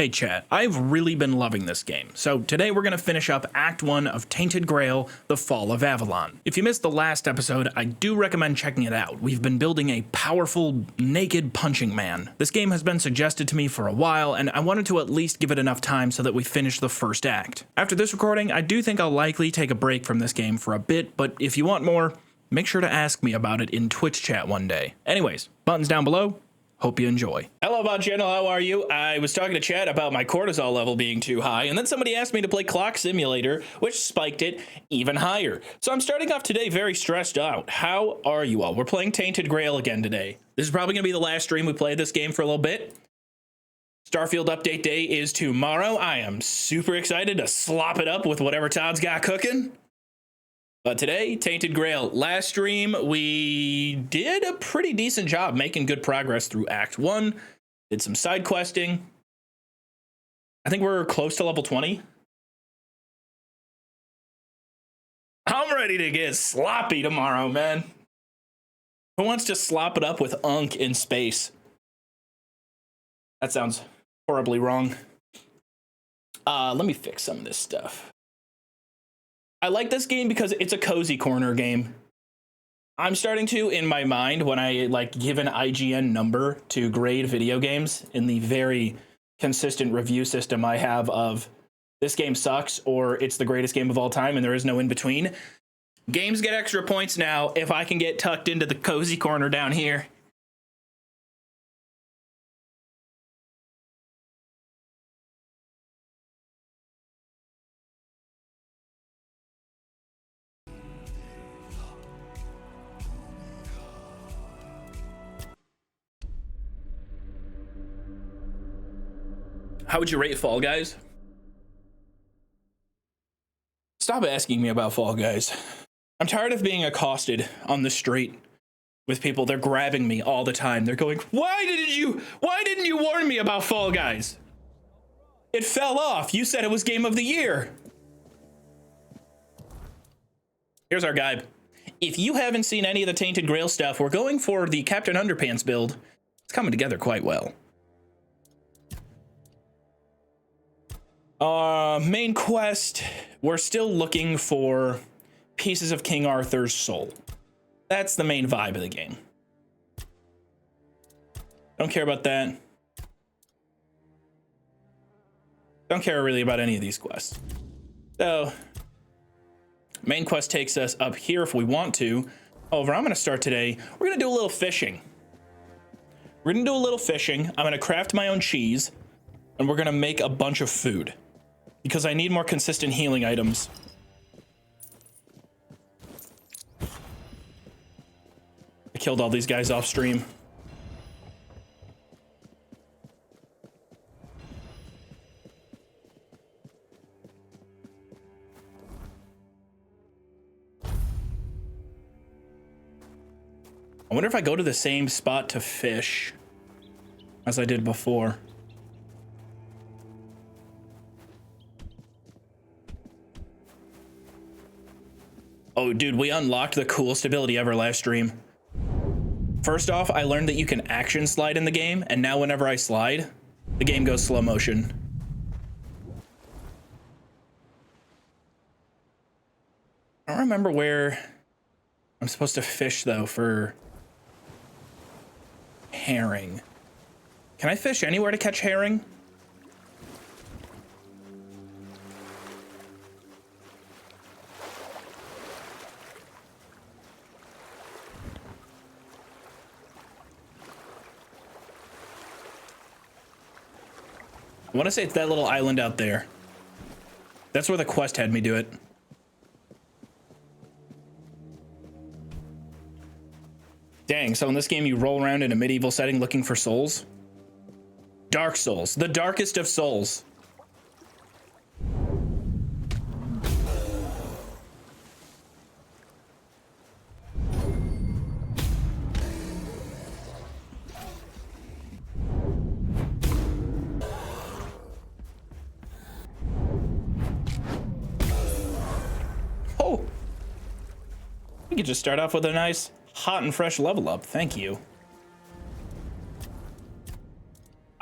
Hey chat, I've really been loving this game, so today we're going to finish up Act 1 of Tainted Grail, The Fall of Avalon. If you missed the last episode, I do recommend checking it out. We've been building a powerful, naked punching man. This game has been suggested to me for a while, and I wanted to at least give it enough time so that we finish the first act. After this recording, I do think I'll likely take a break from this game for a bit, but if you want more, make sure to ask me about it in Twitch chat one day. Anyways, buttons down below. Hope you enjoy. Hello, Bot Channel. How are you? I was talking to chat about my cortisol level being too high, and then somebody asked me to play Clock Simulator, which spiked it even higher. So I'm starting off today very stressed out. How are you all? We're playing Tainted Grail again today. This is probably going to be the last stream we play this game for a little bit. Starfield update day is tomorrow. I am super excited to slop it up with whatever Todd's got cooking. But today, Tainted Grail. Last stream, we did a pretty decent job making good progress through Act 1. Did some side questing. I think we're close to level 20. I'm ready to get sloppy tomorrow, man. Who wants to slop it up with Unk in space? That sounds horribly wrong. Let me fix some of this stuff. I like this game because it's a cozy corner game. I'm starting to, in my mind, when I give an IGN number to grade video games in the very consistent review system I have of this game sucks or it's the greatest game of all time and there is no in between. Games get extra points now if I can get tucked into the cozy corner down here. How would you rate Fall Guys? Stop asking me about Fall Guys. I'm tired of being accosted on the street with people. They're grabbing me all the time. They're going, why didn't you warn me about Fall Guys? It fell off. You said it was Game of the Year. Here's our guide. If you haven't seen any of the Tainted Grail stuff, we're going for the Captain Underpants build. It's coming together quite well. Main quest, we're still looking for pieces of King Arthur's soul. That's the main vibe of the game. Don't care about that. Don't care really about any of these quests. So, main quest takes us up here if we want to. However, I'm going to start today. We're going to do a little fishing. I'm going to craft my own cheese, and we're going to make a bunch of food. Because I need more consistent healing items. I killed all these guys off stream. I wonder if I go to the same spot to fish as I did before. Oh, dude, we unlocked the coolest ability ever last stream. First off, I learned that you can action slide in the game, and now whenever I slide, the game goes slow motion. I don't remember where I'm supposed to fish, though, for herring. Can I fish anywhere to catch herring? I want to say it's that little island out there. That's where the quest had me do it. Dang, so in this game you roll around in a medieval setting looking for souls? Dark souls, the darkest of souls. We could just start off with a nice hot and fresh level up. Thank you.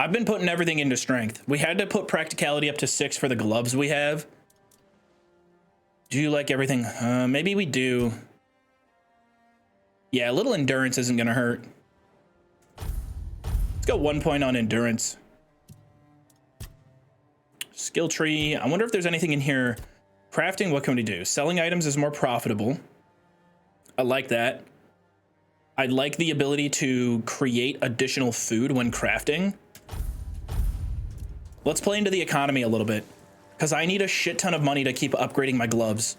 I've been putting everything into strength. We had to put practicality up to 6 for the gloves we have. Do you like everything? Maybe we do. Yeah, a little endurance isn't gonna hurt. Let's go 1 point on endurance. Skill tree. I wonder if there's anything in here. Crafting, what can we do? Selling items is more profitable. I like that. I like the ability to create additional food when crafting. Let's play into the economy a little bit, because I need a shit ton of money to keep upgrading my gloves.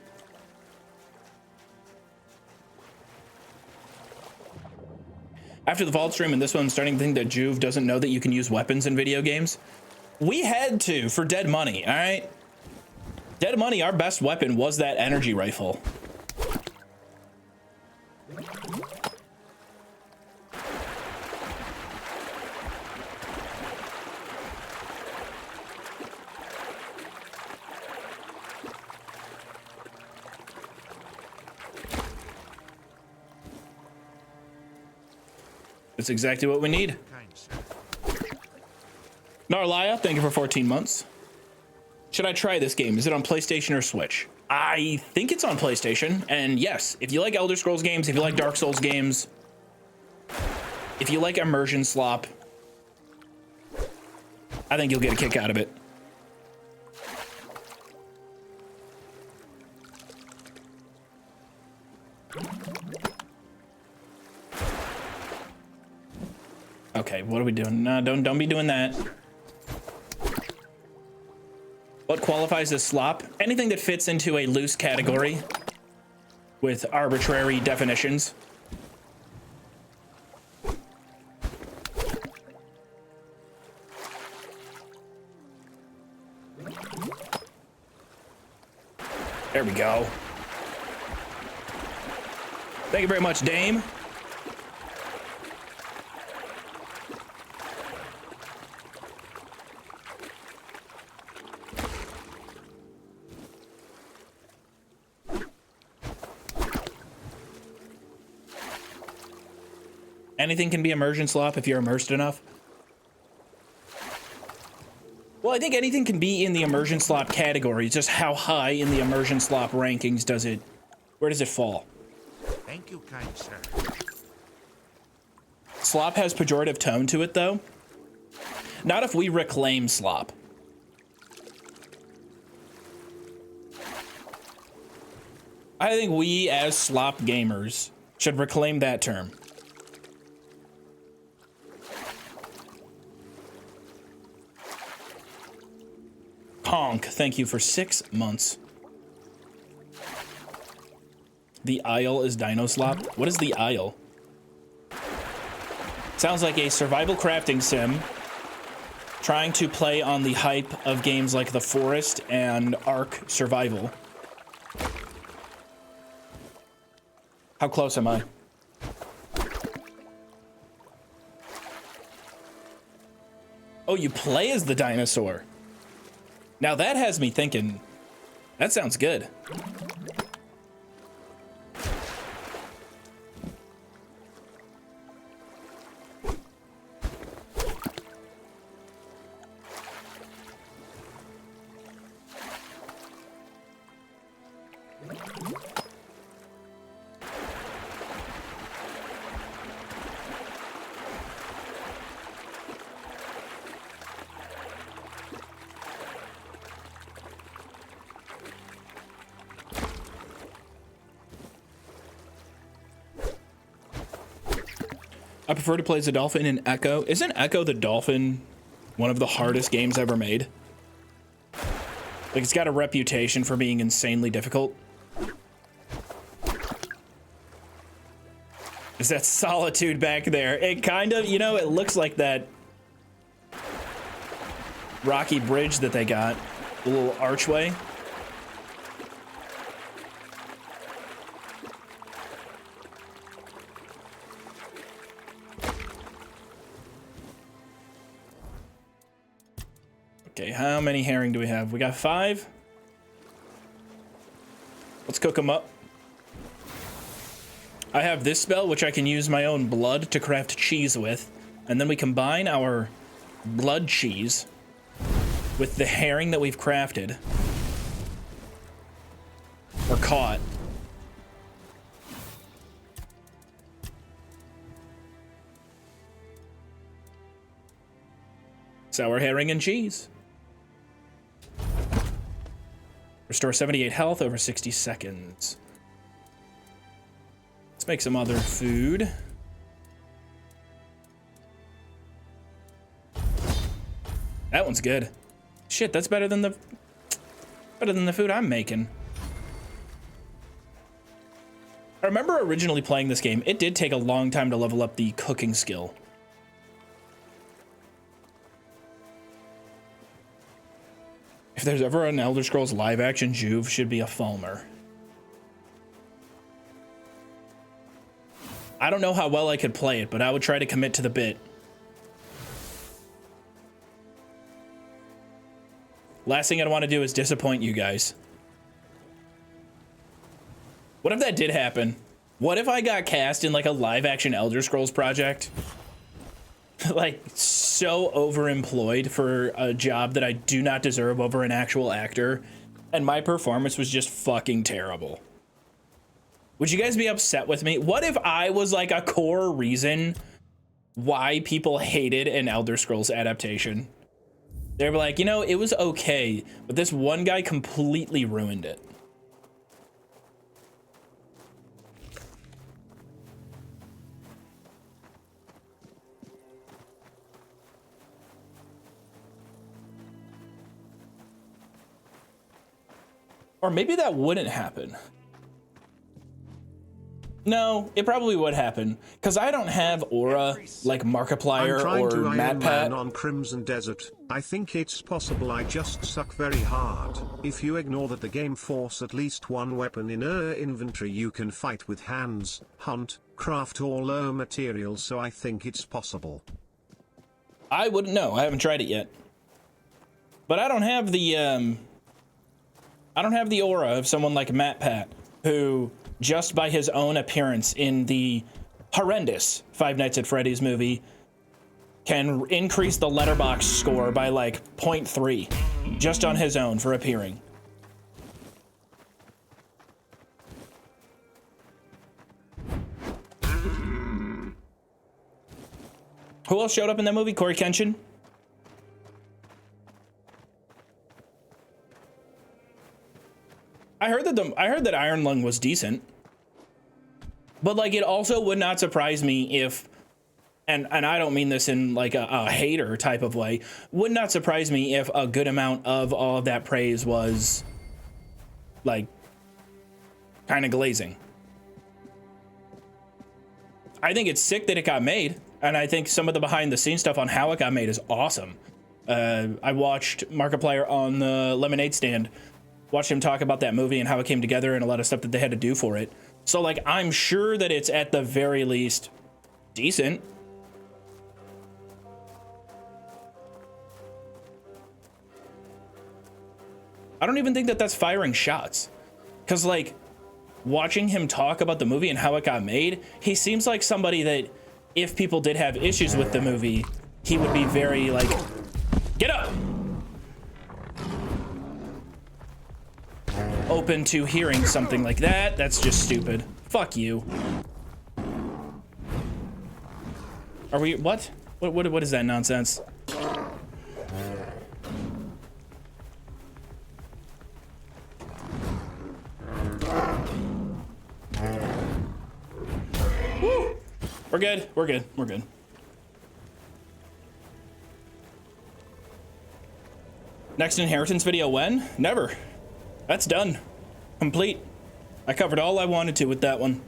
After the Vault stream and this one, I'm starting to think that Joov doesn't know that you can use weapons in video games. We had to for Dead Money, all right? Dead Money, our best weapon was that energy rifle. That's exactly what we need. Narlaya, thank you for 14 months. Should I try this game? Is it on PlayStation or Switch? I think it's on PlayStation. And yes, if you like Elder Scrolls games, if you like Dark Souls games, if you like immersion slop, I think you'll get a kick out of it. Okay, what are we doing? No, don't be doing that. What qualifies as slop? Anything that fits into a loose category with arbitrary definitions. There we go. Thank you very much, Dame. Anything can be immersion slop if you're immersed enough. Well, I think anything can be in the immersion slop category. Just how high in the immersion slop rankings does it, where does it fall? Thank you, kind sir. Slop has pejorative tone to it, though. Not if we reclaim slop. I think we, as slop gamers, should reclaim that term. Honk, thank you for 6 months. The Isle is Dino Slop. What is the Isle? Sounds like a survival crafting sim trying to play on the hype of games like The Forest and Ark Survival. How close am I? Oh, you play as the dinosaur. Now that has me thinking, that sounds good. I prefer to play as a dolphin in Echo. Isn't Echo the Dolphin one of the hardest games ever made? Like, it's got a reputation for being insanely difficult. Is that Solitude back there? It kind of, you know, it looks like that rocky bridge that they got. The little archway. Okay, how many herring do we have? We got 5. Let's cook them up. I have this spell, which I can use my own blood to craft cheese with. And then we combine our blood cheese with the herring that we've crafted or caught. Sour herring and cheese. Restore 78 health over 60 seconds. Let's make some other food. That one's good. Shit, that's better than the food I'm making. I remember originally playing this game. It did take a long time to level up the cooking skill. If there's ever an Elder Scrolls live action, Joov should be a Falmer. I don't know how well I could play it, but I would try to commit to the bit. Last thing I'd want to do is disappoint you guys. What if that did happen? What if I got cast in like a live action Elder Scrolls project? Like so overemployed for a job that I do not deserve over an actual actor, and my performance was just fucking terrible. Would you guys be upset with me? What if I was like a core reason why people hated an Elder Scrolls adaptation? They were like, you know, it was okay, but this one guy completely ruined it. Or maybe that wouldn't happen. No, it probably would happen, because I don't have aura like Markiplier or MatPat. On Crimson Desert. I think it's possible I just suck very hard. If you ignore that the game force at least one weapon in inventory you can fight with hands, hunt, craft or low materials, so I think it's possible. I wouldn't know. I haven't tried it yet. But I don't have the aura of someone like MatPat, who just by his own appearance in the horrendous Five Nights at Freddy's movie can increase the letterbox score by like 0.3 just on his own for appearing. Who else showed up in that movie? Corey Kenshin? I heard that Iron Lung was decent, but like it also would not surprise me if, and I don't mean this in like a hater type of way, would not surprise me if a good amount of all of that praise was like kind of glazing. I think it's sick that it got made, and I think some of the behind the scenes stuff on how it got made is awesome. I watched Markiplier on the Lemonade Stand. Watched him talk about that movie and how it came together and a lot of stuff that they had to do for it. So like, I'm sure that it's at the very least decent. I don't even think that that's firing shots. Cause like, watching him talk about the movie and how it got made, he seems like somebody that if people did have issues with the movie, he would be very like, get up! Open to hearing something like that. That's just stupid. Fuck you. Are we, what is that nonsense? Woo! We're good. We're good. We're good. Next inheritance video when? Never. That's done. Complete. I covered all I wanted to with that one.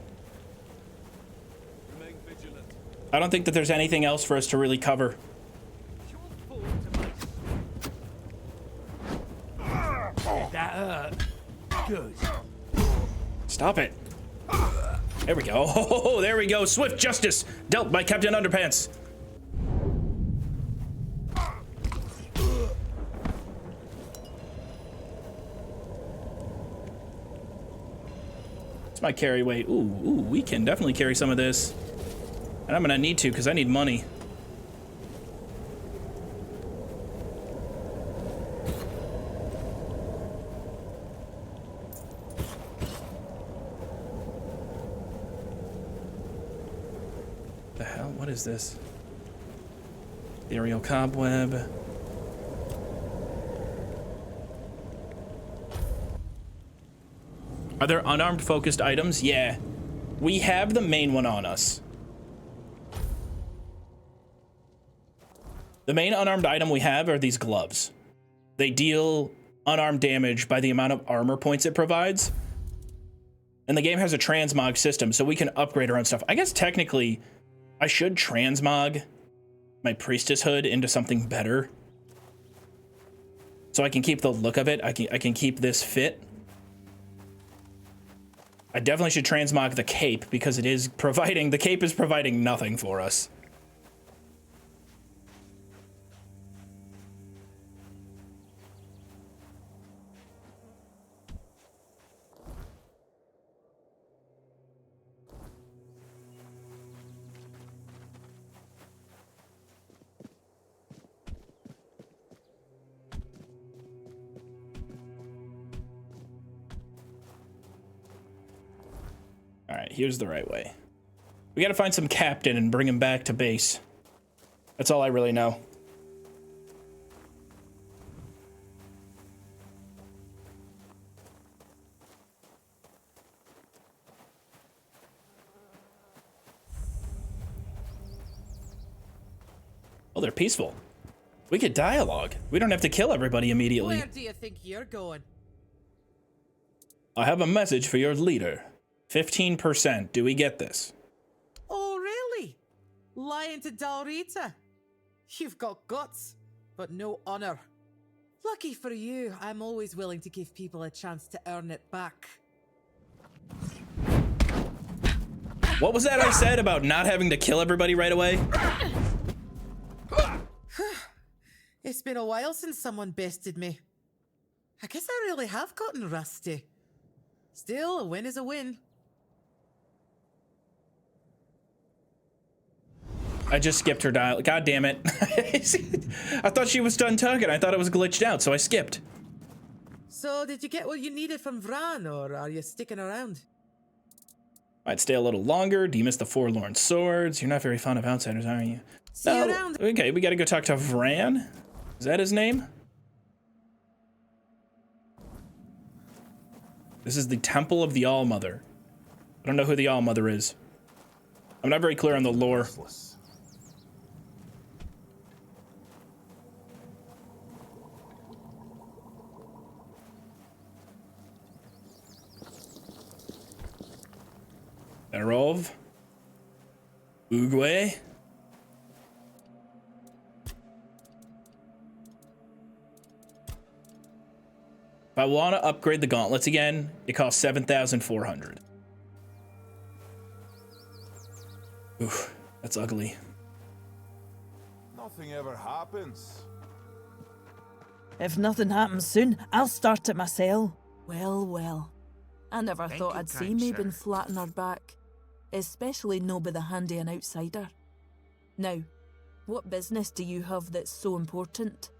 I don't think that there's anything else for us to really cover. That hurt. Good. Stop it. There we go. Oh, there we go. Swift justice dealt by Captain Underpants. It's my carry weight. Ooh, we can definitely carry some of this. And I'm gonna need to, because I need money. What is this? Ethereal cobweb. Are there unarmed focused items? Yeah. We have the main one on us. The main unarmed item we have are these gloves. They deal unarmed damage by the amount of armor points it provides. And the game has a transmog system, so we can upgrade our own stuff. I guess technically, I should transmog my priestess hood into something better. So I can keep the look of it. I can keep this fit. I definitely should transmog the cape because it is providing, the cape is providing nothing for us. All right, here's the right way. We gotta find some captain and bring him back to base. That's all I really know. Oh, they're peaceful. We could dialogue. We don't have to kill everybody immediately. Where do you think you're going? I have a message for your leader. 15%. Do we get this? Oh, really? Lying to Dalrita? You've got guts, but no honor. Lucky for you, I'm always willing to give people a chance to earn it back. What was that I said about not having to kill everybody right away? It's been a while since someone bested me. I guess I really have gotten rusty. Still, a win is a win. I just skipped her dial. God damn it. I thought she was done talking. I thought it was glitched out, so I skipped. So, did you get what you needed from Vran, or are you sticking around? Might stay a little longer. Do you miss the Forlorn Swords? You're not very fond of outsiders, are you? See you around. Okay, we gotta go talk to Vran. Is that his name? This is the Temple of the All-Mother. I don't know who the All-Mother is. I'm not very clear on the lore. Erov. Uguay. If I want to upgrade the gauntlets again, it costs 7,400. Oof, that's ugly. Nothing ever happens. If nothing happens soon, I'll start it myself. Well, well. I never Thank thought you, I'd see kind Mabin sir. flatten her back. Especially no by the handy an outsider. Now, what business do you have that's so important?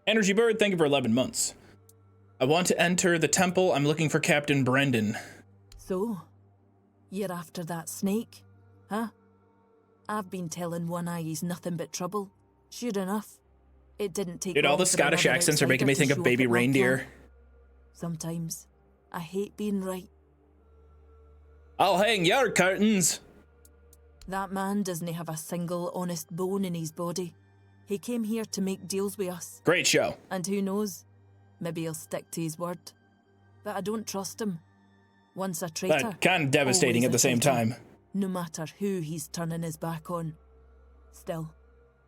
Energy Bird, thank you for 11 months. I want to enter the temple. I'm looking for Captain Brendan. So, you're after that snake, huh? I've been telling One Eye he's nothing but trouble. Sure enough. It didn't take Dude, all long the for Scottish another accents are making outsider me to think show of up Baby at my Reindeer. camp. Sometimes, I hate being right. I'll hang your curtains. That man doesn't have a single honest bone in his body. He came here to make deals with us. Great show. And who knows? Maybe he'll stick to his word. But I don't trust him. Once a traitor. But kind of devastating always at the a same traitor, time. No matter who he's turning his back on. Still,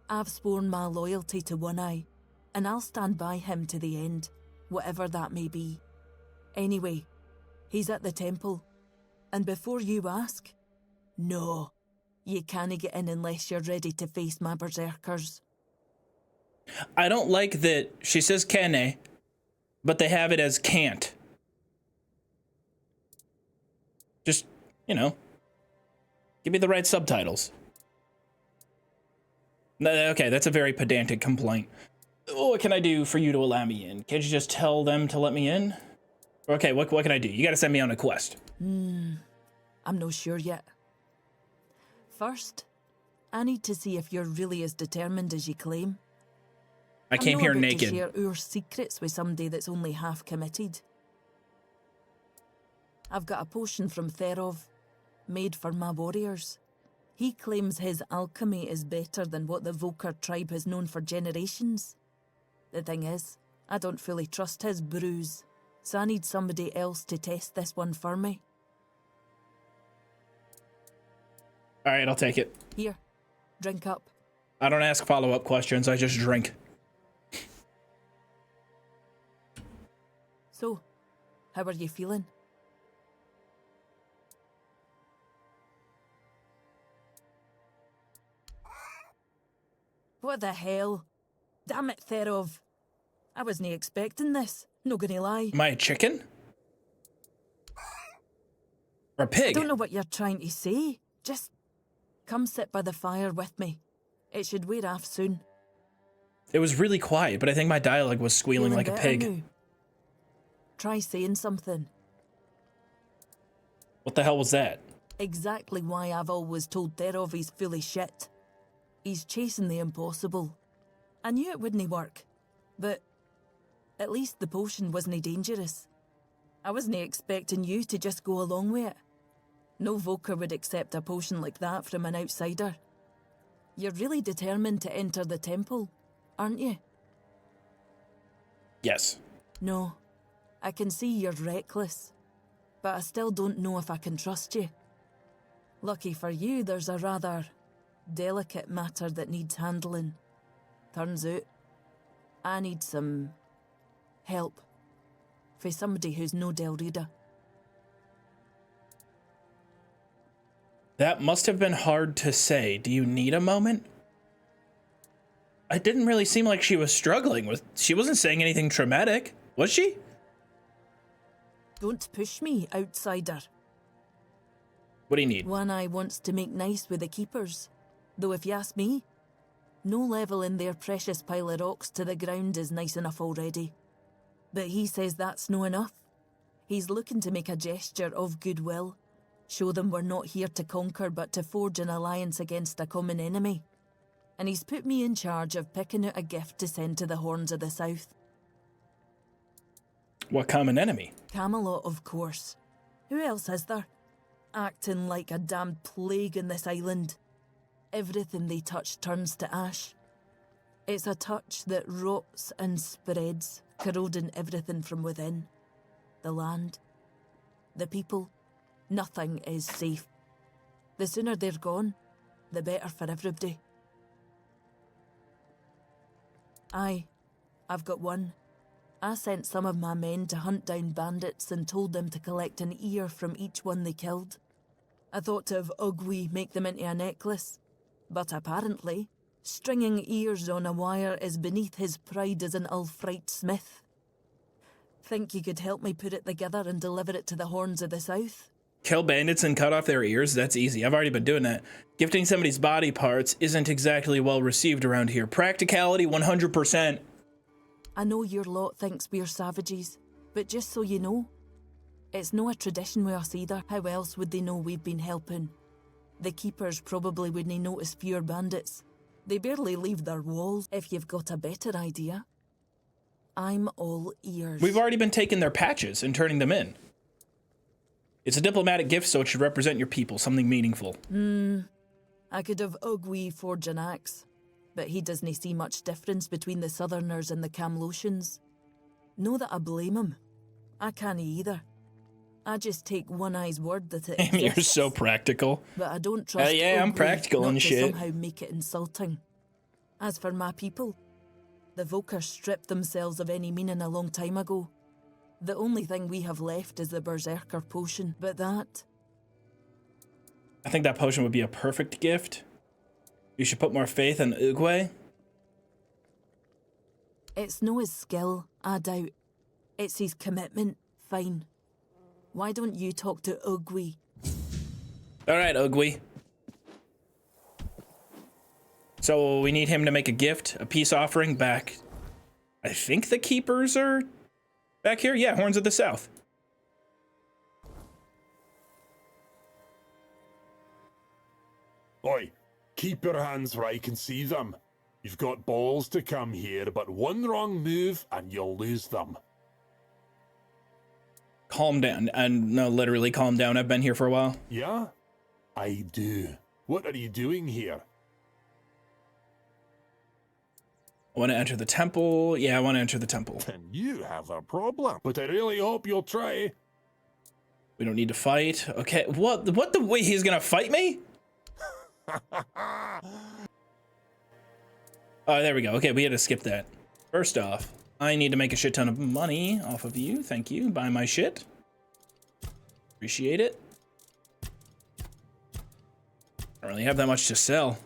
I've sworn my loyalty to One Eye, and I'll stand by him to the end, whatever that may be. Anyway, he's at the temple. And before you ask, no, you can't get in unless you're ready to face my berserkers. I don't like that she says can, but they have it as can't. Just, you know, give me the right subtitles. No, okay, that's a very pedantic complaint. Oh, what can I do for you to allow me in? Can't you just tell them to let me in? Okay, what can I do? You gotta send me on a quest. I'm no sure yet. First, I need to see if you're really as determined as you claim. I came here To naked. share our secrets with somebody that's only half committed. I've got a potion from Therov, made for my warriors. He claims his alchemy is better than what the Volker tribe has known for generations. The thing is, I don't fully trust his brews, so I need somebody else to test this one for me. All right, I'll take it. Here, drink up. I don't ask follow-up questions, I just drink. So, how are you feeling? What the hell? Damn it, Therov. I wasn't expecting this, no gonna lie. Am I a chicken? Or a I pig? don't know what you're trying to say. Just come sit by the fire with me. It should wear off soon. It was really quiet, but I think my dialogue was squealing Feeling like a better pig. now? Try saying something. What the hell was that? Exactly why I've always told Therov he's full of shit. He's chasing the impossible. I knew it wouldn't work, but at least the potion wasn't dangerous. I wasn't expecting you to just go along with it. No Volker would accept a potion like that from an outsider. You're really determined to enter the temple, aren't you? Yes. No, I can see you're reckless, but I still don't know if I can trust you. Lucky for you, there's a rather delicate matter that needs handling. Turns out, I need some help for somebody who's no Del Rita. That must have been hard to say. Do you need a moment? It didn't really seem like she was struggling with... She wasn't saying anything traumatic, was she? Don't push me, outsider. What do you need? One Eye wants to make nice with the keepers. Though if you ask me, no level in their precious pile of rocks to the ground is nice enough already. But he says that's no enough. He's looking to make a gesture of goodwill. Show them we're not here to conquer but to forge an alliance against a common enemy. And he's put me in charge of picking out a gift to send to the Horns of the South. What common enemy? Camelot, of course. Who else is there? Acting like a damned plague in this island. Everything they touch turns to ash. It's a touch that rots and spreads, corroding everything from within. The land, the people, nothing is safe. The sooner they're gone, the better for everybody. I've got one. I sent some of my men to hunt down bandits and told them to collect an ear from each one they killed. I thought of Ugwi make them into a necklace, but apparently, stringing ears on a wire is beneath his pride as an Ulfrite smith. Think you could help me put it together and deliver it to the Horns of the South? Kill bandits and cut off their ears? That's easy. I've already been doing that. Gifting somebody's body parts isn't exactly well received around here. Practicality 100%. I know your lot thinks we're savages, but just so you know, it's no a tradition with us either. How else would they know we've been helping? The keepers probably wouldn't notice fewer bandits. They barely leave their walls. If you've got a better idea, I'm all ears. We've already been taking their patches and turning them in. It's a diplomatic gift, so it should represent your people, something meaningful. I could have Ugwi forge an axe, but he doesn't see much difference between the Southerners and the Camlosians. No that I blame him. I can't either. I just take One Eye's word that it exists. You're so practical. But I don't trust yeah, I'm Ugwi practical not and to shit. somehow make it insulting. As for my people, the Volker stripped themselves of any meaning a long time ago. The only thing we have left is the Berserker potion, but that... I think that potion would be a perfect gift. You should put more faith in Ugwe. It's no his skill, I doubt. It's his commitment, fine. Why don't you talk to Ugwi? All right, Ugwe. So we need him to make a gift, a peace offering back. I think the keepers are back here. Yeah, Horns of the South. Oi, keep your hands where I can see them. You've got balls to come here, but one wrong move and you'll lose them. Calm down. And no, literally calm down. I've been here for a while. Yeah? I do. What are you doing here? I want to enter the temple. Yeah, I want to enter the temple. Then you have a problem. But I really hope you'll try. We don't need to fight. Okay, what the way he's gonna fight me? Oh, there we go. Okay, we had to skip that. First off, I need to make a shit ton of money off of you. Thank you. Buy my shit. Appreciate it. Don't really have that much to sell.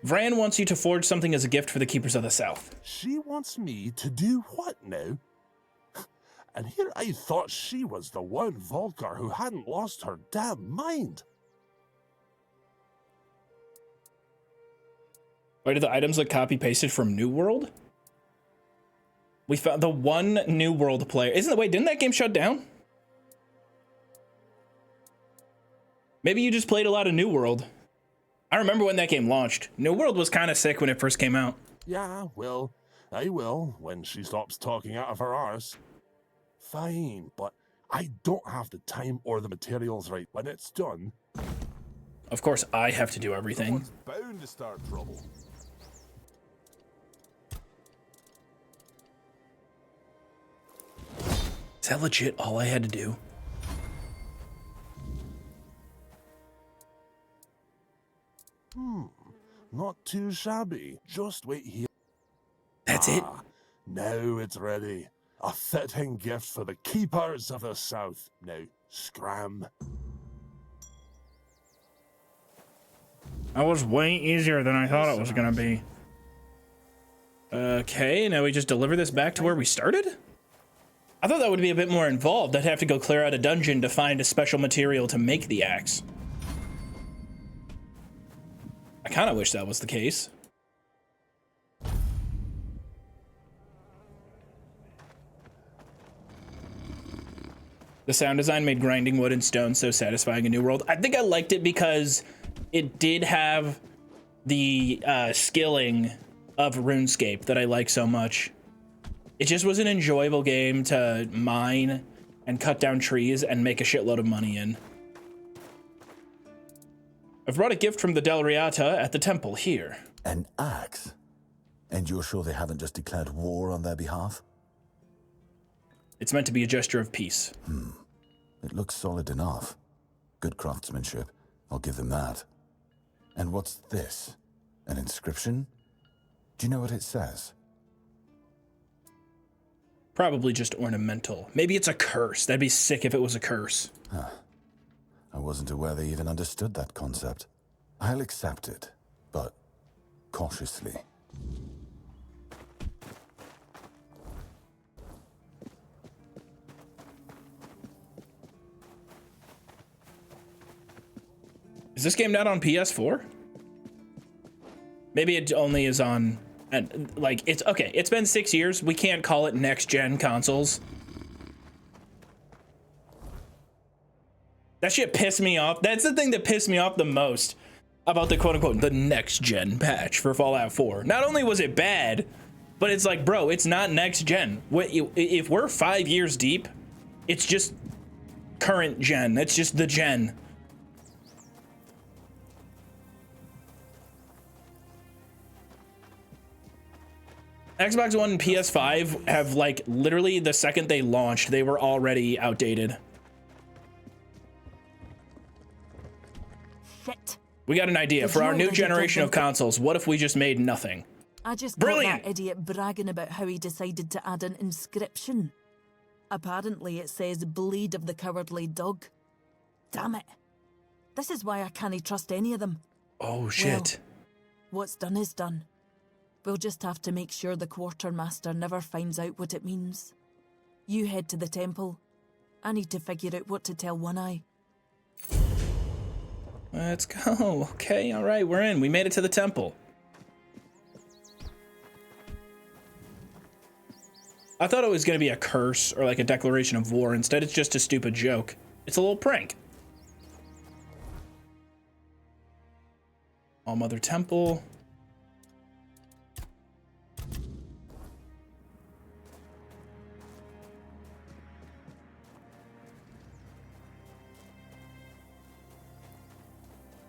Vran wants you to forge something as a gift for the Keepers of the South. She wants me to do what now? And here I thought she was the one Volcar who hadn't lost her damn mind. Why do the items look copy-pasted from New World? We found the one New World player. Didn't that game shut down? Maybe you just played a lot of New World. I remember when that game launched. New World was kind of sick when it first came out. Yeah, well, I will when she stops talking out of her arse. Fine, but I don't have the time or the materials right when it's done. Of course, I have to do everything. Someone's bound to start trouble. Is that legit all I had to do? Not too shabby. Just wait here. That's it? Now it's ready. A fitting gift for the Keepers of the South. Now, scram. That was way easier than I thought it was gonna be. Okay, now we just deliver this back to where we started? I thought that would be a bit more involved. I'd have to go clear out a dungeon to find a special material to make the axe. I kind of wish that was the case. The sound design made grinding wood and stone so satisfying in New World. I think I liked it because it did have the skilling of RuneScape that I like so much. It just was an enjoyable game to mine and cut down trees and make a shitload of money in. I've brought a gift from the Del Riata at the temple here. An axe? And you're sure they haven't just declared war on their behalf? It's meant to be a gesture of peace. It looks solid enough. Good craftsmanship. I'll give them that. And what's this? An inscription? Do you know what it says? Probably just ornamental. Maybe it's a curse. That'd be sick if it was a curse. I wasn't aware they even understood that concept. I'll accept it, but cautiously. Is this game not on PS4? Maybe it only is on, and like, it's okay. It's been 6 years. We can't call it next gen consoles. That shit pissed me off. That's the thing that pissed me off the most about the quote unquote the next gen patch for Fallout 4. Not only was it bad, but it's like, bro, it's not next gen. If we're 5 years deep, it's just current gen. It's just the gen. Xbox One and PS5 have, like, literally the second they launched, they were already outdated. Shit. We got an idea. For our new generation of consoles, what if we just made nothing? I just Brilliant. got that idiot bragging about how he decided to add an inscription. Apparently it says Bleed of the Cowardly Dog. Damn it. This is why I can't trust any of them. Oh, shit. Well, what's done is done. We'll just have to make sure the Quartermaster never finds out what it means. You head to the temple. I need to figure out what to tell One Eye. Let's go. Okay, all right, we're in. We made it to the temple. I thought it was going to be a curse or like a declaration of war. Instead, it's just a stupid joke. It's a little prank. All Mother Temple.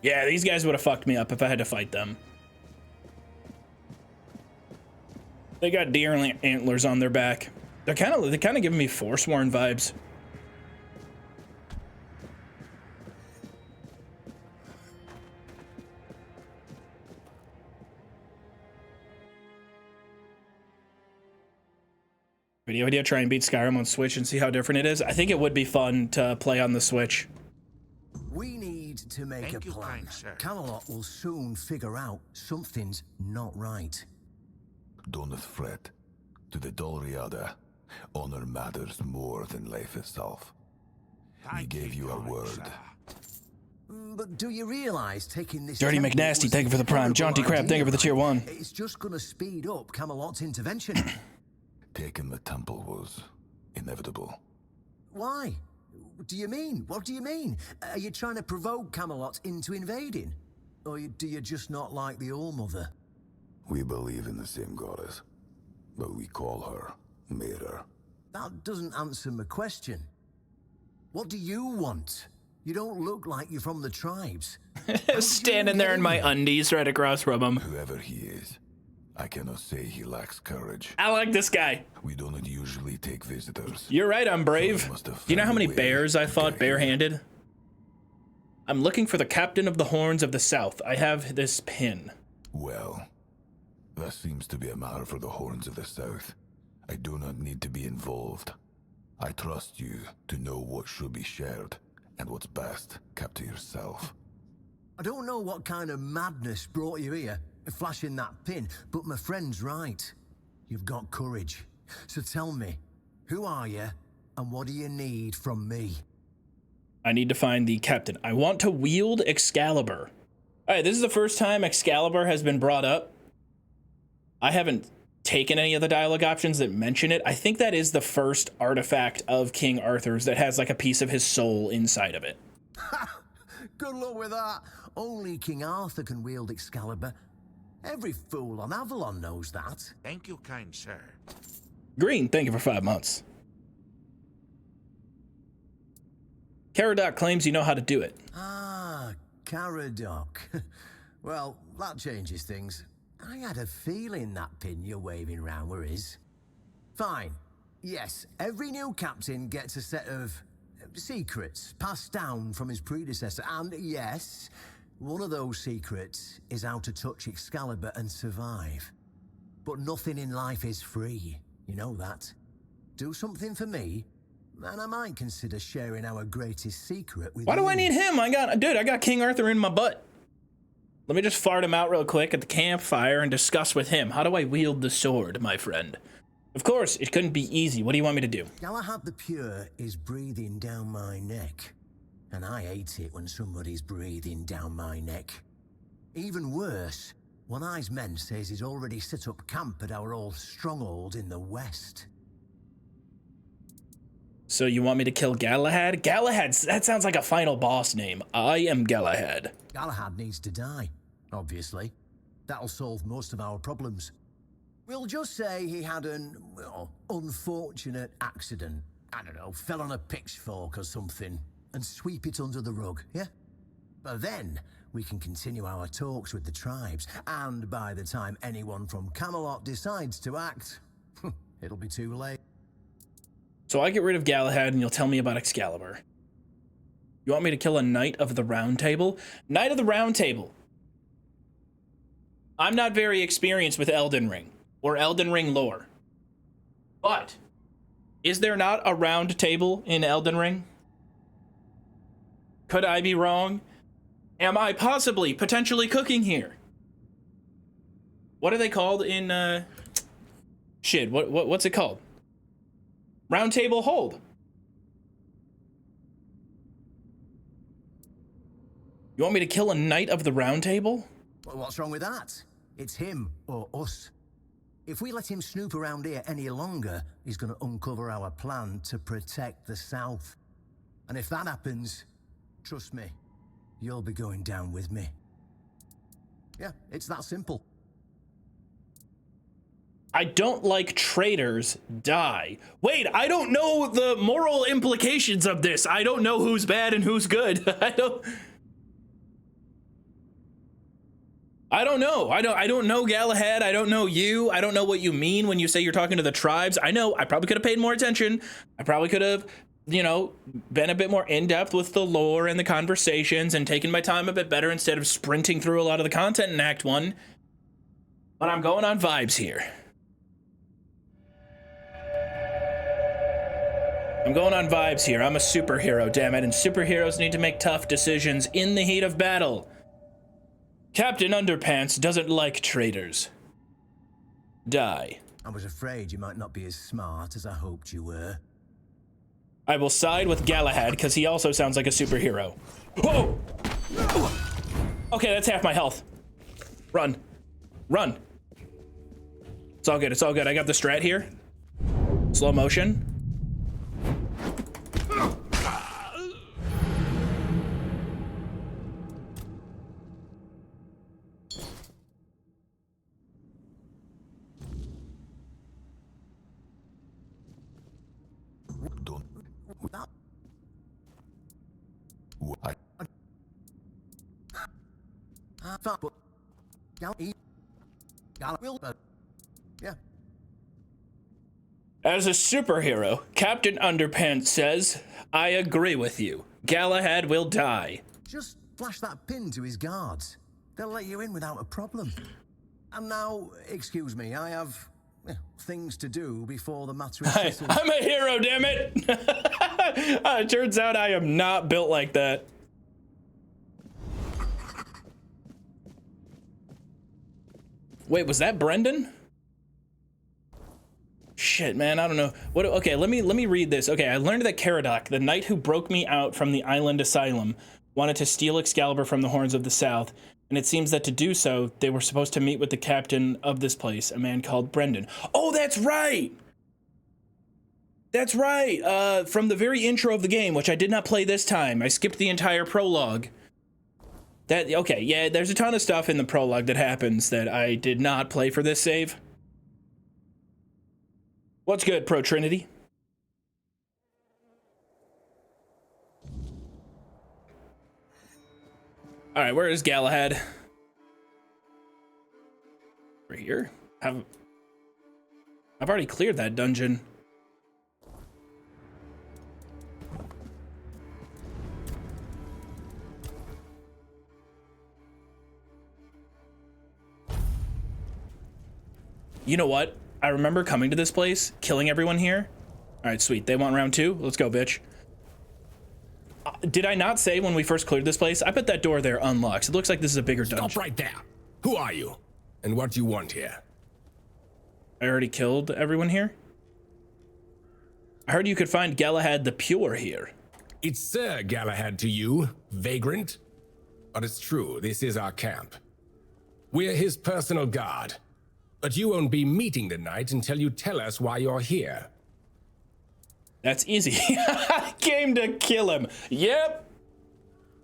Yeah, these guys would have fucked me up if I had to fight them. They got deer antlers on their back. They're kind of giving me Forsworn vibes. Video idea, try and beat Skyrim on Switch and see how different it is. I think it would be fun to play on the Switch. We need to make Thank a you, plan. kind sir. Camelot will soon figure out something's not right. Don't fret. To the Dolriada, honor matters more than life itself. We Thank gave you a kind word. sir. But do you realize taking this Dirty temple McNasty, was thank you for the prime. a Jaunty terrible Crab, thank you for the idea, tier 1. right? It's just gonna speed up Camelot's intervention. Taking the temple was inevitable. Why? Do you mean? What do you mean? Are you trying to provoke Camelot into invading? Or do you just not like the All-Mother? We believe in the same goddess, but we call her Mera. That doesn't answer my question. What do you want? You don't look like you're from the tribes. Standing there in my undies right across from him. Whoever he is, I cannot say he lacks courage. I like this guy. We don't usually take visitors. You're right, I'm brave. Do you know how many bears I fought barehanded? I'm looking for the captain of the Horns of the South. I have this pin. Well, that seems to be a matter for the Horns of the South. I do not need to be involved. I trust you to know what should be shared and what's best kept to yourself. I don't know what kind of madness brought you here, flashing that pin, but my friend's right. You've got courage. So tell me, who are you and what do you need from me? I need to find the captain. I want to wield Excalibur. All right, this is the first time Excalibur has been brought up. I haven't taken any of the dialogue options that mention it. I think that is the first artifact of King Arthur's that has like a piece of his soul inside of it. Good luck with that. Only King Arthur can wield Excalibur. Every fool on Avalon knows that. Thank you, kind sir. Green, thank you for 5 months. Caradoc claims you know how to do it. Ah, Caradoc. Well, that changes things. I had a feeling that pin you're waving around were his. Fine. Yes, every new captain gets a set of secrets passed down from his predecessor. And yes, one of those secrets is how to touch Excalibur and survive. But nothing in life is free. You know that. Do something for me, and I might consider sharing our greatest secret with you. Why do I need him? I got King Arthur in my butt. Let me just fart him out real quick at the campfire and discuss with him. How do I wield the sword, my friend? Of course, it couldn't be easy. What do you want me to do? Galahad the Pure is breathing down my neck. And I hate it when somebody's breathing down my neck. Even worse, One-Eye's men says he's already set up camp at our old stronghold in the west. So you want me to kill Galahad? Galahad, that sounds like a final boss name. I am Galahad. Galahad needs to die, obviously. That'll solve most of our problems. We'll just say he had an, well, unfortunate accident. I don't know, fell on a pitchfork or something, and sweep it under the rug, yeah? But then, we can continue our talks with the tribes, and by the time anyone from Camelot decides to act, it'll be too late. So I get rid of Galahad and you'll tell me about Excalibur. You want me to kill a Knight of the Round Table? Knight of the Round Table. I'm not very experienced with Elden Ring or Elden Ring lore. But is there not a round table in Elden Ring? Could I be wrong? Am I potentially cooking here? What are they called in shit, what's it called? Round table hold. You You want me to kill a knight of the Round Table? Well, what's wrong with that? It's him or us. If we let him snoop around here any longer, he's going to uncover our plan to protect the South. And if that happens, trust me, you'll be going down with me. Yeah, it's that simple. I don't like traitors. Die. Wait, I don't know the moral implications of this. I don't know who's bad and who's good. I don't know. I don't know Galahad. I don't know you. I don't know what you mean when you say you're talking to the tribes. I know I probably could have paid more attention. I probably could have, you know, been a bit more in-depth with the lore and the conversations and taken my time a bit better instead of sprinting through a lot of the content in Act 1. But I'm going on vibes here. I'm going on vibes here. I'm a superhero, damn it, and superheroes need to make tough decisions in the heat of battle. Captain Underpants doesn't like traitors. Die. I was afraid you might not be as smart as I hoped you were. I will side with Galahad because he also sounds like a superhero. Whoa! Okay, that's half my health. Run. Run. It's all good, it's all good. I got the strat here. Slow motion. Yeah. As a superhero, Captain Underpants says, I agree with you. Galahad will die. Just flash that pin to his guards. They'll let you in without a problem. And now, excuse me, I have things to do before the matter is settled. I'm a hero, damn it! It turns out I am not built like that. Wait, was that Brendan? Shit, man, I don't know. What? Okay, let me read this. Okay, I learned that Caradoc, the knight who broke me out from the island asylum, wanted to steal Excalibur from the Horns of the South, and it seems that to do so, they were supposed to meet with the captain of this place, a man called Brendan. Oh, that's right! That's right! From the very intro of the game, which I did not play this time. I skipped the entire prologue. Okay, yeah, there's a ton of stuff in the prologue that happens that I did not play for this save. What's good, Pro Trinity? All right, where is Galahad? Right here. I've already cleared that dungeon. You know what? I remember coming to this place, killing everyone here. All right, sweet. They want round 2? Let's go, bitch. Did I not say when we first cleared this place? I bet that door there unlocks. It looks like this is a bigger dungeon. Stop right there. Who are you? And what do you want here? I already killed everyone here? I heard you could find Galahad the Pure here. It's Sir Galahad to you, vagrant. But it's true, this is our camp. We're his personal guard. But you won't be meeting tonight until you tell us why you're here. That's easy. I came to kill him. Yep.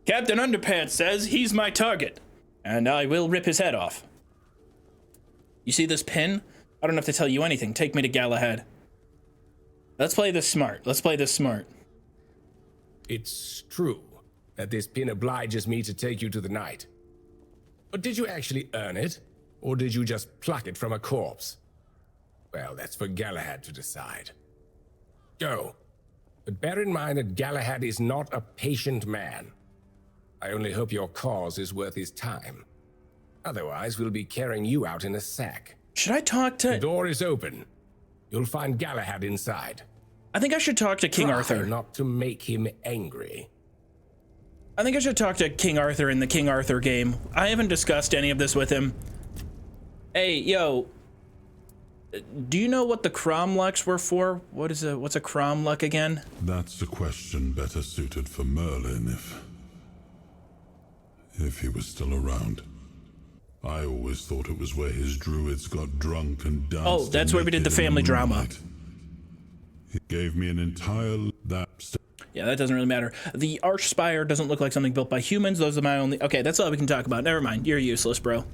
Captain Underpants says he's my target, and I will rip his head off. You see this pin? I don't have to tell you anything. Take me to Galahad. Let's play this smart. Let's play this smart. It's true that this pin obliges me to take you to the knight. But did you actually earn it? Or did you just pluck it from a corpse? Well, that's for Galahad to decide. Go. But bear in mind that Galahad is not a patient man. I only hope your cause is worth his time. Otherwise, we'll be carrying you out in a sack. Should I talk to... The door is open. You'll find Galahad inside. I think I should talk to King Try Arthur. Not to make him angry. I think I should talk to King Arthur in the King Arthur game. I haven't discussed any of this with him. Hey, yo, do you know what the cromlechs were for? What's a cromlech again? That's a question better suited for Merlin, if he was still around. I always thought it was where his druids got drunk and danced. Oh, that's where we did the family drama. He gave me an entire Yeah, that doesn't really matter. The Archspire doesn't look like something built by humans. Those are my only... Okay, that's all we can talk about. Never mind. You're useless, bro.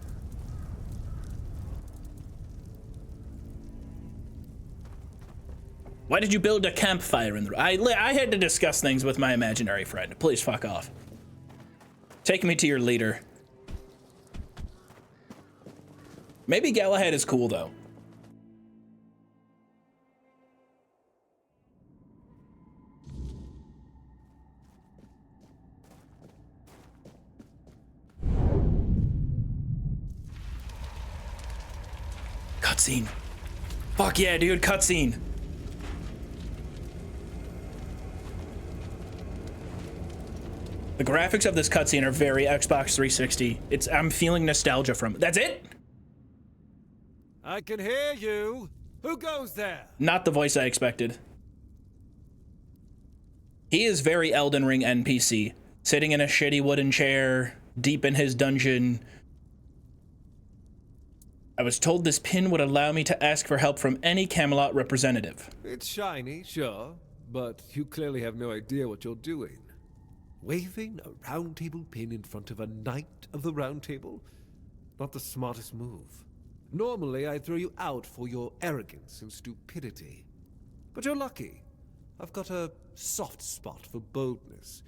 Why did you build a campfire in the... I had to discuss things with my imaginary friend. Please fuck off. Take me to your leader. Maybe Galahad is cool, though. Cutscene. Fuck yeah, dude, cutscene. The graphics of this cutscene are very Xbox 360. I'm feeling nostalgia from it. That's it? I can hear you. Who goes there? Not the voice I expected. He is very Elden Ring NPC, sitting in a shitty wooden chair, deep in his dungeon. I was told this pin would allow me to ask for help from any Camelot representative. It's shiny, sure, but you clearly have no idea what you're doing. Waving a round table pin in front of a knight of the round table? Not the smartest move. Normally, I'd throw you out for your arrogance and stupidity. But you're lucky. I've got a soft spot for boldness.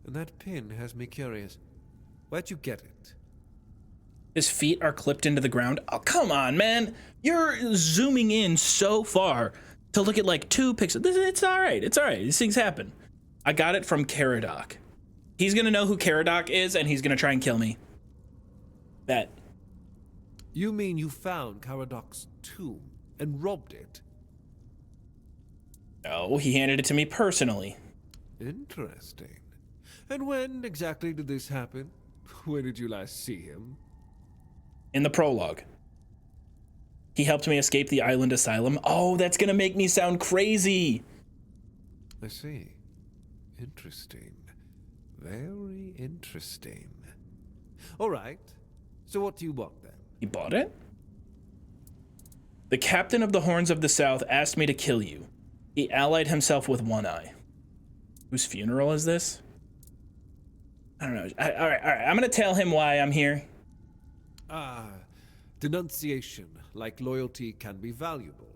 And that pin has me curious. Where'd you get it? His feet are clipped into the ground. Oh, come on, man. You're zooming in so far to look at like 2 pixels. It's all right. It's all right. These things happen. I got it from Caradoc. He's going to know who Caradoc is, and he's going to try and kill me. Bet. You mean you found Caradoc's tomb and robbed it? No, he handed it to me personally. Interesting. And when exactly did this happen? When did you last see him? In the prologue. He helped me escape the island asylum. Oh, that's gonna make me sound crazy. I see. Interesting. Very interesting. All right. So what do you want then? He bought it? The captain of the Horns of the South asked me to kill you. He allied himself with One Eye. Whose funeral is this? I don't know. All right. I'm gonna tell him why I'm here. Denunciation, like loyalty, can be valuable.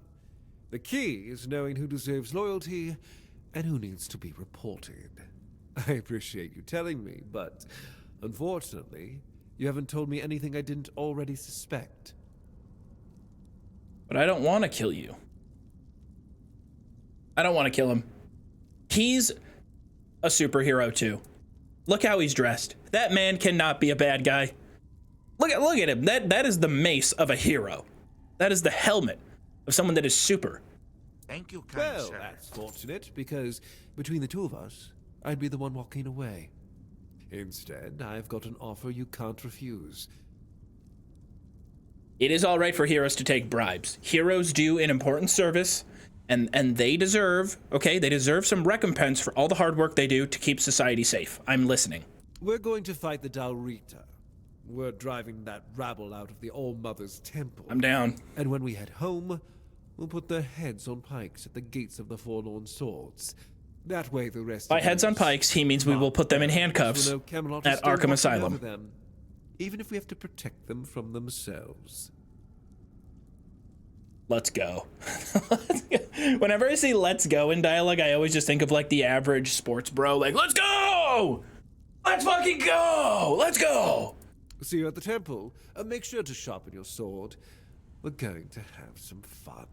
The key is knowing who deserves loyalty and who needs to be reported. I appreciate you telling me, but unfortunately, you haven't told me anything I didn't already suspect. But I don't want to kill you. I don't want to kill him. He's a superhero too. Look how he's dressed. That man cannot be a bad guy. Look at him. That is the mace of a hero. That is the helmet of someone that is super. Thank you, kind Well, sir. that's fortunate, because between the two of us, I'd be the one walking away. Instead, I've got an offer you can't refuse. It is all right for heroes to take bribes. Heroes do an important service, and they deserve, okay, they deserve some recompense for all the hard work they do to keep society safe. I'm listening. We're going to fight the Dalrita. We're driving that rabble out of the All-Mother's temple. I'm down. And when we head home, we'll put their heads on pikes at the gates of the Forlorn Swords. That way the rest By of heads on pikes, he means we will put them in handcuffs will know Camelot is at still Arkham watching Asylum. over them, even if we have to protect them from themselves. Let's go. Whenever I see let's go in dialogue, I always just think of like the average sports bro, like, let's go! Let's fucking go! Let's go! See you at the temple. Make sure to sharpen your sword. We're going to have some fun.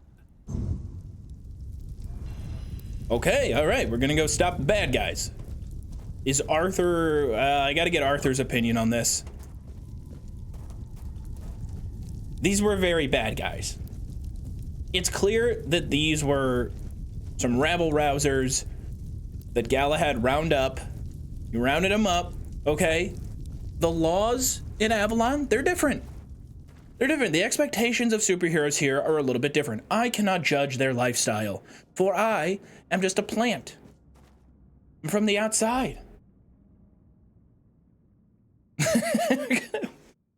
Okay, all right, we're gonna go stop the bad guys. Is Arthur, I gotta get Arthur's opinion on this. These were very bad guys. It's clear that these were some rabble-rousers that Galahad round up. You rounded them up, okay? The laws in Avalon, they're different. They're different. The expectations of superheroes here are a little bit different. I cannot judge their lifestyle, for I am just a plant. I'm from the outside.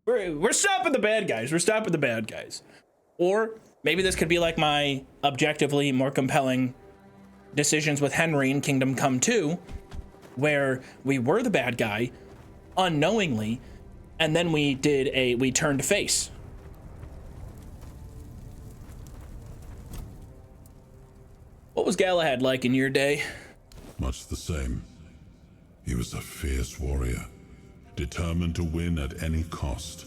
We're stopping the bad guys. We're stopping the bad guys. Or maybe this could be like my objectively more compelling decisions with Henry in Kingdom Come 2, where we were the bad guy unknowingly, and then we turned face. What was Galahad like in your day? Much the same. He was a fierce warrior, determined to win at any cost.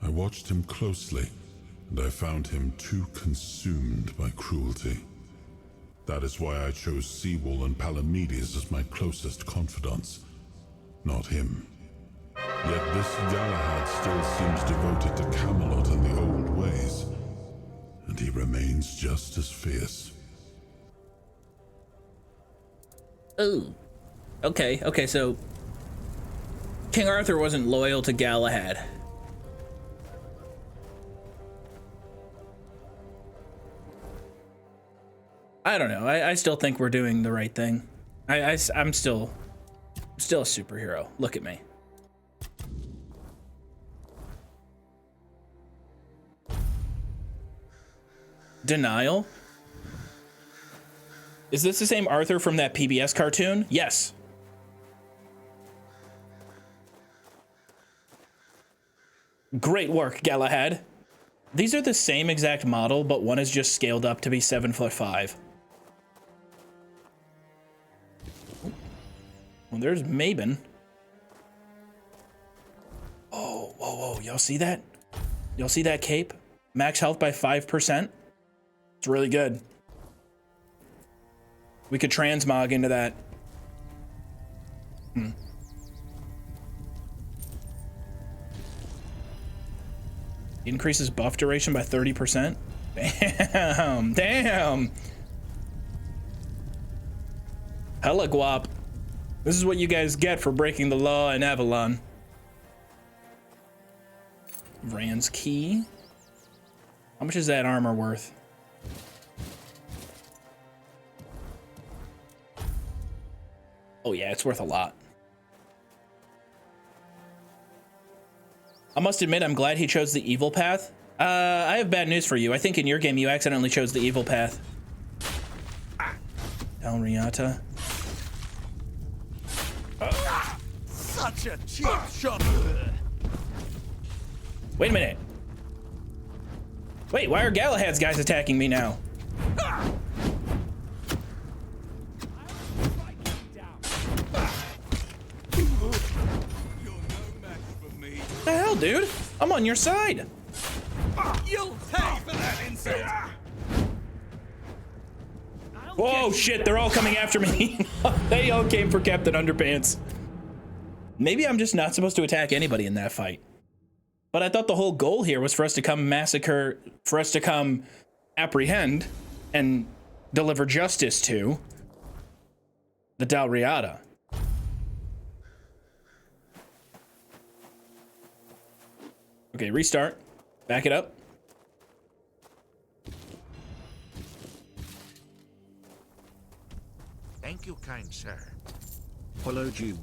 I watched him closely, and I found him too consumed by cruelty. That is why I chose Seawall and Palamedes as my closest confidants, not him. Yet this Galahad still seems devoted to Camelot and the old ways, and he remains just as fierce. Oh. Okay, so King Arthur wasn't loyal to Galahad. I don't know. I still think we're doing the right thing. I'm still a superhero. Look at me. Denial? Is this the same Arthur from that PBS cartoon? Yes. Great work, Galahad. These are the same exact model, but one is just scaled up to be 7'5". Well, there's Mabon. Oh, whoa, y'all see that? Y'all see that cape? Max health by 5%. It's really good. We could transmog into that. Increases buff duration by 30%. Damn. Hella guap. This is what you guys get for breaking the law in Avalon. Rand's key. How much is that armor worth? Oh yeah, it's worth a lot. I must admit, I'm glad he chose the evil path. I have bad news for you. I think in your game, you accidentally chose the evil path. Dalriata. Such a cheap shot. Wait a minute. Wait, why are Galahad's guys attacking me now? What the hell, dude? I'm on your side. You'll pay for that insult. Whoa, shit, they're all coming after me. They all came for Captain Underpants. Maybe I'm just not supposed to attack anybody in that fight. But I thought the whole goal here was for us to come massacre, for us to come apprehend and deliver justice to the Dalriata. Okay, restart. Back it up. Thank you, kind sir. Hello, Joov.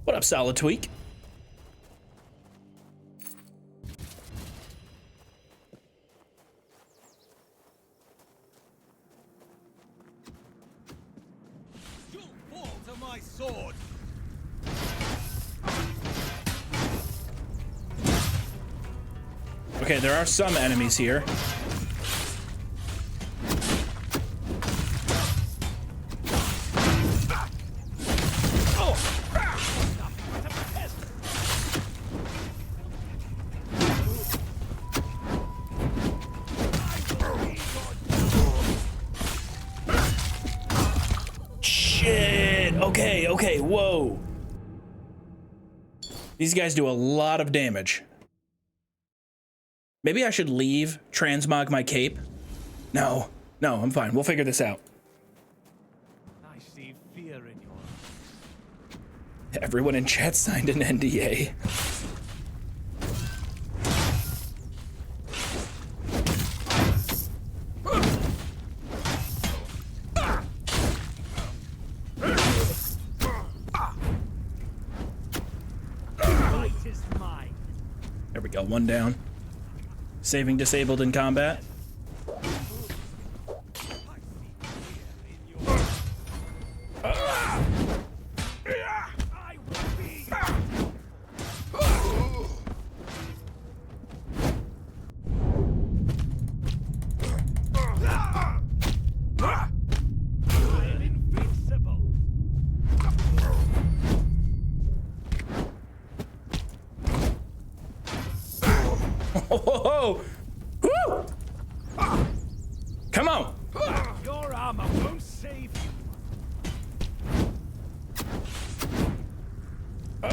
What up, Solid Tweak? You'll fall to my sword. Okay, there are some enemies here. Okay, whoa. These guys do a lot of damage. Maybe I should leave, transmog my cape. No, I'm fine. We'll figure this out. I see fear in your eyes. Everyone in chat signed an NDA. one down. Saving disabled in combat. Whoa! Woo! Come on! Your armor won't save you.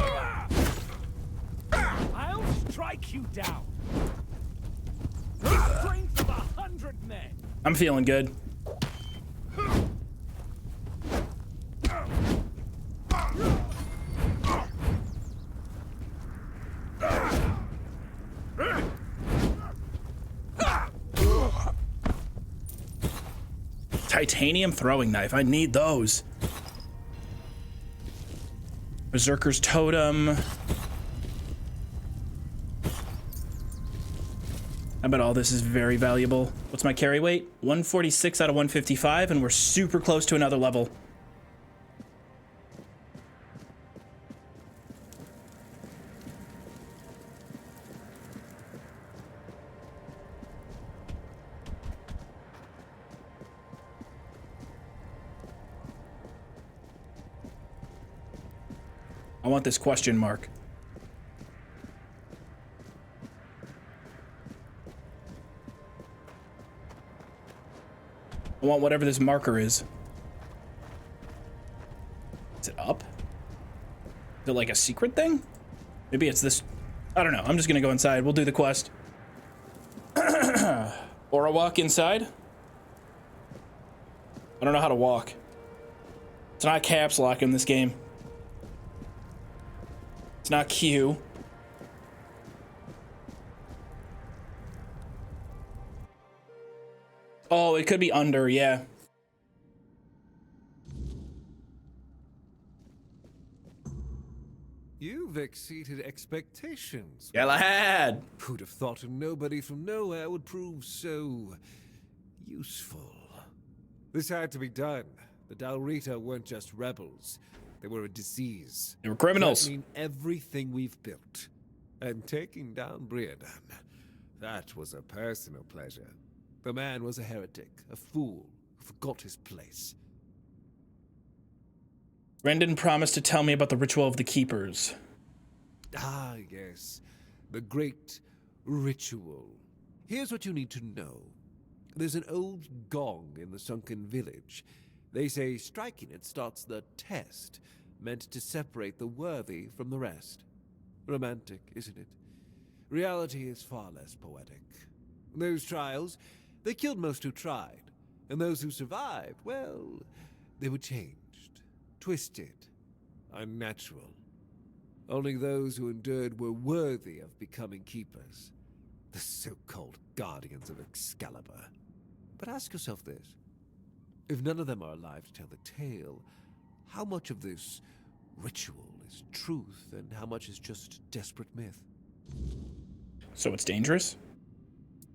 I'll strike you down. The strength of 100 men. I'm feeling good. Titanium throwing knife. I need those. Berserker's totem. I bet all this is very valuable. What's my carry weight? 146 out of 155, and we're super close to another level. I want this question mark. I want whatever this marker is. Is it up? Is it like a secret thing? Maybe it's this. I don't know. I'm just gonna go inside. We'll do the quest. Or a walk inside. I don't know how to walk. It's not caps lock in this game. It's not Q. Oh, it could be under, yeah. You've exceeded expectations. Galahad! Who'd have thought a nobody from nowhere would prove so useful? This had to be done. The Dalrita weren't just rebels. They were a disease. They were criminals. Threatening everything we've built. And taking down Briadan. That was a personal pleasure. The man was a heretic, a fool, who forgot his place. Brendan promised to tell me about the ritual of the Keepers. Ah, yes. The great ritual. Here's what you need to know. There's an old gong in the sunken village. They say striking it starts the test, meant to separate the worthy from the rest. Romantic, isn't it? Reality is far less poetic. Those trials, they killed most who tried. And those who survived, well, they were changed, twisted, unnatural. Only those who endured were worthy of becoming keepers. The so-called guardians of Excalibur. But ask yourself this. If none of them are alive to tell the tale, how much of this ritual is truth and how much is just desperate myth? So it's dangerous?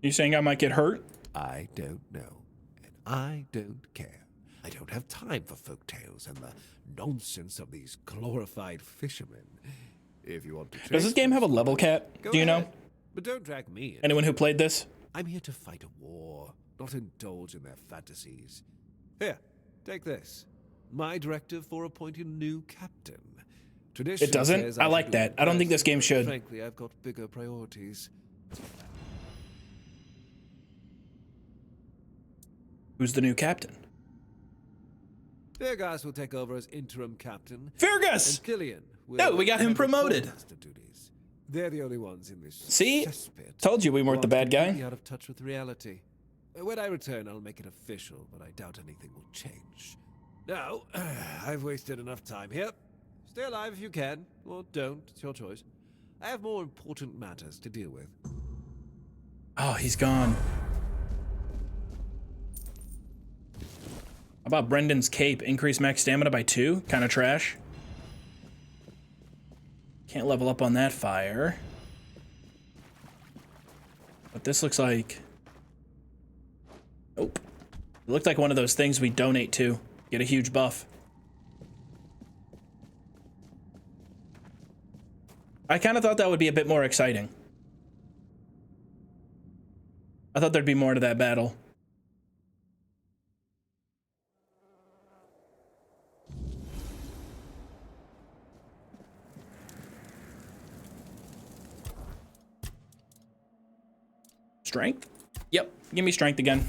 You saying I might get hurt? I don't know, and I don't care. I don't have time for folk tales and the nonsense of these glorified fishermen. If you want to Does this game have a level cap? go Do you ahead, know? But don't drag me in. Anyone who played this? I'm here to fight a war, not indulge in their fantasies. Here, take this. My directive for appointing a new captain. Tradition It doesn't? says I should like do that. my I don't think best, this game but should. Frankly, I've got bigger priorities. Who's the new captain? Fergus will take over as interim captain. Fergus! And Killian will No, we got him handle promoted. quartermaster duties. They're the only ones in this See? cesspit Told you we weren't the who are bad guy. completely out of touch with reality. When I return, I'll make it official, but I doubt anything will change. Now, I've wasted enough time here. Stay alive if you can, or don't. It's your choice. I have more important matters to deal with. Oh, he's gone. How about Brendan's cape? Increase max stamina by 2? Kind of trash. Can't level up on that fire. But this looks like... Nope. It looked like one of those things we donate to. Get a huge buff. I kind of thought that would be a bit more exciting. I thought there'd be more to that battle. Strength? Yep, give me strength again.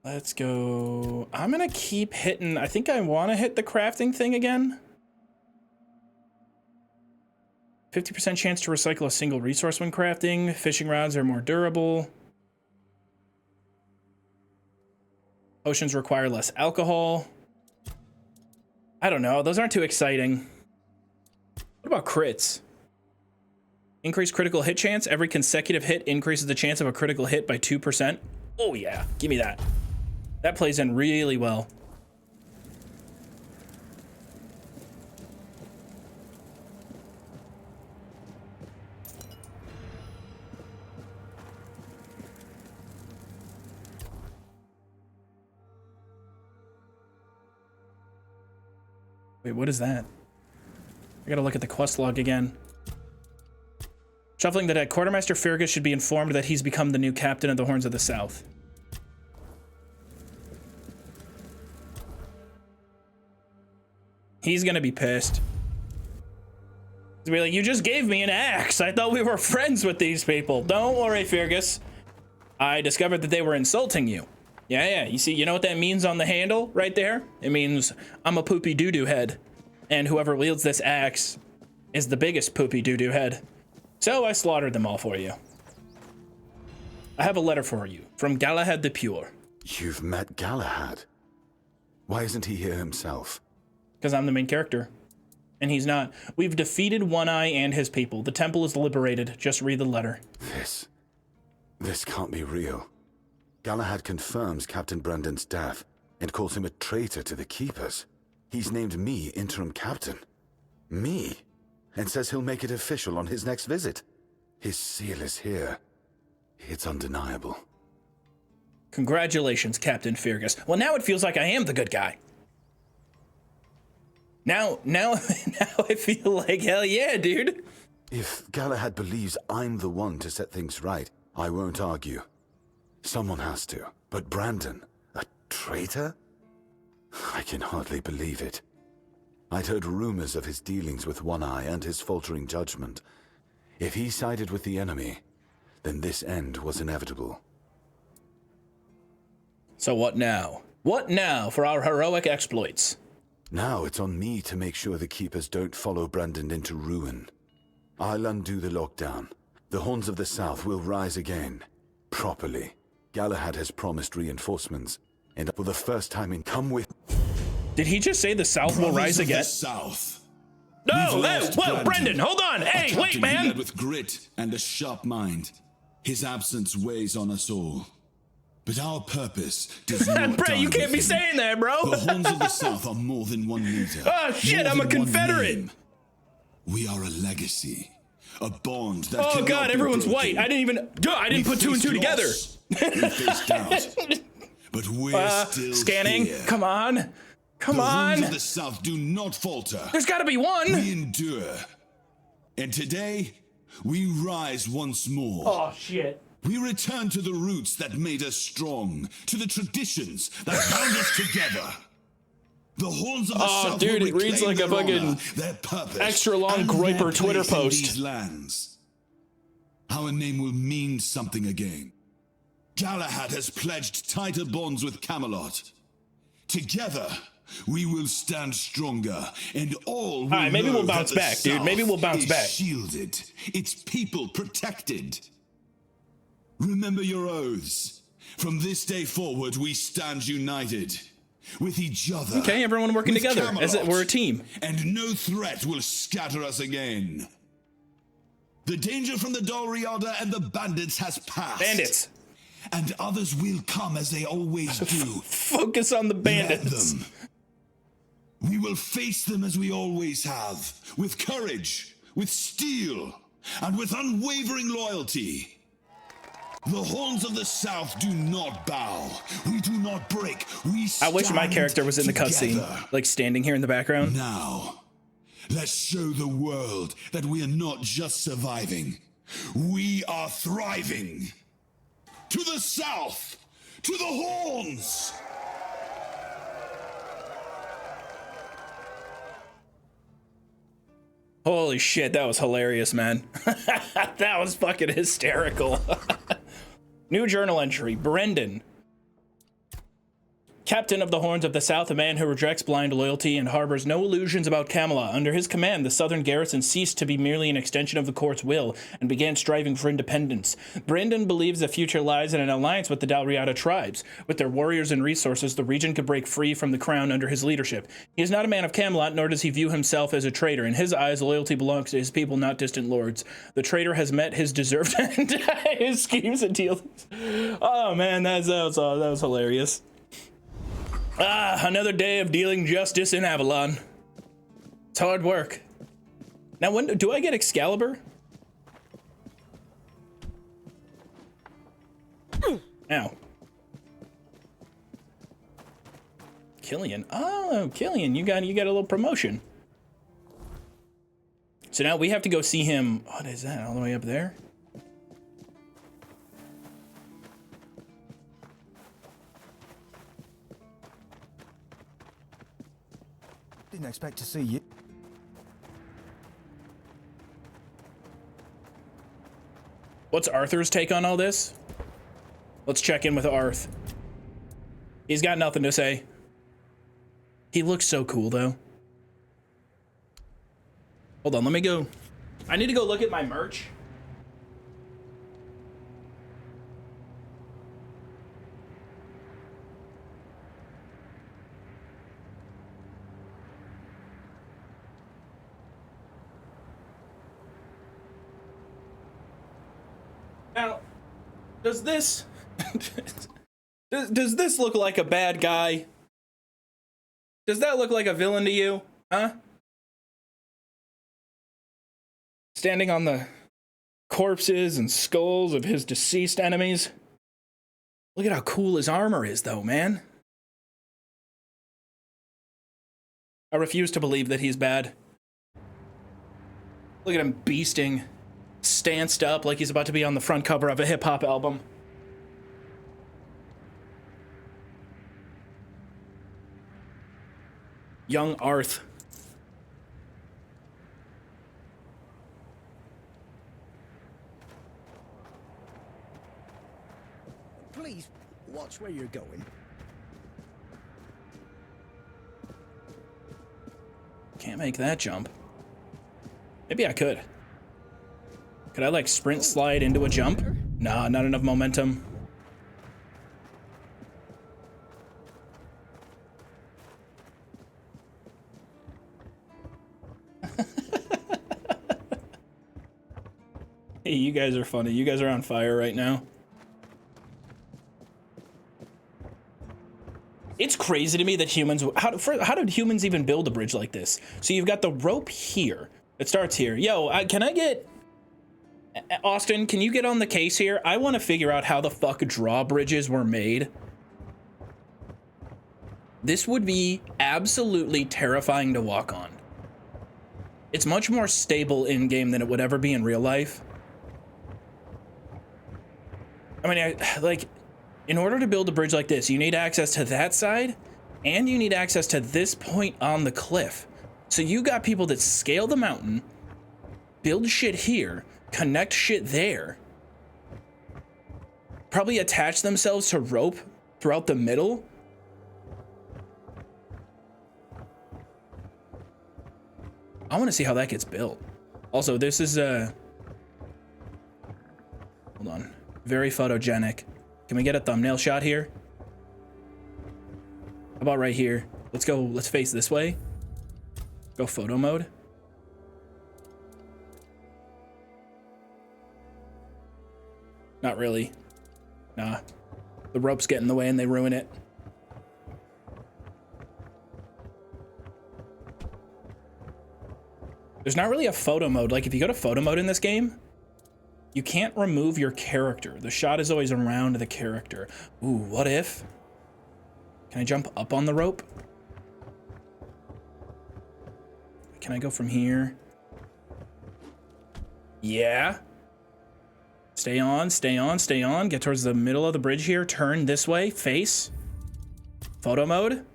Let's go. I'm gonna keep hitting. I think I want to hit the crafting thing again. 50% chance to recycle a single resource when crafting. Fishing rods are more durable. Potions require less alcohol. I don't know. Those aren't too exciting. What about crits? Increased critical hit chance. Every consecutive hit increases the chance of a critical hit by 2%. Oh yeah, give me that. That plays in really well. Wait, what is that? I gotta look at the quest log again. Shuffling the deck, Quartermaster Fergus should be informed that he's become the new captain of the Horns of the South. He's gonna be pissed. He's gonna be like, you just gave me an axe. I thought we were friends with these people. Don't worry, Fergus. I discovered that they were insulting you. Yeah, you see, you know what that means on the handle right there? It means I'm a poopy doo-doo head. And whoever wields this axe is the biggest poopy doo-doo head. So I slaughtered them all for you. I have a letter for you from Galahad the Pure. You've met Galahad? Why isn't he here himself? Because I'm the main character. And he's not. We've defeated One Eye and his people. The temple is liberated. Just read the letter. This can't be real. Galahad confirms Captain Brandon's death and calls him a traitor to the Keepers. He's named me interim captain. Me? And says he'll make it official on his next visit. His seal is here. It's undeniable. Congratulations, Captain Fergus. Well, now it feels like I am the good guy. Now I feel like, hell yeah, dude. If Galahad believes I'm the one to set things right, I won't argue. Someone has to. But Brandon, a traitor? I can hardly believe it. I'd heard rumors of his dealings with One Eye and his faltering judgment. If he sided with the enemy, then this end was inevitable. So what now? What now for our heroic exploits? Now it's on me to make sure the Keepers don't follow Brandon into ruin. I'll undo the lockdown. The Horns of the South will rise again. Properly. Galahad has promised reinforcements, and for the first time in come with... Did he just say the South will rise again? The South. No, whoa, Brendan, hold on. Hey, wait, man. Led with grit and a sharp mind. His absence weighs on us all. But our purpose does not Brett, you can't be him. saying that, bro. The Horns of the South are more than one leader. Oh, shit, I'm a Confederate. We are a legacy. A bond that Oh, God, everyone's white. I didn't put two and two together. We face doubt. But we're still scanning. here. Come on. Come on. The Horns of the South do not falter. There's got to be one. We endure. And today, we rise once more. Oh, shit. We return to the roots that made us strong, to the traditions that bound us together. The Horns of the South dude, will it reads reclaim like a their fucking honor, their purpose, extra long and Groiper their Twitter place in post. these lands. Our name will mean something again. Galahad has pledged tighter bonds with Camelot. Together, we will stand stronger, and all will right, maybe know we'll bounce that the back, dude. South Maybe we'll bounce is back. Shielded, its people protected. Remember your oaths. From this day forward, we stand united. With each other. Okay, everyone working with together. Camelot, We're a team. And no threat will scatter us again. The danger from the Dalriada and the bandits has passed. Bandits. And others will come as they always do. Focus on the bandits. Let them. We will face them as we always have. With courage, with steel, and with unwavering loyalty. The horns of the South do not bow. We do not break. We stand I wish my character was in the cutscene, like standing here in the background. Now, let's show the world that we are not just surviving. We are thriving. To the South! To the horns! Holy shit, that was hilarious, man. That was fucking hysterical. New journal entry, Brendan. Captain of the Horns of the South, a man who rejects blind loyalty and harbors no illusions about Camelot. Under his command, the southern garrison ceased to be merely an extension of the court's will and began striving for independence. Brendan believes the future lies in an alliance with the Dalriada tribes. With their warriors and resources, the region could break free from the crown under his leadership. He is not a man of Camelot, nor does he view himself as a traitor. In his eyes, loyalty belongs to his people, not distant lords. The traitor has met his deserved end. His schemes and deals. Oh man, that was hilarious. Ah, another day of dealing justice in Avalon. It's hard work. Now, when do I get Excalibur? Ow. Killian. Oh, Killian, you got a little promotion. So now we have to go see him. What is that? All the way up there? Didn't expect to see you. What's Arthur's take on all this? Let's check in with Arth. He's got nothing to say. He looks so cool, though. Hold on, let me go. I need to go look at my merch. Now, does this does this look like a bad guy? Does that look like a villain to you? Huh? Standing on the corpses and skulls of his deceased enemies. Look at how cool his armor is, though, man. I refuse to believe that he's bad. Look at him beasting. Stanced up like he's about to be on the front cover of a hip-hop album. Young Arth. Please, watch where you're going. Can't make that jump. Maybe I could. Could I, like, sprint slide into a jump? Nah, not enough momentum. Hey, you guys are funny. You guys are on fire right now. It's crazy to me that humans... How did humans even build a bridge like this? So you've got the rope here. It starts here. Yo, can I get... Austin, can you get on the case here? I want to figure out how the fuck drawbridges were made. This would be absolutely terrifying to walk on. It's much more stable in-game than it would ever be in real life. I mean, like, in order to build a bridge like this, you need access to that side, and you need access to this point on the cliff. So you got people that scale the mountain, build shit here, connect shit there, probably attach themselves to rope throughout the middle. I want to see how that gets built. Also, this is hold on, very photogenic. Can we get a thumbnail shot here? How about right here? Let's go, let's face this way. Go photo mode. Not really. Nah. The ropes get in the way and they ruin it. There's not really a photo mode. Like, if you go to photo mode in this game, you can't remove your character. The shot is always around the character. Ooh, what if? Can I jump up on the rope? Can I go from here? Yeah. Stay on, stay on, stay on. Get towards the middle of the bridge here. Turn this way, face. Photo mode.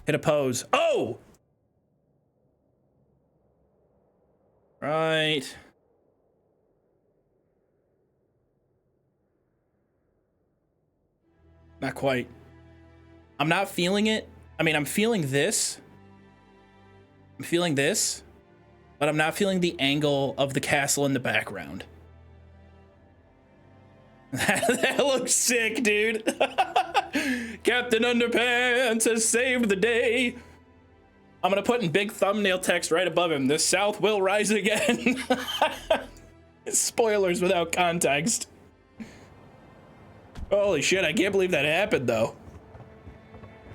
Hit a pose. Oh! Right. Not quite. I'm not feeling it. I mean, I'm feeling this. I'm feeling this. But I'm not feeling the angle of the castle in the background. That looks sick, dude. Captain Underpants has saved the day. I'm gonna put in big thumbnail text right above him. The South will rise again. Spoilers without context. Holy shit, I can't believe that happened, though.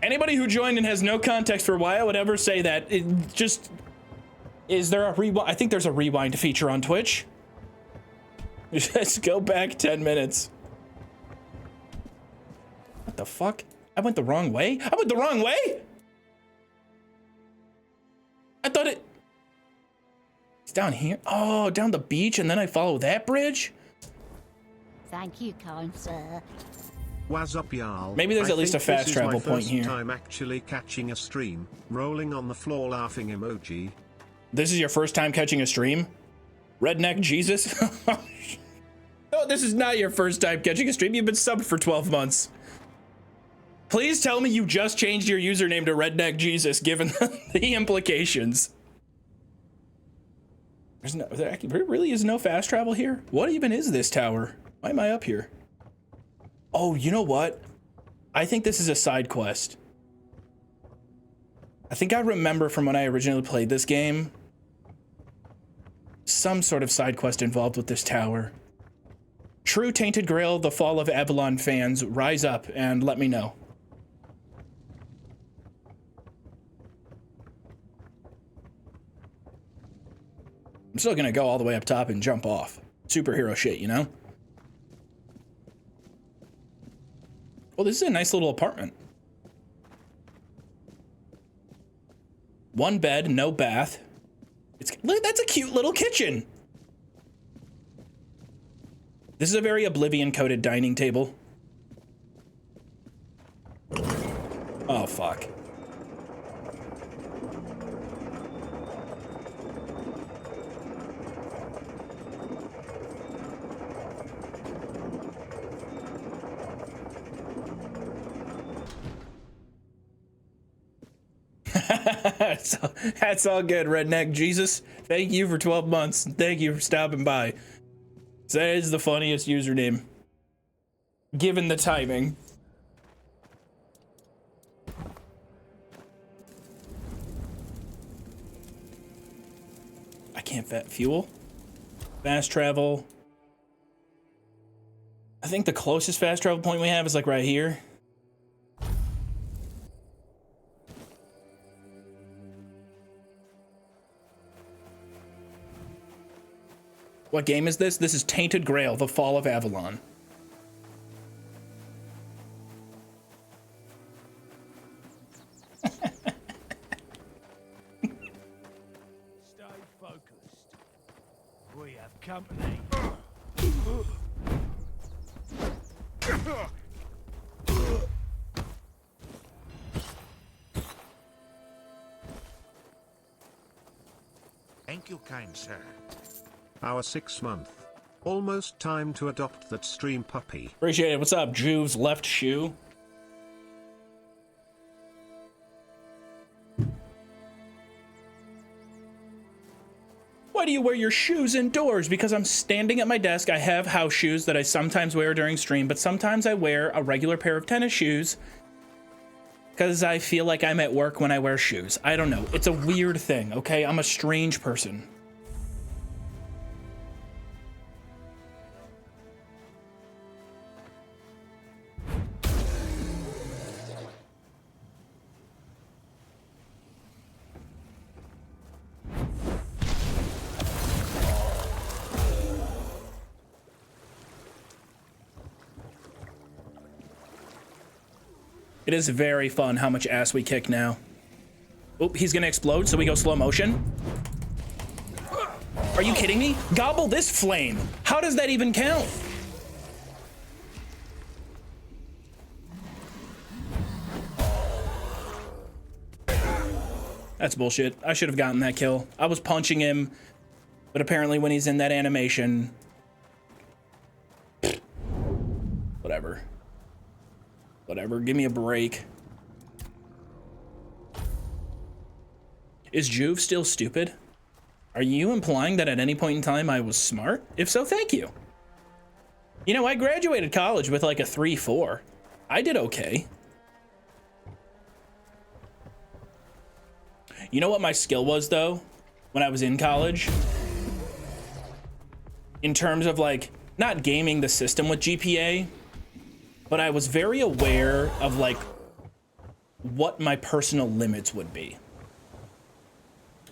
Anybody who joined and has no context for why I would ever say that, it just... Is there a rewind? I think there's a rewind feature on Twitch. Just go back 10 minutes. What the fuck? I went the wrong way? I went the wrong way? I thought it... It's down here. Oh, down the beach, and then I follow that bridge? Thank you, kind sir. What's up, y'all? Maybe there's at least a fast travel point here. This is my first time actually catching a stream. Rolling on the floor laughing emoji. This is your first time catching a stream? Redneck Jesus? No, this is not your first time catching a stream. You've been subbed for 12 months. Please tell me you just changed your username to Redneck Jesus, given the implications. There really is no fast travel here? What even is this tower? Why am I up here? Oh, you know what? I think this is a side quest. I think I remember from when I originally played this game, some sort of side quest involved with this tower. True Tainted Grail, the Fall of Avalon fans, rise up and let me know. I'm still gonna go all the way up top and jump off. Superhero shit, you know? Well, this is a nice little apartment. One bed, no bath. Look, that's a cute little kitchen. This is a very Oblivion-coded dining table. Oh, fuck. That's all good, Redneck Jesus. Thank you for 12 months. Thank you for stopping by. That is the funniest username, given the timing. I can't fuel. Fast travel. I think the closest fast travel point we have is like right here. What game is this? This is Tainted Grail, the Fall of Avalon. Stay focused. We have company. Thank you, kind sir. Our 6-month. Almost time to adopt that stream puppy. Appreciate it. What's up, Joov's left shoe? Why do you wear your shoes indoors? Because I'm standing at my desk. I have house shoes that I sometimes wear during stream, but sometimes I wear a regular pair of tennis shoes because I feel like I'm at work when I wear shoes. I don't know. It's a weird thing, okay? I'm a strange person. It is very fun how much ass we kick now. Oh, he's gonna explode, so we go slow motion. Are you kidding me? Gobble this flame. How does that even count? That's bullshit. I should have gotten that kill. I was punching him, but apparently when he's in that animation... Whatever. Whatever, give me a break. Is Joov still stupid? Are you implying that at any point in time I was smart? If so, thank you. You know, I graduated college with like a 3.4. I did okay. You know what my skill was though, when I was in college? In terms of like, not gaming the system with GPA, but I was very aware of like what my personal limits would be.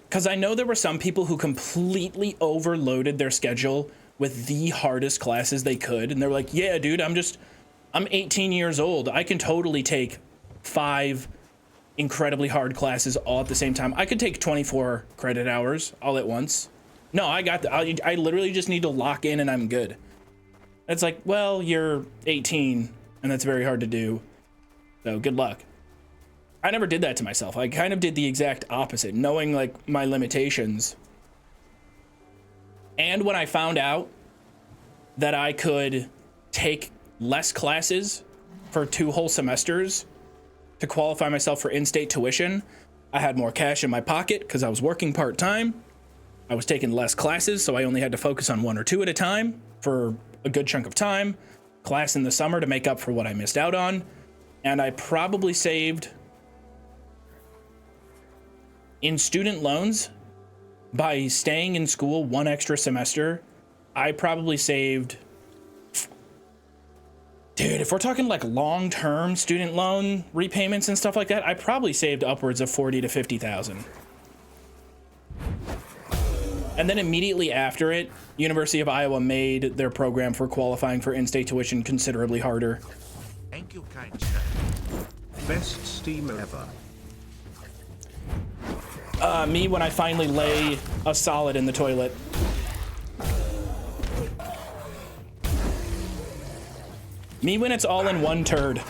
Because I know there were some people who completely overloaded their schedule with the hardest classes they could. And they're like, yeah, dude, I'm 18 years old. I can totally take 5 incredibly hard classes all at the same time. I could take 24 credit hours all at once. No, I got I literally just need to lock in and I'm good. It's like, well, you're 18 and that's very hard to do. So good luck. I never did that to myself. I kind of did the exact opposite, knowing like my limitations. And when I found out that I could take less classes for 2 whole semesters to qualify myself for in-state tuition, I had more cash in my pocket because I was working part-time. I was taking less classes, so I only had to focus on 1 or 2 at a time for a good chunk of time. Class in the summer to make up for what I missed out on. And I probably saved... in student loans, by staying in school 1 extra semester, I probably saved... Dude, if we're talking like long-term student loan repayments and stuff like that, I probably saved upwards of 40 to 50,000. And then immediately after it, University of Iowa made their program for qualifying for in-state tuition considerably harder. Thank you, kind sir. Best steamer ever. Me when I finally lay a solid in the toilet. Me when it's all in one turd.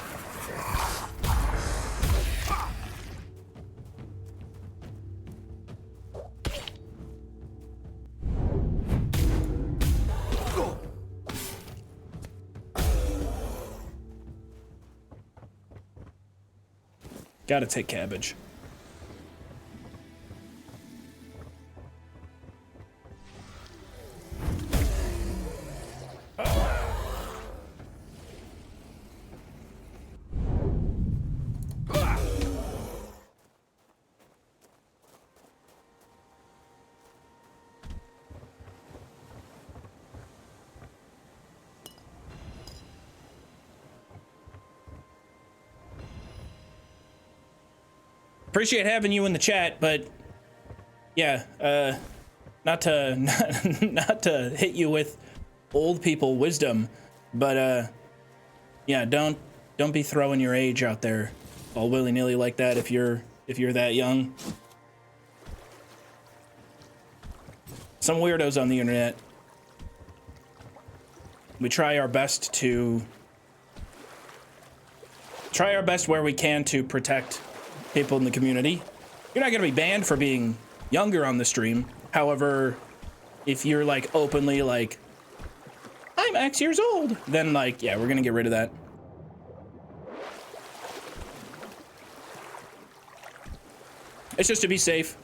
Gotta take cabbage. Appreciate having you in the chat, but yeah, not to hit you with old people wisdom, but yeah, don't be throwing your age out there all willy-nilly like that if you're that young. Some weirdos on the internet. We try our best where we can to protect people in the community. You're not gonna be banned for being younger on the stream. However, if you're like openly like, I'm X years old, then like, yeah, we're gonna get rid of that. It's just to be safe.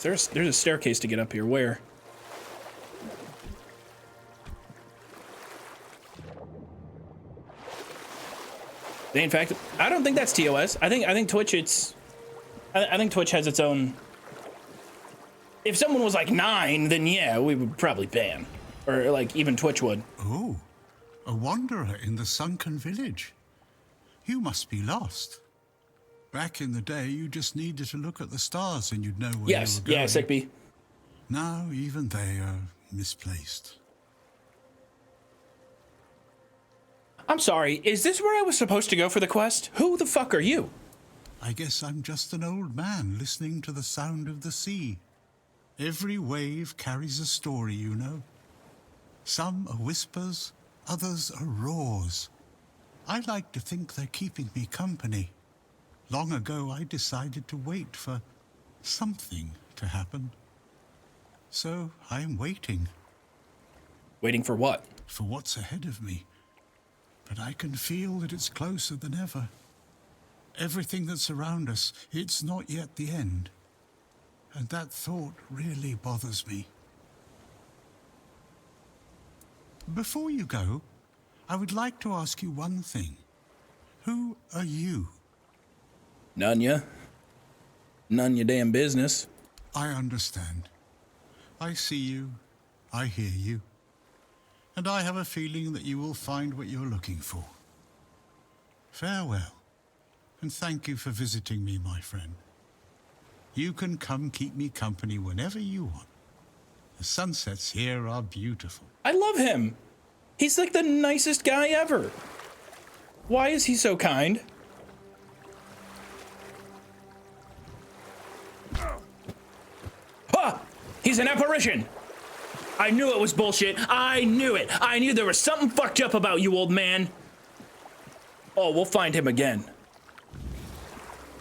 There's a staircase to get up here. Where? In fact, I don't think that's TOS. I think Twitch I think Twitch has its own. If someone was like 9, then yeah, we would probably ban. Or like even Twitch would. Oh, a wanderer in the sunken village. You must be lost. Back in the day, you just needed to look at the stars and you'd know where you were going. Yes, Sickbee. Now, even they are misplaced. I'm sorry, is this where I was supposed to go for the quest? Who the fuck are you? I guess I'm just an old man listening to the sound of the sea. Every wave carries a story, you know. Some are whispers, others are roars. I like to think they're keeping me company. Long ago, I decided to wait for something to happen. So I'm waiting. Waiting for what? For what's ahead of me. But I can feel that it's closer than ever. Everything that's around us, it's not yet the end. And that thought really bothers me. Before you go, I would like to ask you one thing. Who are you? None ya. None your damn business. I understand. I see you. I hear you. And I have a feeling that you will find what you're looking for. Farewell. And thank you for visiting me, my friend. You can come keep me company whenever you want. The sunsets here are beautiful. I love him. He's like the nicest guy ever. Why is he so kind? Ah! He's an apparition! I knew it was bullshit. I knew it. I knew there was something fucked up about you, old man. Oh, we'll find him again.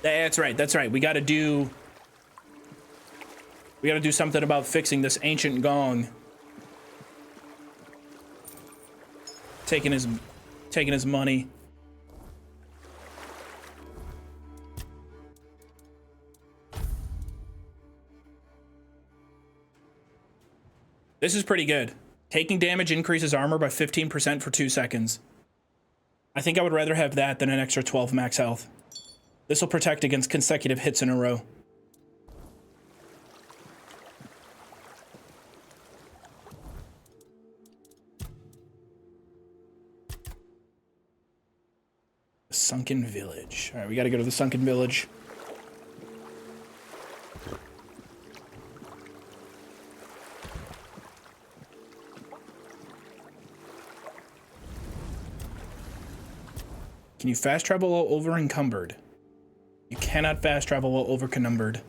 That's right, that's right. We gotta do something about fixing this ancient gong. Taking his money. This is pretty good. Taking damage increases armor by 15% for 2 seconds. I think I would rather have that than an extra 12 max health. This will protect against consecutive hits in a row. Sunken Village. All right, we got to go to the Sunken Village. Can you fast travel while over encumbered? You cannot fast travel while over encumbered.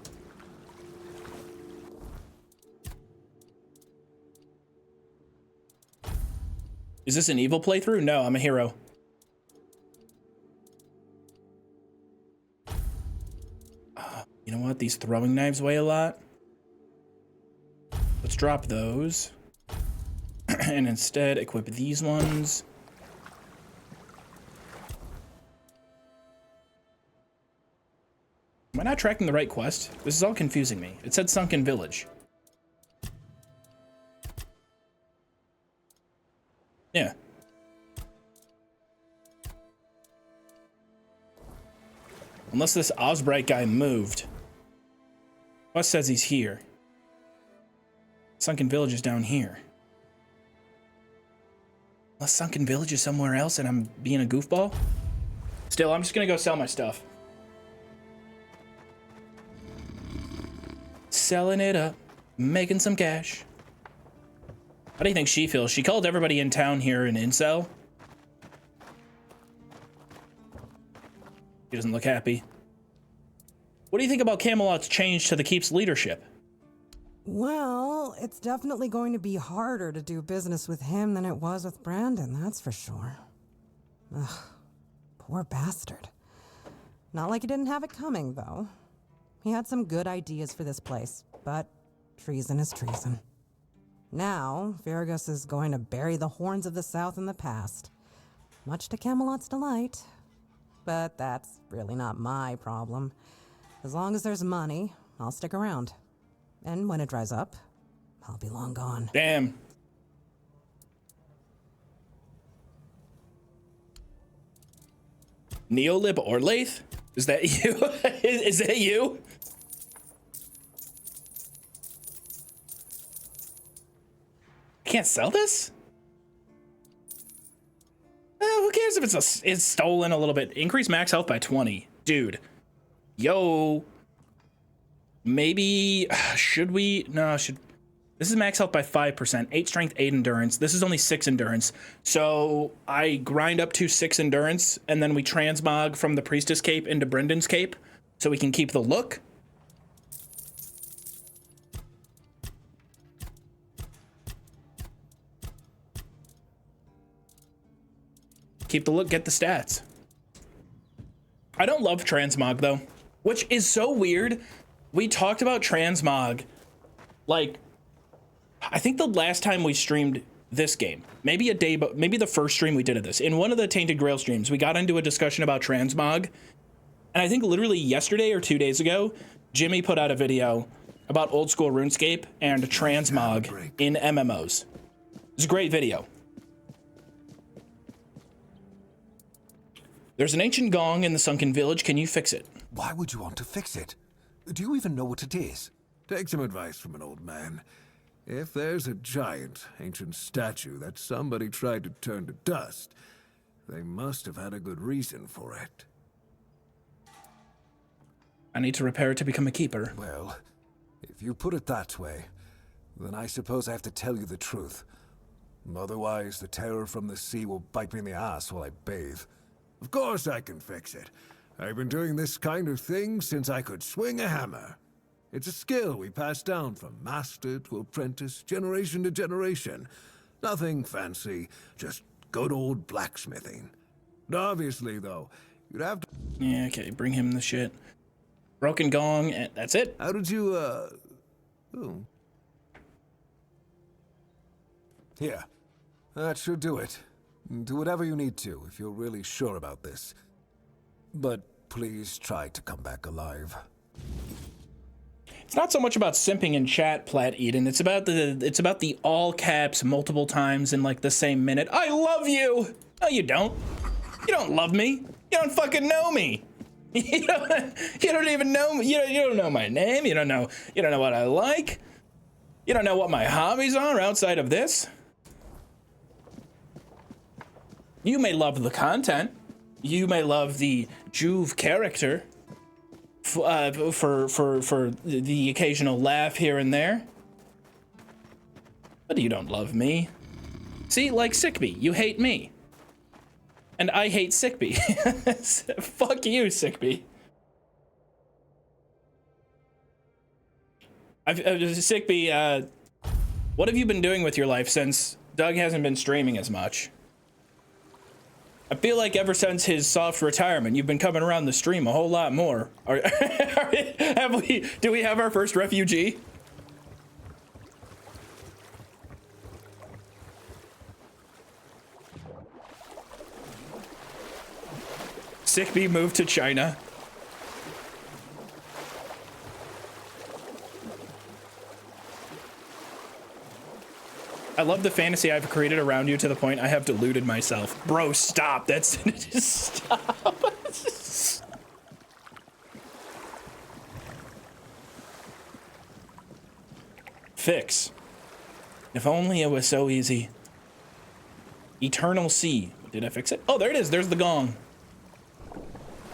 Is this an evil playthrough? No, I'm a hero. You know what? These throwing knives weigh a lot. Let's drop those. And instead equip these ones. Am I not tracking the right quest? This is all confusing me. It said Sunken Village. Yeah. Unless this Osbright guy moved. Quest says he's here. Sunken Village is down here. Unless Sunken Village is somewhere else and I'm being a goofball. Still, I'm just gonna go sell my stuff. Selling it up, making some cash. How do you think she feels? She called everybody in town here an incel. She doesn't look happy. What do you think about Camelot's change to the Keep's leadership? Well, it's definitely going to be harder to do business with him than it was with Brandon, that's for sure. Ugh, poor bastard. Not like he didn't have it coming, though. He had some good ideas for this place, but treason is treason. Now, Fergus is going to bury the horns of the South in the past, much to Camelot's delight. But that's really not my problem. As long as there's money, I'll stick around. And when it dries up, I'll be long gone. Damn. Neolib Orlaith? Is that you? Is that you? Can't sell this? Who cares if it's stolen a little bit? Increase max health by 20. Dude. Yo. Maybe, should we? No, This is max health by 5%, 8 strength, 8 endurance. This is only 6 endurance. So I grind up to 6 endurance, and then we transmog from the Priestess Cape into Brendan's Cape, so we can keep the look. Keep the look, get the stats. I don't love transmog, though, which is so weird. We talked about transmog, like, I think the last time we streamed this game, maybe a day, but maybe the first stream we did of this, in one of the Tainted Grail streams, we got into a discussion about transmog. And I think literally yesterday or 2 days ago, Jimmy put out a video about old school RuneScape and transmog in MMOs. It's a great video. There's an ancient gong in the sunken village. Can you fix it? Why would you want to fix it? Do you even know what it is? Take some advice from an old man. If there's a giant, ancient statue that somebody tried to turn to dust, they must have had a good reason for it. I need to repair it to become a keeper. Well, if you put it that way, then I suppose I have to tell you the truth. Otherwise, the terror from the sea will bite me in the ass while I bathe. Of course I can fix it. I've been doing this kind of thing since I could swing a hammer. It's a skill we pass down from master to apprentice, generation to generation. Nothing fancy, just good old blacksmithing. But obviously, though, you'd have to... Yeah, okay, bring him the shit. Broken gong, and that's it. How did you, Oh. Here. That should do it. Do whatever you need to, if you're really sure about this. But please try to come back alive. It's not so much about simping in chat, Plat Eden. It's about the all caps multiple times in like the same minute. I love you. No, you don't. You don't love me. You don't fucking know me. You don't even know me. You don't know my name. You don't know what I like. You don't know what my hobbies are outside of this. You may love the content. You may love the Joov character. For the occasional laugh here and there. But you don't love me. See, like Sickbee, you hate me. And I hate Sickbee. Fuck you, Sickbee. Sickbee, what have you been doing with your life since Doug hasn't been streaming as much? I feel like ever since his soft retirement, you've been coming around the stream a whole lot more. Do we have our first refugee? Sickbee moved to China. I love the fantasy I've created around you to the point I have deluded myself. Bro, stop. That's... Stop. Fix. If only it was so easy. Eternal Sea. Did I fix it? Oh, there it is. There's the gong.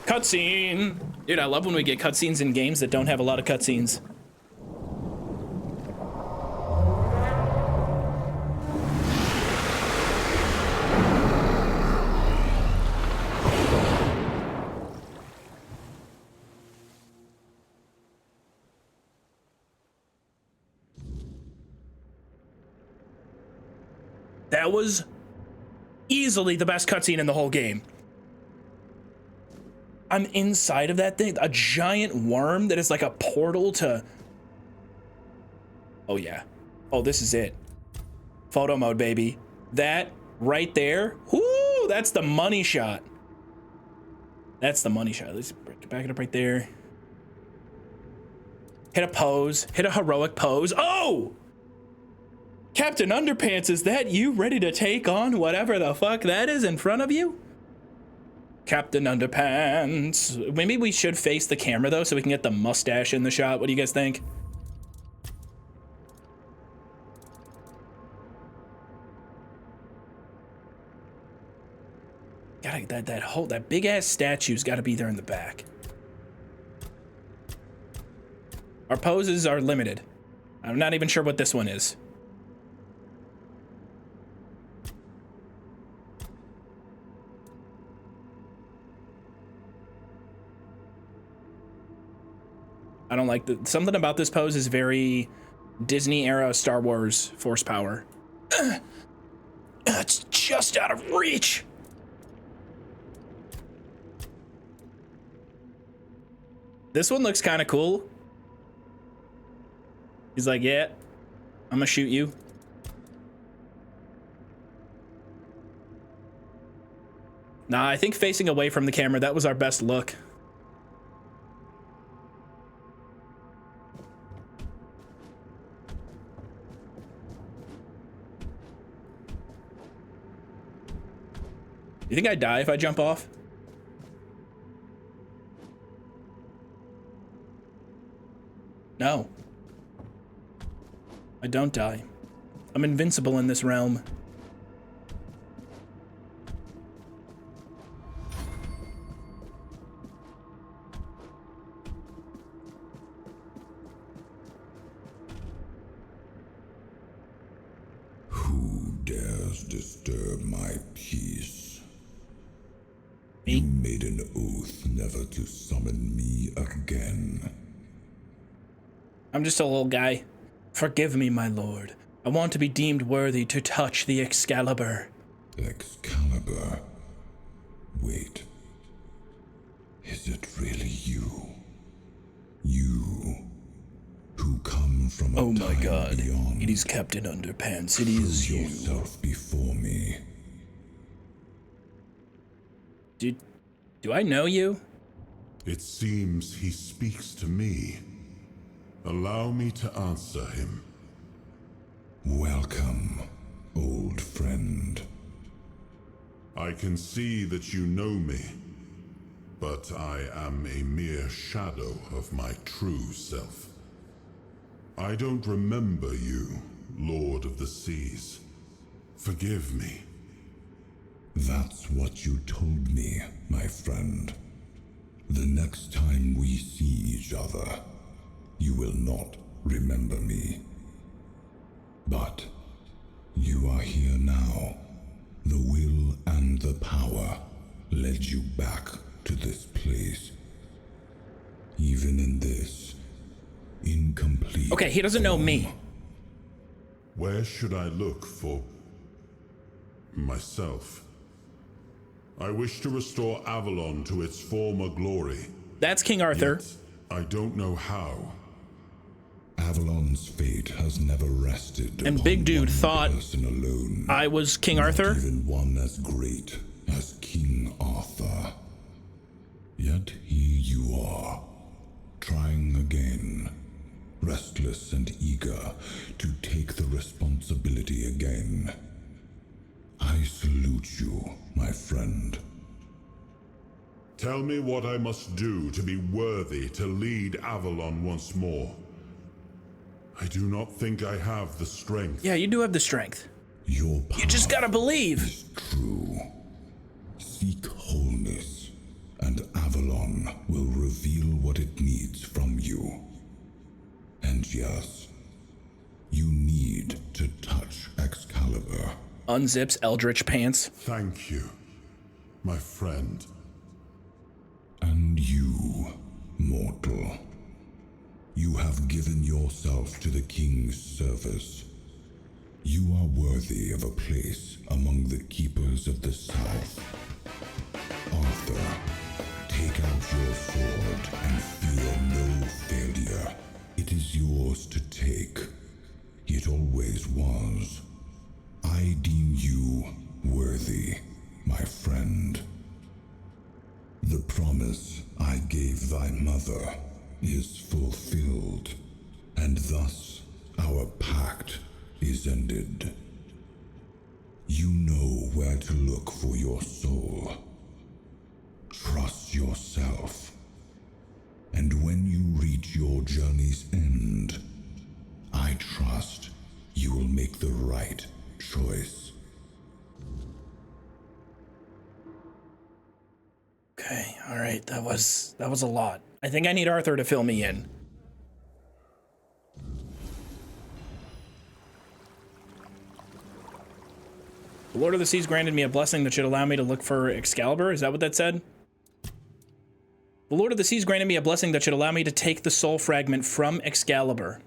Cutscene. Dude, I love when we get cutscenes in games that don't have a lot of cutscenes. That was easily the best cutscene in the whole game. I'm inside of that thing, a giant worm that is like a portal to... Oh yeah. Oh, this is it. Photo mode, baby. That right there, whoo, that's the money shot. That's the money shot. Let's back it up right there. Hit a pose, hit a heroic pose. Oh! Captain Underpants, is that you ready to take on whatever the fuck that is in front of you? Captain Underpants. Maybe we should face the camera though so we can get the mustache in the shot. What do you guys think? That big ass statue's gotta be there in the back. Our poses are limited. I'm not even sure what this one is. I don't like something about this pose is very Disney era Star Wars force power. It's just out of reach. This one looks kind of cool. He's like, yeah, I'm gonna shoot you. Nah, I think facing away from the camera, that was our best look. You think I die if I jump off? No. I don't die. I'm invincible in this realm. Who dares disturb my peace? You made an oath never to summon me again. I'm just a little guy. Forgive me, my lord. I want to be deemed worthy to touch the Excalibur. Excalibur? Wait. Is it really you? You, who come from a oh my time god, beyond. it is Captain Underpants, it is Prove you. yourself before me. Do I know you? It seems he speaks to me. Allow me to answer him. Welcome, old friend. I can see that you know me, but I am a mere shadow of my true self. I don't remember you, Lord of the Seas. Forgive me. That's what you told me, my friend. The next time we see each other, you will not remember me. But you are here now. The will and the power led you back to this place. Even in this incomplete Okay, he doesn't know me. Where should I look for myself? I wish to restore Avalon to its former glory. That's King Arthur. Yet, I don't know how. Avalon's fate has never rested. And Big Dude thought alone, I was King Arthur? Even one as great as King Arthur. Yet here you are, trying again, restless and eager to take the responsibility again. I salute you, my friend. Tell me what I must do to be worthy to lead Avalon once more. I do not think I have the strength. Yeah, you do have the strength. Your path you just gotta believe. Is true. Seek wholeness, and Avalon will reveal what it needs from you. And yes, you need to touch Excalibur. Unzips Eldritch pants. Thank you, my friend. And you, mortal. You have given yourself to the king's service. You are worthy of a place among the keepers of the South. Arthur, take out your sword and fear no failure. It is yours to take. It always was. I deem you worthy, my friend. The promise I gave thy mother is fulfilled, and thus our pact is ended. You know where to look for your soul. Trust yourself. And when you reach your journey's end, I trust you will make the right choice. Okay, all right, that was a lot. I think I need Arthur to fill me in. The Lord of the Seas granted me a blessing that should allow me to look for Excalibur. Is that what that said? The Lord of the Seas granted me a blessing that should allow me to take the soul fragment from Excalibur.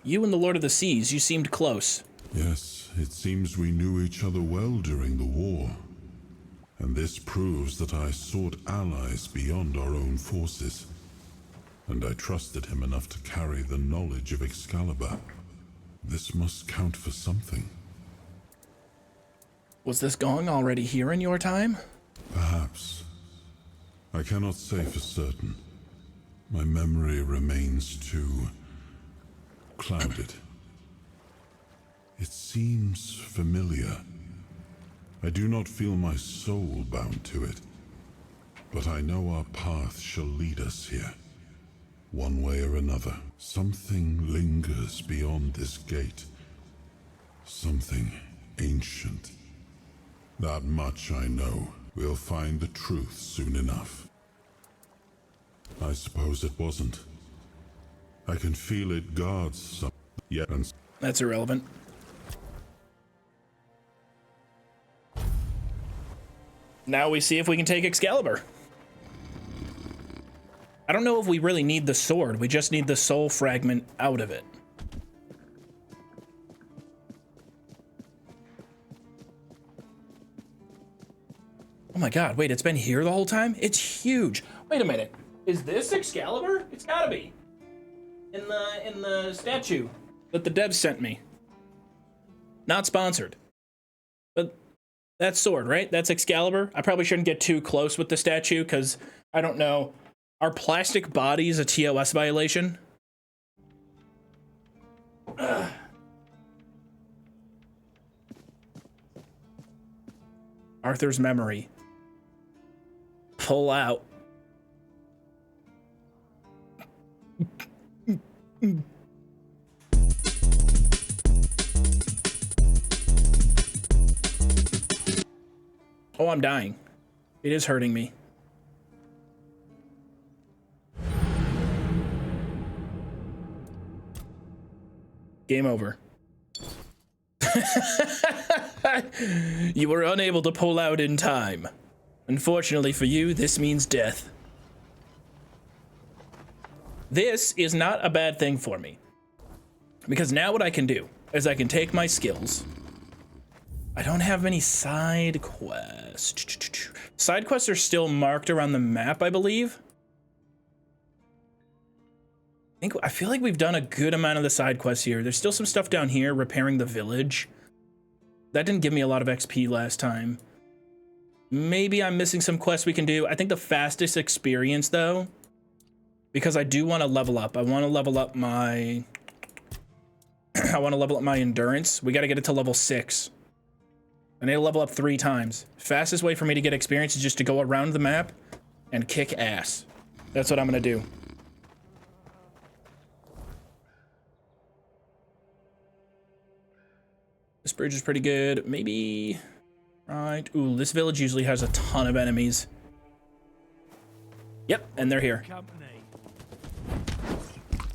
You and the Lord of the Seas, you seemed close. Yes, it seems we knew each other well during the war. And this proves that I sought allies beyond our own forces. And I trusted him enough to carry the knowledge of Excalibur. This must count for something. Was this gong already here in your time? Perhaps. I cannot say for certain. My memory remains too clouded. It seems familiar. I do not feel my soul bound to it, but I know our path shall lead us here. One way or another, something lingers beyond this gate. Something ancient. That much I know. We'll find the truth soon enough. I suppose it wasn't. I can feel it guards some. Yet, and that's irrelevant. Now we see if we can take Excalibur. I don't know if we really need the sword. We just need the soul fragment out of it. Oh my god, wait, it's been here the whole time? It's huge. Wait a minute. Is this Excalibur? It's gotta be. In the statue that the devs sent me. Not sponsored. But that's sword, right? That's Excalibur. I probably shouldn't get too close with the statue because I don't know. Are plastic bodies a TOS violation? Ugh. Arthur's memory. Pull out. Oh, I'm dying. It is hurting me. Game over. You were unable to pull out in time. Unfortunately for you, this means death. This is not a bad thing for me. Because now what I can do is I can take my skills. I don't have any side quests. Side quests are still marked around the map, I believe. I feel like we've done a good amount of the side quests here. There's still some stuff down here, repairing the village. That didn't give me a lot of XP last time. Maybe I'm missing some quests we can do. I think the fastest experience, though, because I do want to level up. I want to level up my... I want to level up my endurance. We got to get it to level 6. I need to level up 3 times. Fastest way for me to get experience is just to go around the map and kick ass. That's what I'm going to do. This bridge is pretty good. Maybe... Right. Ooh, this village usually has a ton of enemies. Yep, and they're here.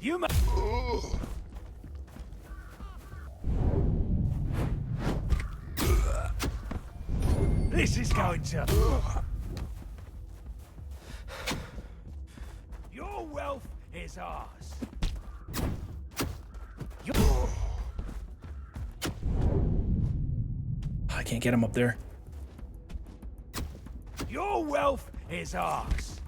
You This is going to... Your wealth is ours. I can't get him up there. Your wealth is ours.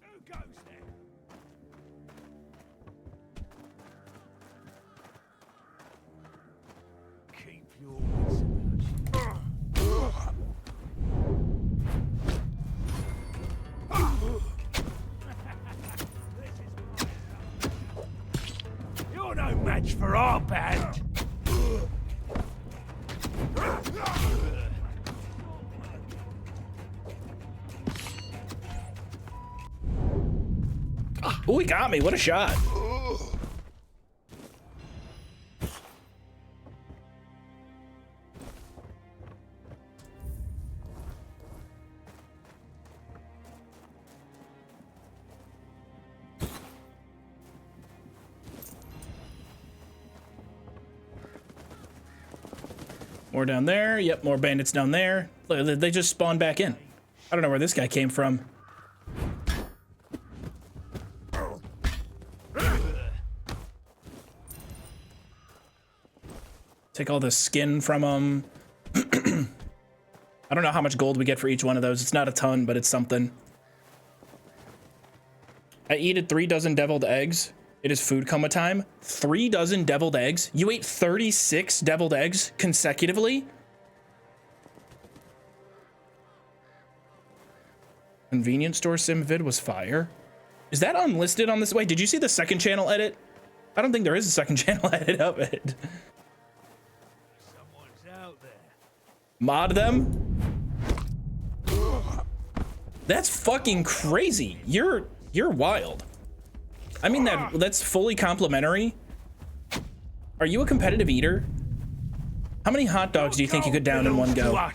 Who goes there? Keep your wits about you. You're no match for our band. Oh, he got me. What a shot. More down there. Yep, more bandits down there. Look, they just spawned back in. I don't know where this guy came from. Take all the skin from them. I don't know how much gold we get for each one of those. It's not a ton, but it's something. I eat 3 dozen deviled eggs. It is food coma time. 3 dozen deviled eggs? You ate 36 deviled eggs consecutively? Convenience store sim vid was fire. Is that unlisted on this? Wait, did you see the second channel edit? I don't think there is a second channel edit of it. Someone's out there. Mod them? That's fucking crazy. You're wild. I mean, that's fully complimentary. Are you a competitive eater? How many hot dogs do you think you could down in one go? I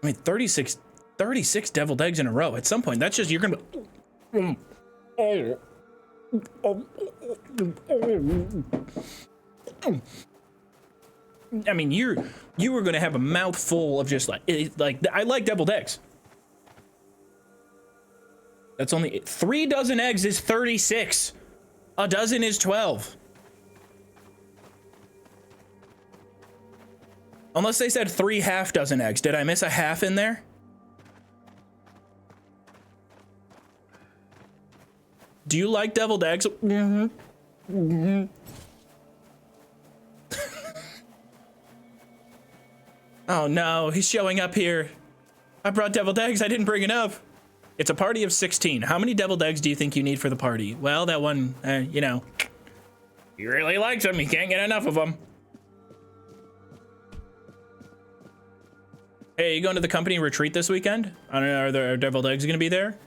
mean, 36 deviled eggs in a row. At some point, that's just, you're gonna I mean, you were gonna have a mouthful of just like I like deviled eggs. That's only 3 dozen eggs is 36. A dozen is 12. Unless they said 3 half dozen eggs. Did I miss a half in there? Do you like deviled eggs? Mm-hmm. Mm-hmm. Oh no, he's showing up here. I brought deviled eggs, I didn't bring enough. It's a party of 16. How many deviled eggs do you think you need for the party? Well, that one, you know, he really likes them. He can't get enough of them. Hey, you going to the company retreat this weekend? I don't know, are there deviled eggs gonna be there?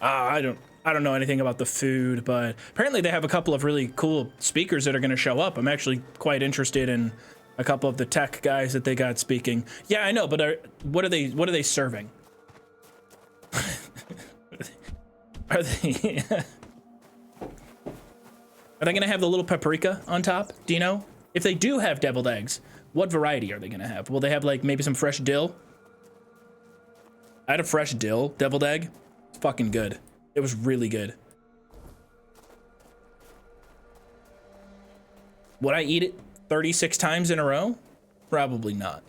I don't know anything about the food, but apparently they have a couple of really cool speakers that are gonna show up. I'm actually quite interested in a couple of the tech guys that they got speaking. Yeah, I know, but what are they serving? Are they gonna have the little paprika on top? Do you know? If they do have deviled eggs, what variety are they gonna have? Will they have like maybe some fresh dill? I had a fresh dill deviled egg. It's fucking good. It was really good. Would I eat it 36 times in a row? Probably not.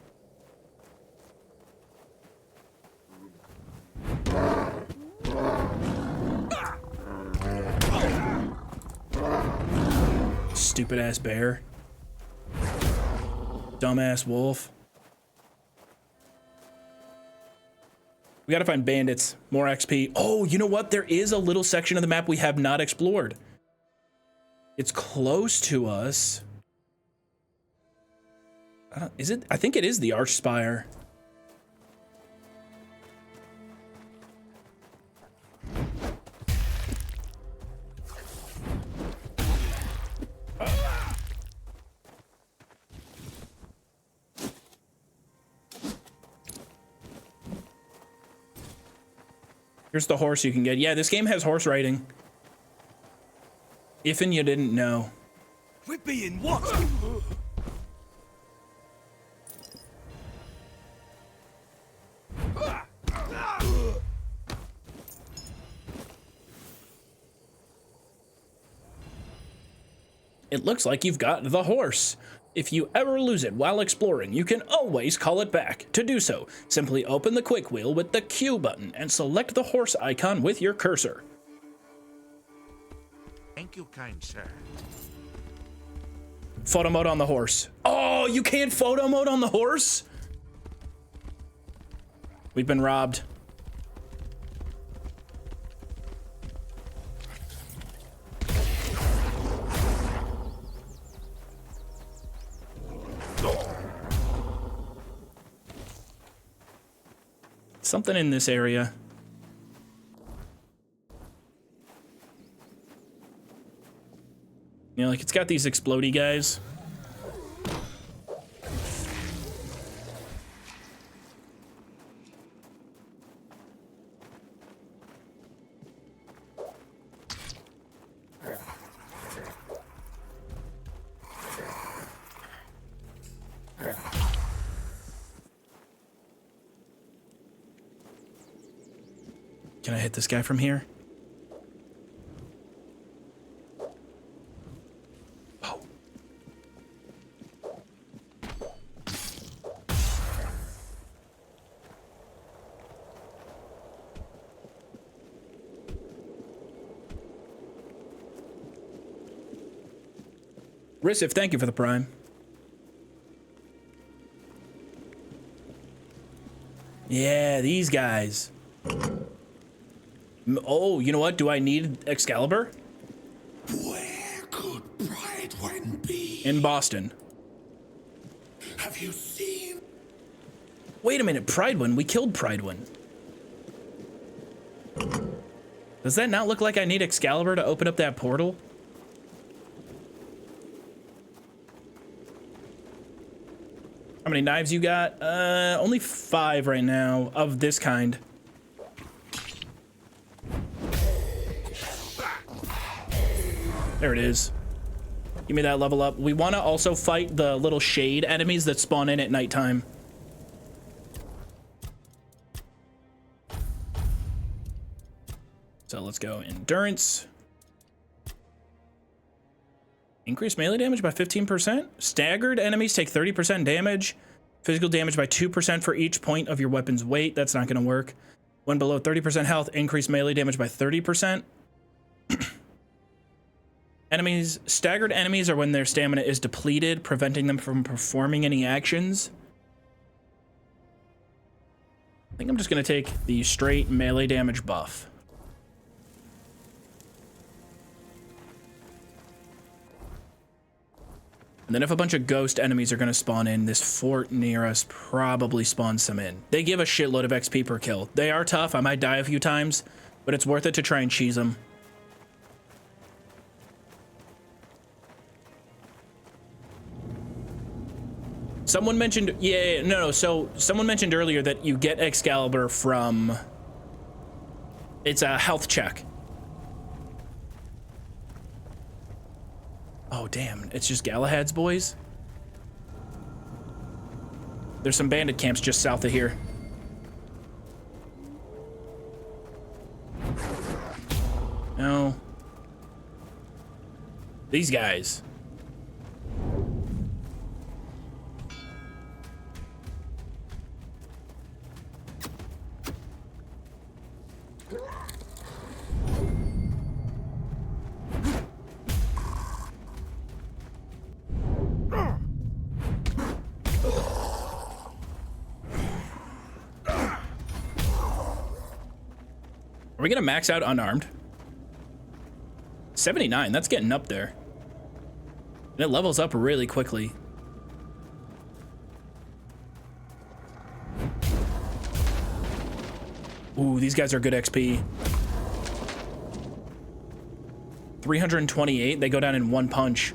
Stupid ass bear. Dumbass wolf. We gotta find bandits, more XP. Oh, you know what? There is a little section of the map we have not explored. It's close to us. Is it? I think it is the Archspire. Here's the horse you can get. Yeah, this game has horse riding. If and you didn't know. We're being watched. It looks like you've got the horse. If you ever lose it while exploring, you can always call it back. To do so, simply open the quick wheel with the Q button and select the horse icon with your cursor. Thank you, kind sir. Photo mode on the horse. Oh, you can't photo mode on the horse? We've been robbed. Something in this area. You know, like it's got these explodey guys. Can I hit this guy from here? Oh. Rissif, thank you for the prime. Yeah, these guys. Oh, you know what? Do I need Excalibur? Where could Prydwen be? In Boston. Have you seen? Wait a minute, Prydwen. We killed Prydwen. Does that not look like I need Excalibur to open up that portal? How many knives you got? Only 5 right now of this kind. There it is. Give me that level up. We want to also fight the little shade enemies that spawn in at nighttime. So let's go endurance. Increase melee damage by 15%. Staggered enemies take 30% damage. Physical damage by 2% for each point of your weapon's weight. That's not going to work. When below 30% health, increase melee damage by 30%. Staggered enemies are when their stamina is depleted, preventing them from performing any actions. I think I'm just going to take the straight melee damage buff. And then if a bunch of ghost enemies are going to spawn in, this fort near us probably spawns some in. They give a shitload of XP per kill. They are tough. I might die a few times, but it's worth it to try and cheese them. Someone mentioned, so someone mentioned earlier that you get Excalibur from, it's a health check. Oh, damn, it's just Galahad's boys? There's some bandit camps just south of here. No. These guys. Are we gonna max out unarmed? 79, that's getting up there. And it levels up really quickly. Ooh, these guys are good XP. 328, they go down in one punch.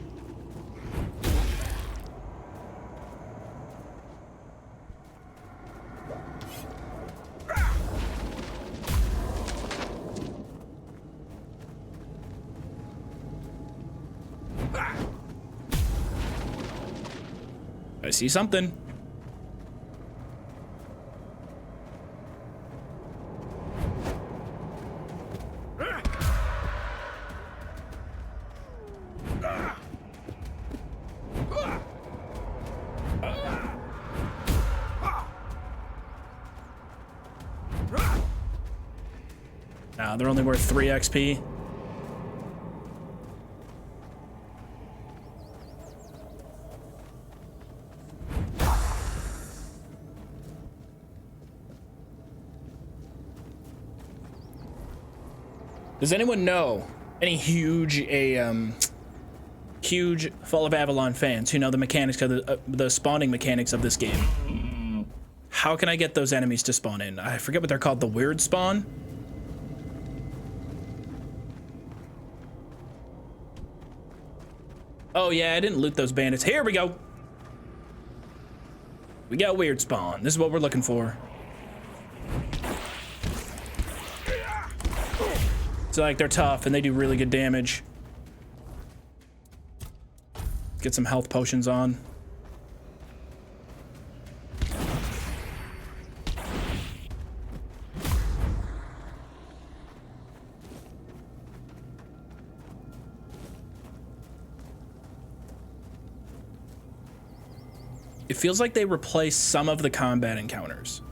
I see something. Nah, they're only worth 3 XP. Does anyone know any huge Fall of Avalon fans who know the mechanics of the spawning mechanics of this game? How can I get those enemies to spawn in? I forget what they're called. The weird spawn? Oh yeah, I didn't loot those bandits. Here we go. We got weird spawn. This is what we're looking for. So like they're tough and they do really good damage. Get some health potions on. It feels like they replaced some of the combat encounters.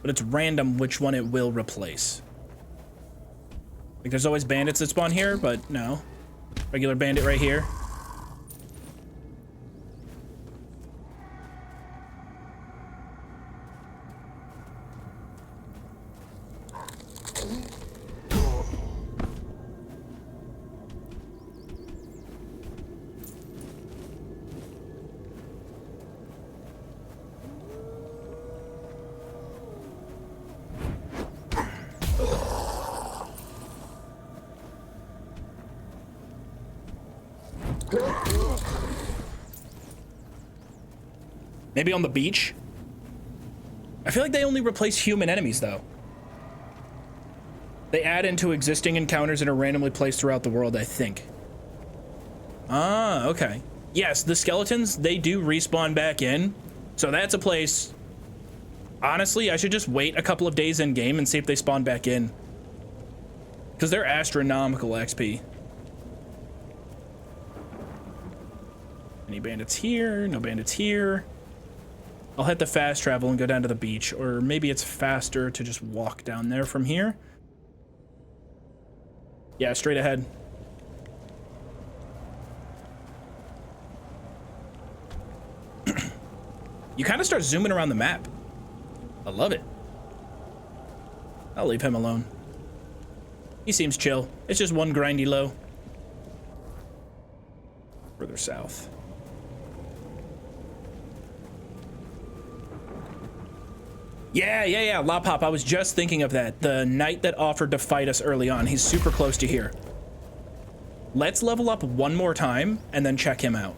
But it's random which one it will replace. Like, there's always bandits that spawn here, but no. Regular bandit right here. Maybe on the beach? I feel like they only replace human enemies, though. They add into existing encounters and are randomly placed throughout the world, I think. Ah, okay. Yes, the skeletons, they do respawn back in. So that's a place... Honestly, I should just wait a couple of days in game and see if they spawn back in. Because they're astronomical XP. Any bandits here? No bandits here. I'll hit the fast travel and go down to the beach, or maybe it's faster to just walk down there from here. Yeah, straight ahead. You kind of start zooming around the map. I love it. I'll leave him alone. He seems chill. It's just one grindy low. Further south. Yeah, La Pop, I was just thinking of that. The knight that offered to fight us early on, he's super close to here. Let's level up one more time and then check him out.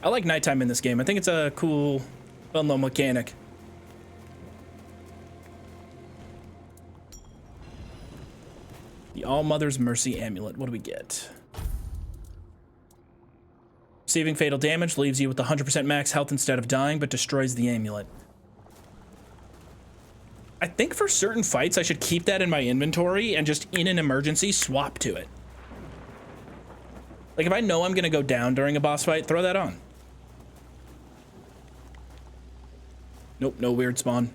I like nighttime in this game. I think it's a cool, well-known mechanic. The All-Mother's Mercy Amulet. What do we get? Receiving fatal damage leaves you with 100% max health instead of dying, but destroys the amulet. I think for certain fights, I should keep that in my inventory and just in an emergency, swap to it. Like if I know I'm gonna go down during a boss fight, throw that on. Nope, no weird spawn.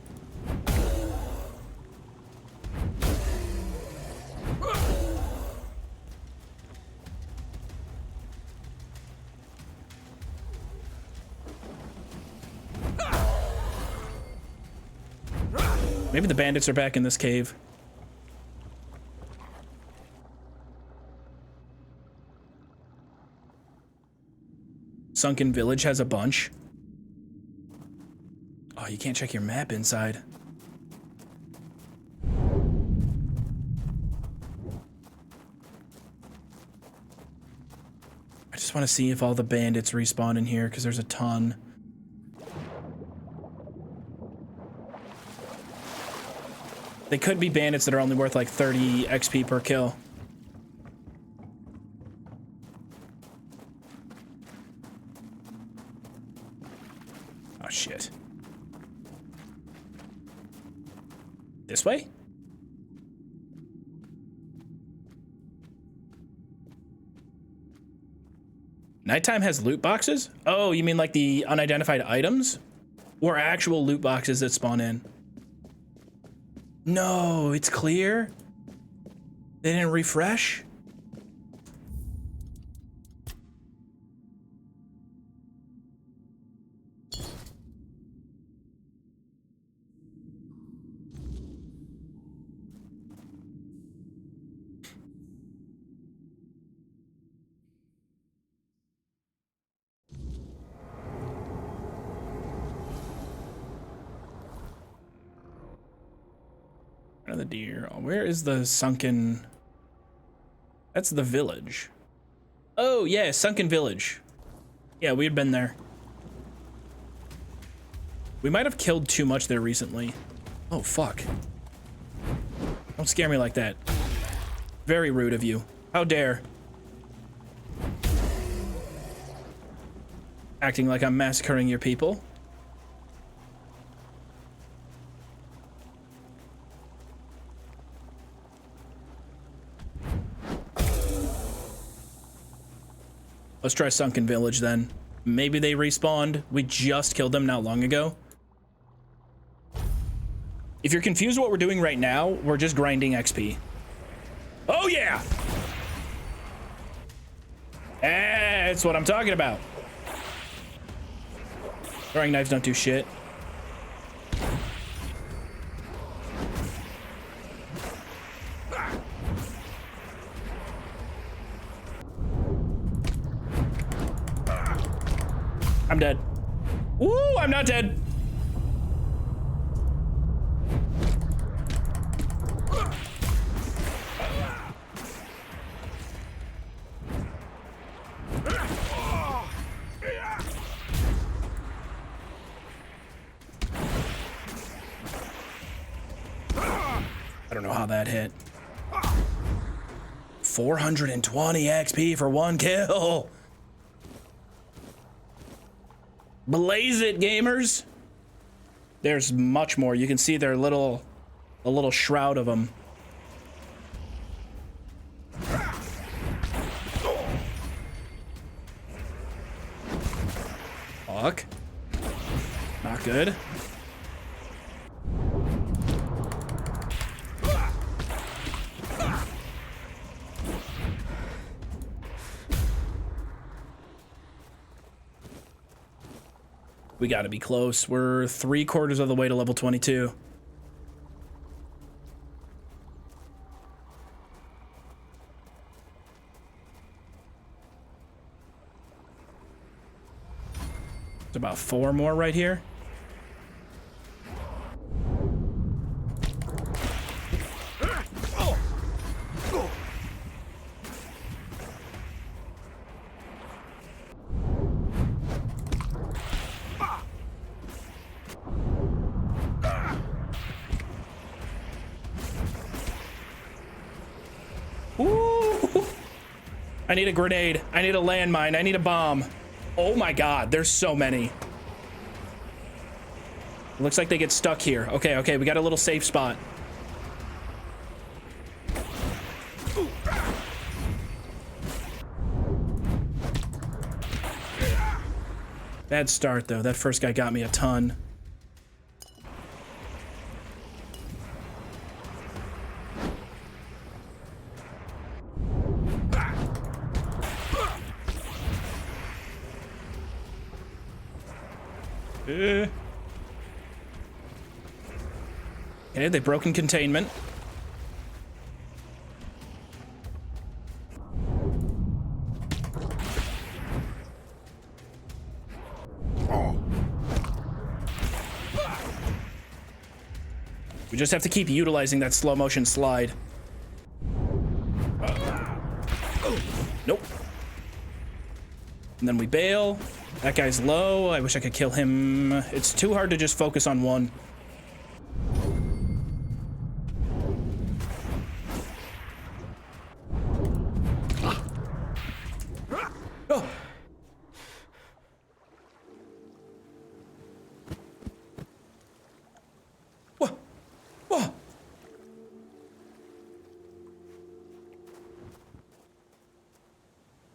Maybe the bandits are back in this cave. Sunken Village has a bunch. Oh, you can't check your map inside. I just want to see if all the bandits respawn in here, because there's a ton. They could be bandits that are only worth like 30 XP per kill. Oh, shit. This way? Nighttime has loot boxes? Oh, you mean like the unidentified items? Or actual loot boxes that spawn in? No, it's clear? They didn't refresh? Another deer. Oh, where is the sunken? That's the village. Oh yeah, sunken village. Yeah, we had been there. We might have killed too much there recently. Oh fuck. Don't scare me like that. Very rude of you. How dare. Acting like I'm massacring your people. Let's try Sunken Village then. Maybe they respawned. We just killed them not long ago. If you're confused what we're doing right now, we're just grinding XP. Oh yeah! That's what I'm talking about. Throwing knives don't do shit. I'm dead. Ooh, I'm not dead. I don't know how that hit. 420 XP for one kill. Blaze it, gamers. There's much more. You can see their little, a little shroud of them. Fuck. Not good. We gotta be close. We're 3/4 of the way to level 22. It's about 4 more right here. Ooh. I need a grenade. I need a landmine. I need a bomb. Oh my god, there's so many. Looks like they get stuck here. Okay, okay, we got a little safe spot. Bad start though. That first guy got me a ton. Okay, they've broken containment. We just have to keep utilizing that slow motion slide. Nope. And then we bail. That guy's low. I wish I could kill him. It's too hard to just focus on one. Oh. What? What?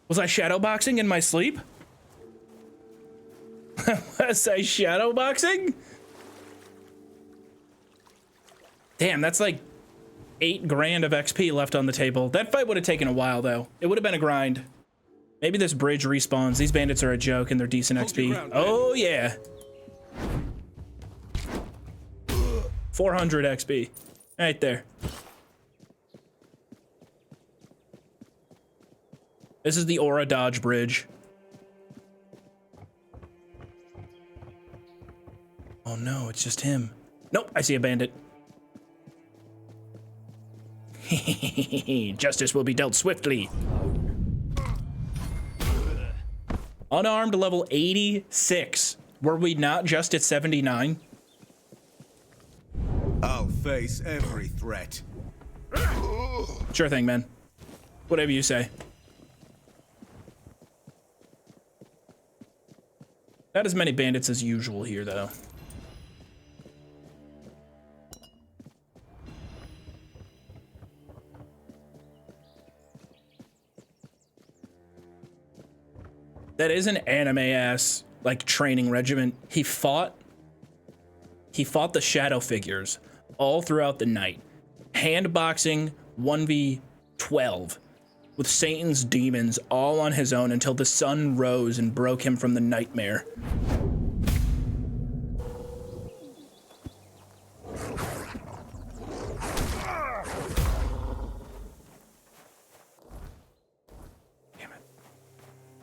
Was I shadowboxing in my sleep? Was I shadowboxing? Damn, that's like 8 grand of XP left on the table. That fight would have taken a while though. It would have been a grind. Maybe this bridge respawns. These bandits are a joke and they're decent XP. Oh yeah. 400 XP. Right there. This is the Aura Dodge Bridge. Oh no, it's just him. Nope, I see a bandit. Justice will be dealt swiftly. Unarmed level 86. Were we not just at 79? I'll face every threat. Sure thing, man. Whatever you say. Not as many bandits as usual here, though. That is an anime-ass, like, training regiment. He fought the shadow figures all throughout the night. Handboxing 1v12 with Satan's demons all on his own until the sun rose and broke him from the nightmare.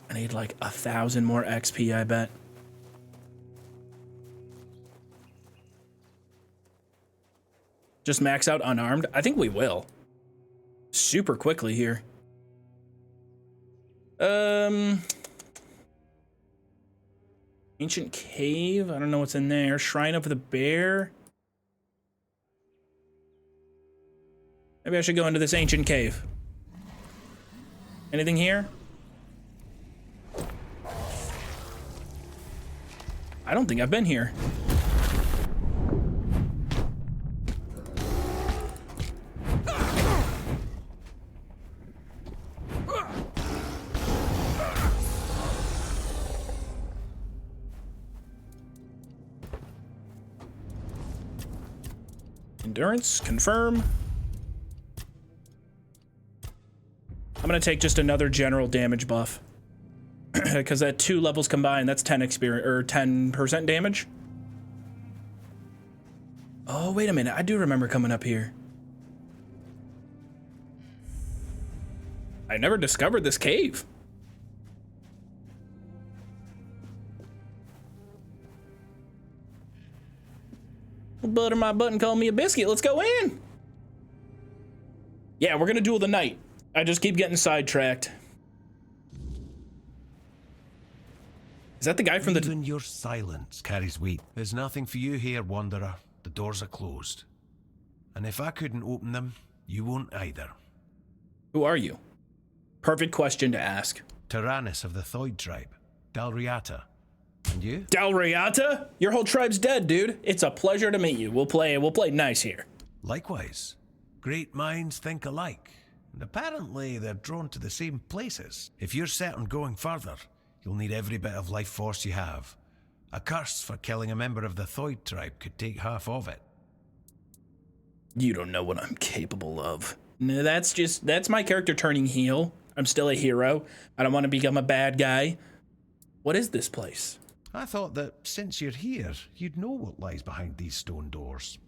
I need like 1,000 more XP, I bet. Just max out unarmed? I think we will. Super quickly here. Ancient cave? I don't know what's in there. Shrine of the bear? Maybe I should go into this ancient cave. Anything here? I don't think I've been here. Endurance, confirm. I'm gonna take just another general damage buff. Because at 2 levels combined, that's 10 experience or 10% damage. Oh, wait a minute. I do remember coming up here. I never discovered this cave. Butter my butt and call me a biscuit. Let's go in. Yeah, we're gonna duel the knight. I just keep getting sidetracked. Is that the guy from the... Even your silence carries weight. There's nothing for you here, Wanderer. The doors are closed. And if I couldn't open them, you won't either. Who are you? Perfect question to ask. Tyrannus of the Thoid tribe. Dalriata. And you? Dalriata? Your whole tribe's dead, dude. It's a pleasure to meet you. We'll play nice here. Likewise. Great minds think alike. And apparently they're drawn to the same places. If you're set on going further, you'll need every bit of life force you have. A curse for killing a member of the Thoid tribe could take half of it. You don't know what I'm capable of. No, that's my character turning heel. I'm still a hero. I don't want to become a bad guy. What is this place? I thought that since you're here, you'd know what lies behind these stone doors.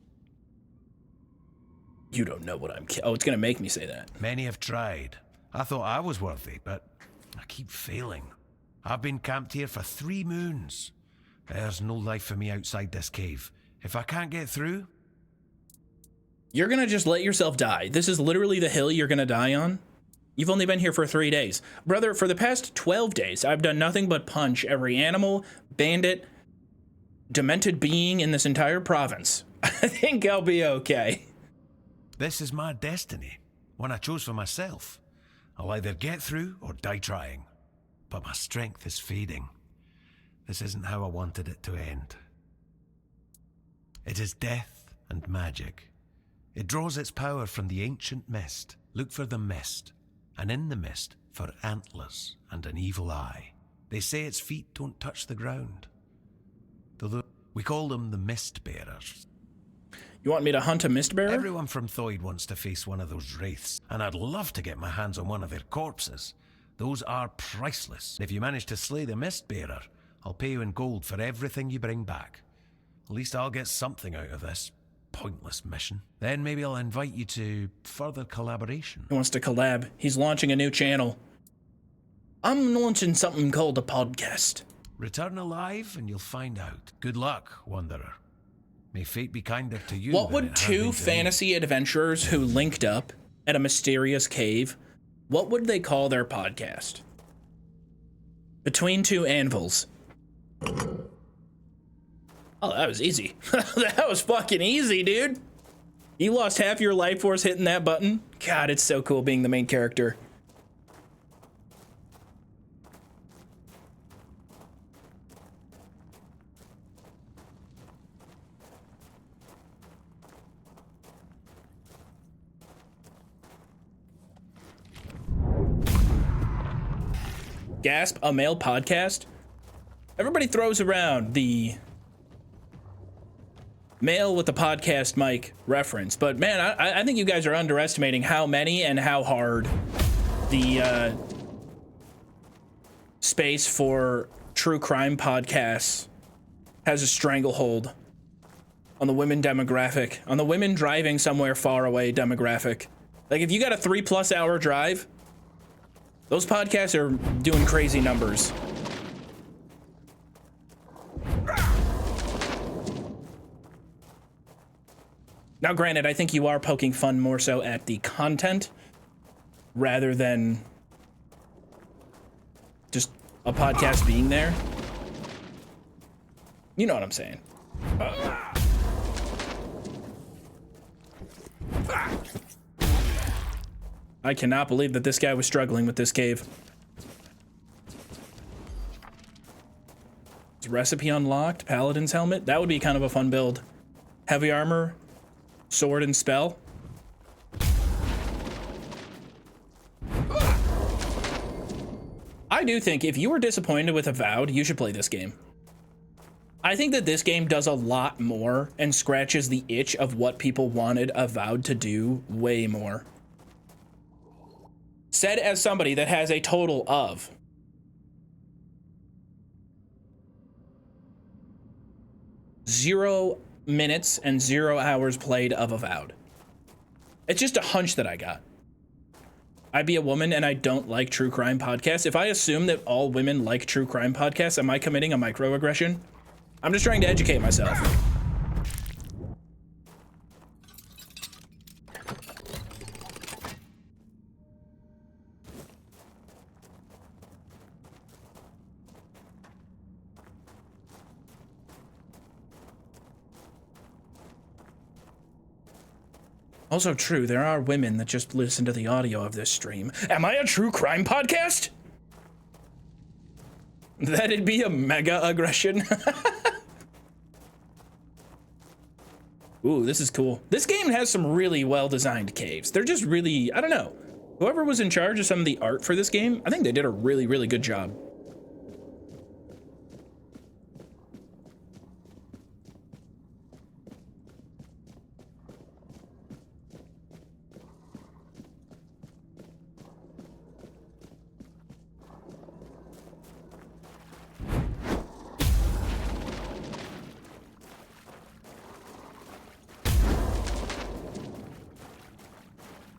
You don't know what I'm... Oh, it's going to make me say that. Many have tried. I thought I was worthy, but I keep failing. I've been camped here for 3 moons. There's no life for me outside this cave. If I can't get through... You're going to just let yourself die. This is literally the hill you're going to die on. You've only been here for 3 days. Brother, for the past 12 days, I've done nothing but punch every animal, bandit, demented being in this entire province. I think I'll be okay. This is my destiny. One I chose for myself. I'll either get through or die trying. But my strength is fading. This isn't how I wanted it to end. It is death and magic. It draws its power from the ancient mist. Look for the mist, and in the mist for antlers and an evil eye. They say its feet don't touch the ground. We call them the Mist Bearers. You want me to hunt a Mist Bearer? Everyone from Thoid wants to face one of those wraiths, and I'd love to get my hands on one of their corpses. Those are priceless. If you manage to slay the Mist Bearer, I'll pay you in gold for everything you bring back. At least I'll get something out of this pointless mission. Then maybe I'll invite you to further collaboration. He wants to collab. He's launching a new channel. I'm launching something called a podcast. Return alive and you'll find out. Good luck, Wanderer. May fate be kinder to you. What would 2 fantasy adventurers who linked up at a mysterious cave, what would they call their podcast? Between 2 anvils. Oh, that was easy. That was fucking easy, dude. You lost half your life force hitting that button. God, it's so cool being the main character. Gasp, a male podcast? Everybody throws around the male with the podcast mic reference, but man, I think you guys are underestimating how many and how hard the space for true crime podcasts has a stranglehold on the women demographic, on the women driving somewhere far away demographic. Like, if you got a 3+ hour drive, those podcasts are doing crazy numbers. Now, granted, I think you are poking fun more so at the content rather than just a podcast being there. You know what I'm saying. I cannot believe that this guy was struggling with this cave. Is recipe unlocked? Paladin's helmet? That would be kind of a fun build. Heavy armor, sword, and spell. I do think if you were disappointed with Avowed, you should play this game. I think that this game does a lot more and scratches the itch of what people wanted Avowed to do way more. Said as somebody that has a total of 0 minutes and 0 hours played of Avowed. It's just a hunch that I got. I be a woman and I don't like true crime podcasts. If I assume that all women like true crime podcasts, am I committing a microaggression? I'm just trying to educate myself. Also true, there are women that just listen to the audio of this stream. Am I a true crime podcast? That'd be a mega aggression. Ooh, this is cool. This game has some really well-designed caves. They're just really, I don't know. Whoever was in charge of some of the art for this game, I think they did a really, really good job.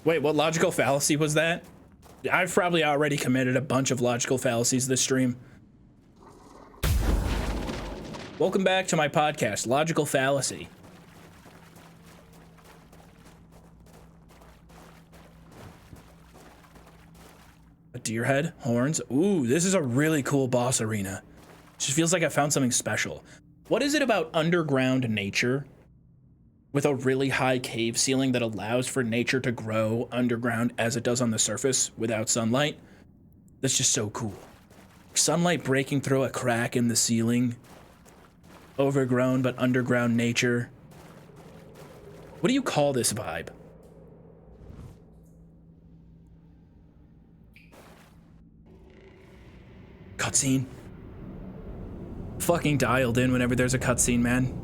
Wait, what logical fallacy was that? I've probably already committed a bunch of logical fallacies this stream. Welcome back to my podcast, Logical Fallacy. A deer head, horns. Ooh, this is a really cool boss arena. Just feels like I found something special. What is it about underground nature with a really high cave ceiling that allows for nature to grow underground as it does on the surface without sunlight? That's just so cool. Sunlight breaking through a crack in the ceiling. Overgrown but underground nature. What do you call this vibe? Cutscene. Fucking dialed in whenever there's a cutscene, man.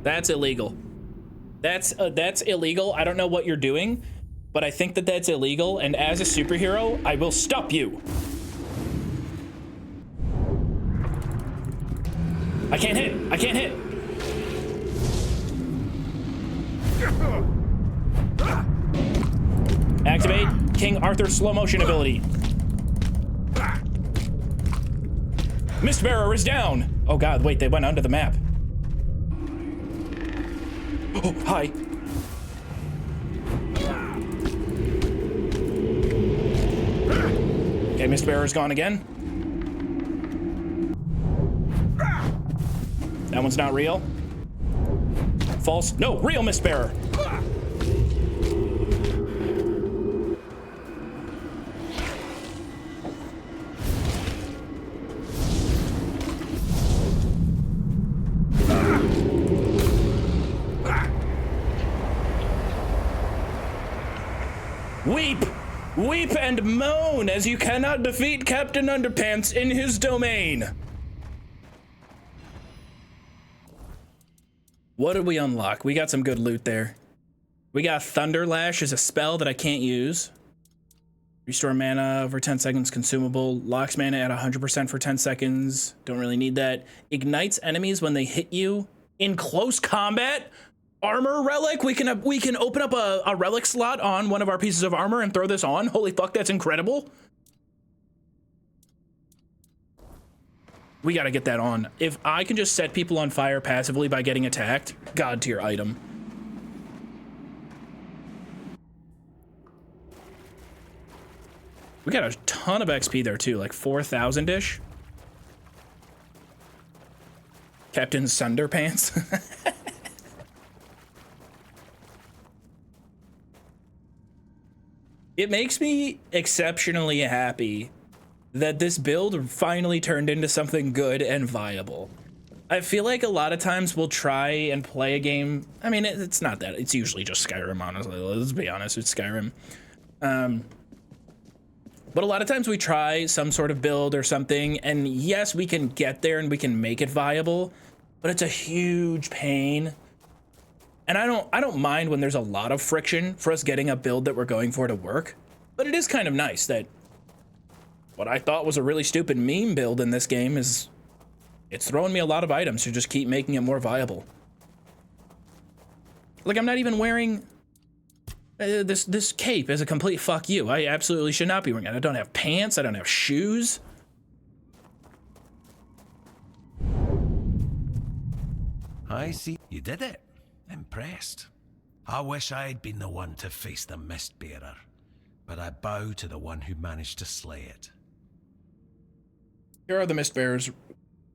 That's illegal. That's illegal. I don't know what you're doing, but I think that that's illegal, and as a superhero, I will stop you. I can't hit. I can't hit. Activate King Arthur slow motion ability. Mistbearer is down. Oh god, wait, they went under the map. Oh, hi. Okay, Mistbearer's gone again. That one's not real. False. No, real Mistbearer. Weep! Weep and moan as you cannot defeat Captain Underpants in his domain. What did we unlock? We got some good loot there. We got Thunder Lash as a spell that I can't use. Restore mana over 10 seconds consumable. Locks mana at 100% for 10 seconds. Don't really need that. Ignites enemies when they hit you in close combat. Armor relic. We can open up a relic slot on one of our pieces of armor and throw this on. Holy fuck, that's incredible. We gotta get that on. If I can just set people on fire passively by getting attacked, god tier item. We got a ton of XP there too, like 4,000-ish. Captain Sunderpants. It makes me exceptionally happy that this build finally turned into something good and viable. I feel like a lot of times we'll try and play a game. I mean, it's not that. It's usually just Skyrim, honestly. Let's be honest, it's Skyrim. But a lot of times we try some sort of build or something, and yes, we can get there and we can make it viable, but it's a huge pain. And I don't mind when there's a lot of friction for us getting a build that we're going for to work, but it is kind of nice that what I thought was a really stupid meme build in this game is it's throwing me a lot of items to just keep making it more viable. Like, I'm not even wearing this cape is a complete fuck you. I absolutely should not be wearing it. I don't have pants. I don't have shoes. I see. You did it. Impressed. I wish I'd been the one to face the Mistbearer, but I bow to the one who managed to slay it. Here are the Mistbearer's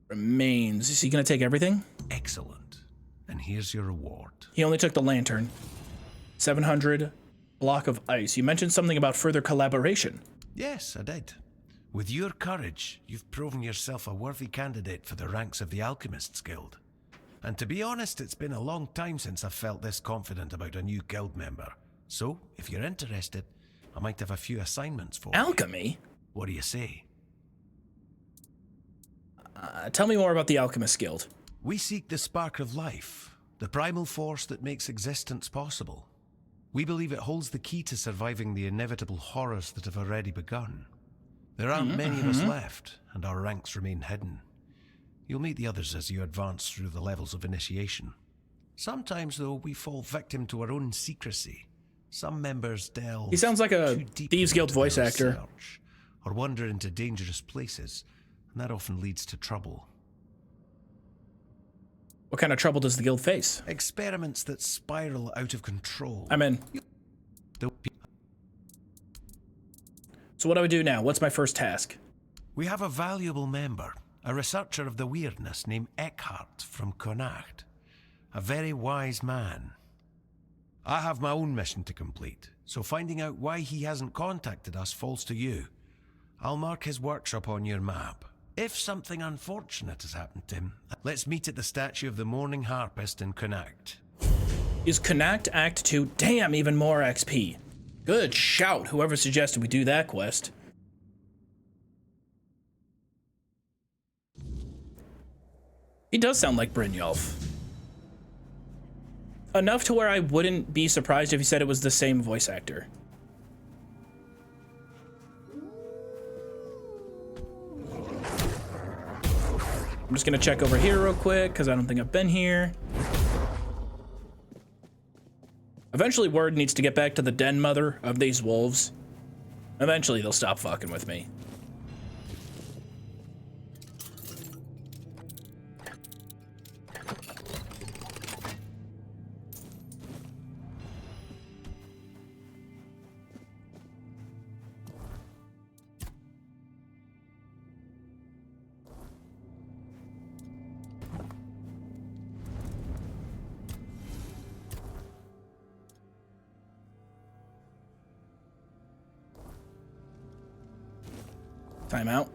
remains. Is he gonna take everything? Excellent. And here's your reward. He only took the lantern. 700 block of ice. You mentioned something about further collaboration. Yes, I did. With your courage, you've proven yourself a worthy candidate for the ranks of the Alchemists Guild. And to be honest, it's been a long time since I've felt this confident about a new guild member. So, if you're interested, I might have a few assignments for you. Alchemy? What do you say? Tell me more about the Alchemist Guild. We seek the spark of life, the primal force that makes existence possible. We believe it holds the key to surviving the inevitable horrors that have already begun. There aren't many of us left, and our ranks remain hidden. You'll meet the others as you advance through the levels of initiation. Sometimes, though, we fall victim to our own secrecy. Some members delve. He sounds like a Thieves Guild voice actor. Research, or wander into dangerous places, and that often leads to trouble. What kind of trouble does the guild face? Experiments that spiral out of control. I'm in. So what do I do now? What's my first task? We have a valuable member, a researcher of the weirdness named Eckhart from Connacht. A very wise man. I have my own mission to complete, so finding out why he hasn't contacted us falls to you. I'll mark his workshop on your map. If something unfortunate has happened to him, let's meet at the statue of the Morning Harpist in Connacht. Is Connacht Act 2? Damn, even more XP. Good shout, whoever suggested we do that quest. He does sound like Brynjolf. Enough to where I wouldn't be surprised if he said it was the same voice actor. I'm just gonna check over here real quick, because I don't think I've been here. Eventually word needs to get back to the den mother of these wolves. Eventually they'll stop fucking with me. Time out.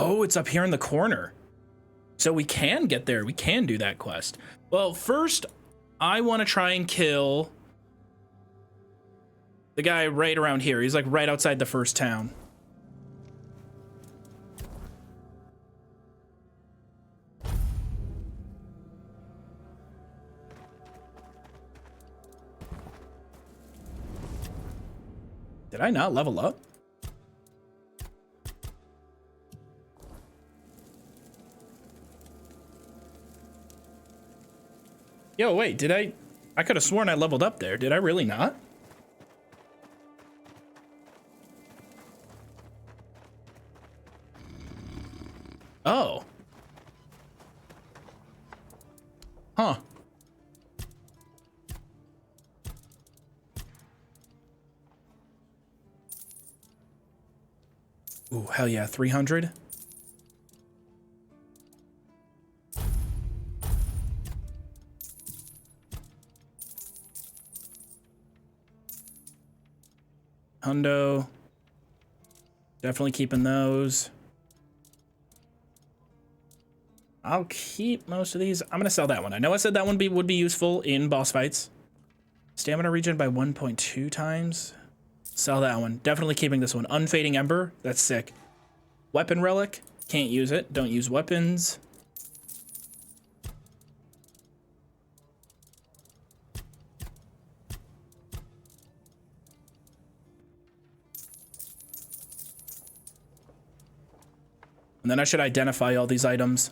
Oh, it's up here in the corner. So we can get there. We can do that quest. Well, first, I want to try and kill the guy right around here. He's like right outside the first town. Did I not level up? Yo, wait, did I could have sworn I leveled up there. Did I really not? Oh. Huh. Ooh, hell yeah, 300. Hundo. Definitely keeping those. I'll keep most of these. I'm gonna sell that one. I know I said that one would be useful in boss fights. Stamina regen by 1.2 times. Sell that one. Definitely keeping this one. Unfading Ember. That's sick. Weapon Relic. Can't use it. Don't use weapons. And then I should identify all these items.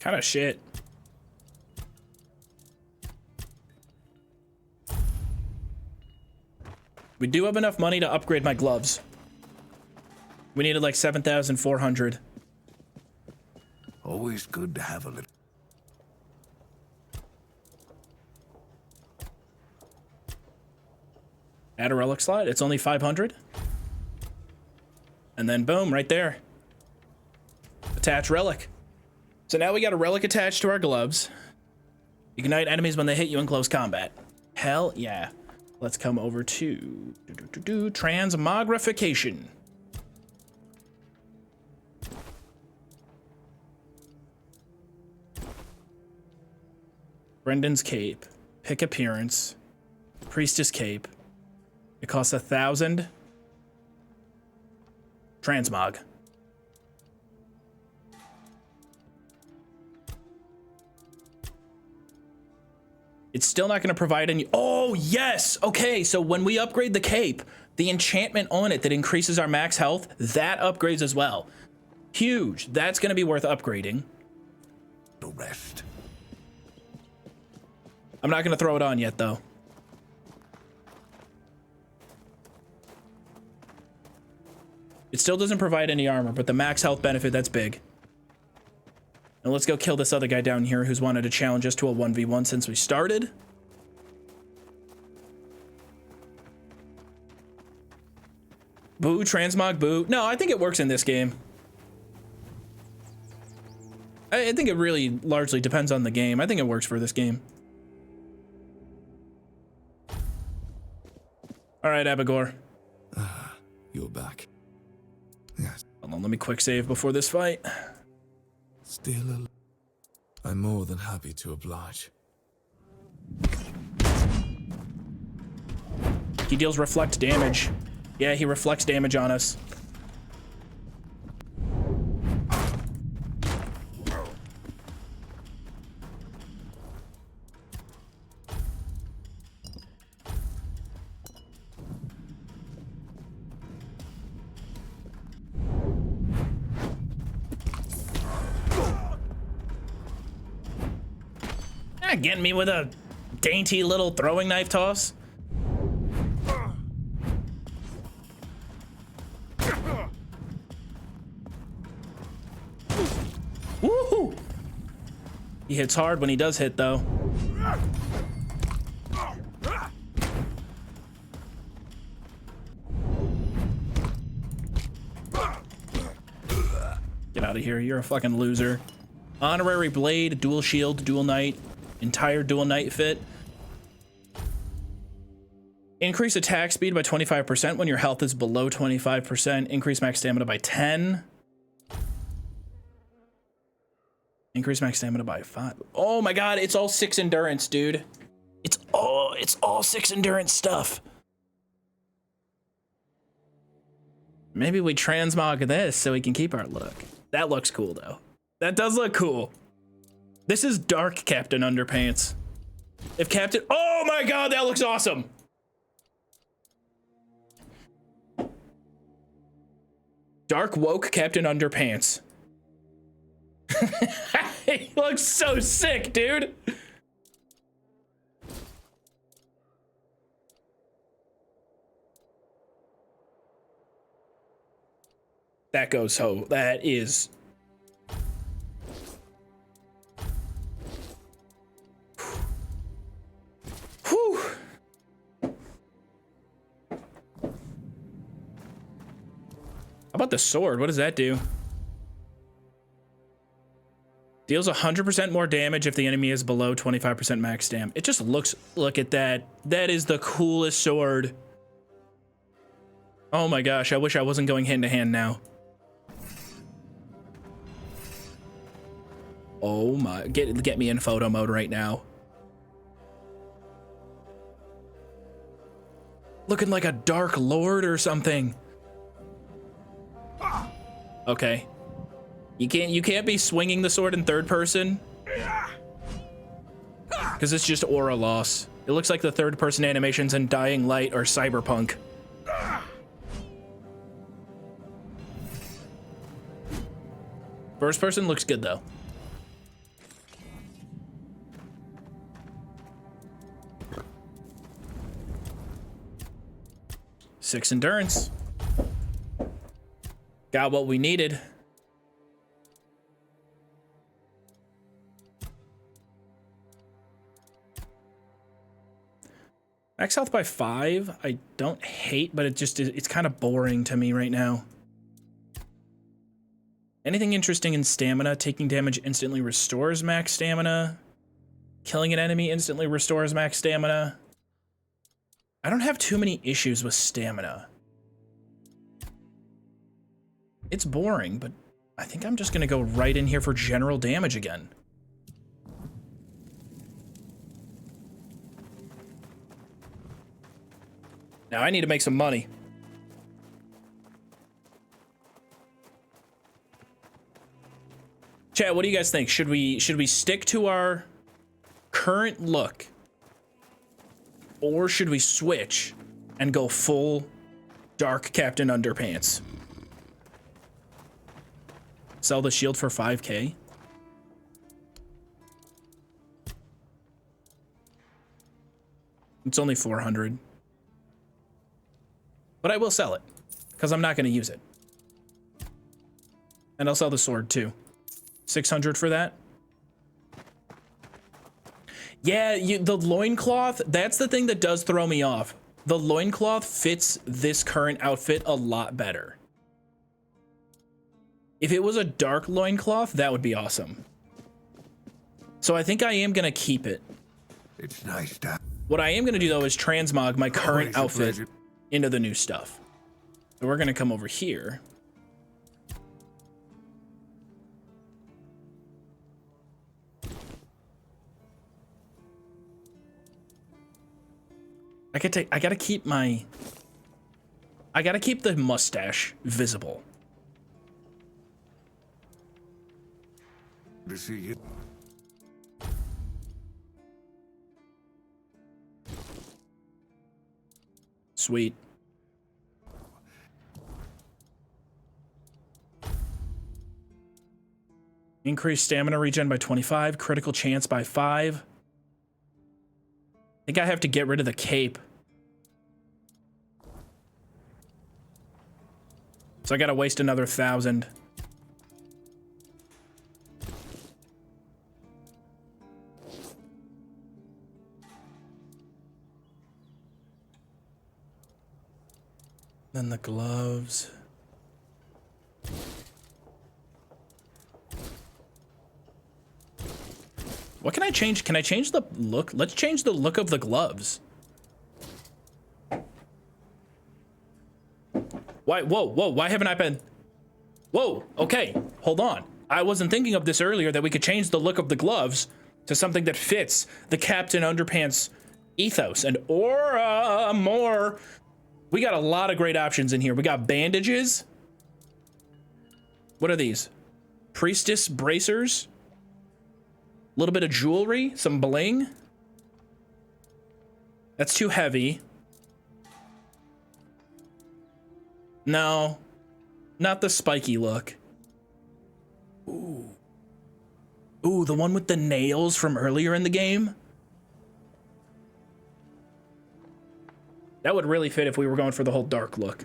Kind of shit. We do have enough money to upgrade my gloves. We needed like 7,400. Always good to have a little. Add a relic slot. It's only 500. And then boom, right there. Attach relic. So now we got a relic attached to our gloves. Ignite enemies when they hit you in close combat. Hell yeah. Let's come over to transmogrification. Brendan's cape. Pick appearance. Priestess cape. It costs 1,000. Transmog. It's still not going to provide any. Oh, yes. Okay, so when we upgrade the cape, the enchantment on it that increases our max health, that upgrades as well. Huge. That's going to be worth upgrading. No rest. I'm not going to throw it on yet, though. It still doesn't provide any armor, but the max health benefit, that's big. Now let's go kill this other guy down here who's wanted to challenge us to a 1v1 since we started. Boo, transmog, boo. No, I think it works in this game. I think it really largely depends on the game. I think it works for this game. All right, Abigor. You're back. Yes. Hold on, let me quick save before this fight. Still, I'm more than happy to oblige. He deals reflect damage. Yeah, he reflects damage on us. Getting me with a dainty little throwing knife toss. Woohoo! He hits hard when he does hit, though. Get out of here. You're a fucking loser. Honorary blade, dual shield, dual knight, entire dual knight fit. Increase attack speed by 25% when your health is below 25%. Increase max stamina by 10. Increase max stamina by 5. Oh my god, it's all 6 endurance, dude. It's all 6 endurance stuff. Maybe we transmog this so we can keep our look. That looks cool, though. That does look cool. This is Dark Captain Underpants. If Captain... Oh my god, that looks awesome! Dark Woke Captain Underpants. He looks so sick, dude! That goes so... That is... Whew. How about the sword? What does that do? Deals 100% more damage if the enemy is below 25% max stam. It just looks... Look at that. That is the coolest sword. Oh my gosh, I wish I wasn't going hand to hand now. Oh my... Get me in photo mode right now. Looking like a Dark Lord or something. Okay. You can't be swinging the sword in third person. Because it's just aura loss. It looks like the third person animations in Dying Light or Cyberpunk. First person looks good though. Six endurance. Got what we needed. Max health by 5. I don't hate, but it's kind of boring to me right now. Anything interesting in stamina? Taking damage instantly restores max stamina. Killing an enemy instantly restores max stamina. I don't have too many issues with stamina. It's boring, but I think I'm just gonna go right in here for general damage again. Now I need to make some money. Chat, what do you guys think? Should we stick to our current look? Or should we switch and go full Dark Captain Underpants? Sell the shield for 5K? It's only 400. But I will sell it, because I'm not going to use it. And I'll sell the sword too. 600 for that? Yeah, the loincloth, that's the thing that does throw me off. The loincloth fits this current outfit a lot better. If it was a dark loincloth, that would be awesome. So I think I am going to keep it. It's nice to... What I am going to do, though, is transmog my current outfit into the new stuff. So we're going to come over here. I gotta keep the mustache visible. To see you. Sweet. Increase stamina regen by 25, critical chance by 5. I think I have to get rid of the cape. So I gotta waste another 1,000. Then the gloves. What can I change? Can I change the look? Let's change the look of the gloves. Why? Whoa, whoa, why haven't I been? Whoa, okay, hold on. I wasn't thinking of this earlier, that we could change the look of the gloves to something that fits the Captain Underpants ethos and aura more. We got a lot of great options in here. We got bandages. What are these? Priestess bracers. A little bit of jewelry, some bling. That's too heavy. No, not the spiky look. Ooh. Ooh, the one with the nails from earlier in the game. That would really fit if we were going for the whole dark look.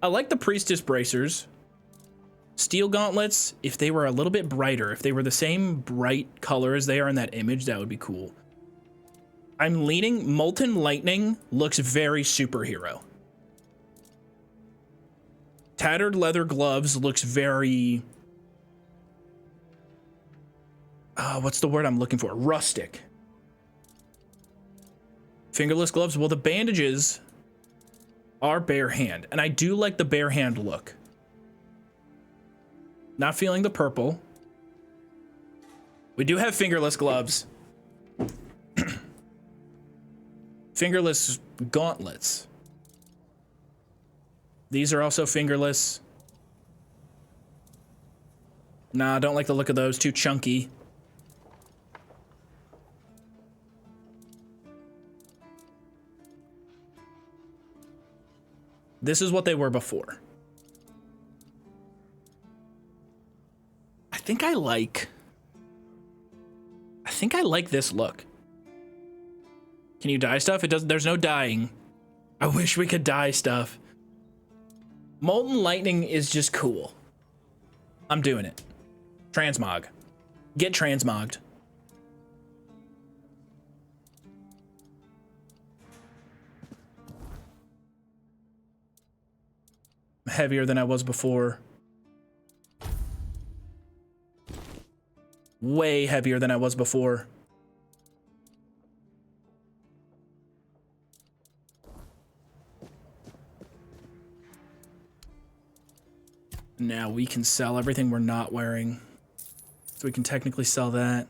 I like the priestess bracers. Steel gauntlets, if they were a little bit brighter, if they were the same bright color as they are in that image, that would be cool. I'm leaning molten lightning looks very superhero. Tattered leather gloves looks very, what's the word I'm looking for? Rustic. Fingerless gloves, well, the bandages are bare hand, and I do like the bare hand look. Not feeling the purple. We do have fingerless gloves. Fingerless gauntlets. These are also fingerless. Nah, I don't like the look of those. Too chunky. This is what they were before. I think I like this look. Can you dye stuff? It doesn't, there's no dyeing. I wish we could dye stuff. Molten lightning is just cool. I'm doing it. Transmog. Get transmogged. Heavier than I was before. Way heavier than I was before. Now we can sell everything we're not wearing. So we can technically sell that.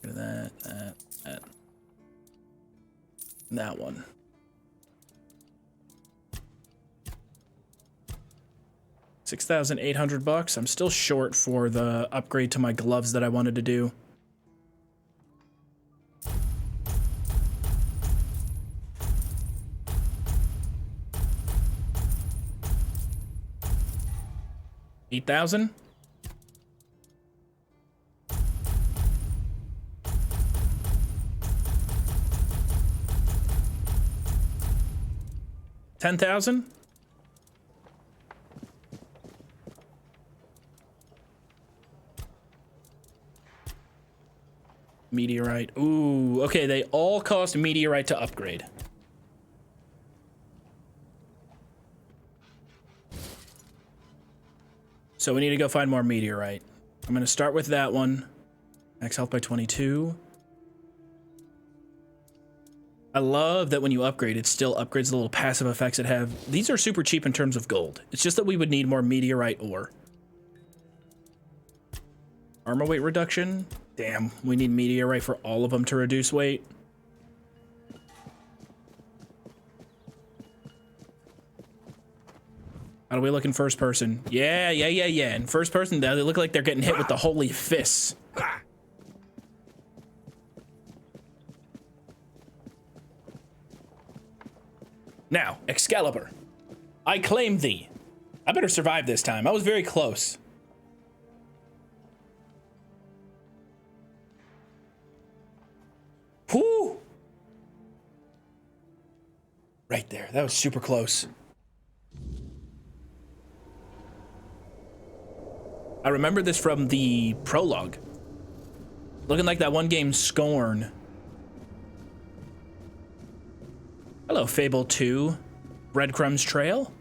Look at that. That one. $6,800. I'm still short for the upgrade to my gloves that I wanted to do. $8,000. $10,000. Meteorite. Ooh, okay, they all cost meteorite to upgrade. So we need to go find more meteorite. I'm gonna start with that one. Max health by 22. I love that when you upgrade, it still upgrades the little passive effects it have. These are super cheap in terms of gold. It's just that we would need more meteorite ore. Armor weight reduction. Damn, we need meteorite for all of them to reduce weight. How do we look in first person? Yeah. In first person, they look like they're getting hit with the holy fists. Now, Excalibur, I claim thee. I better survive this time. I was very close. Whoo! Right there. That was super close. I remember this from the prologue. Looking like that one game, Scorn. Hello, Fable 2. Breadcrumbs Trail.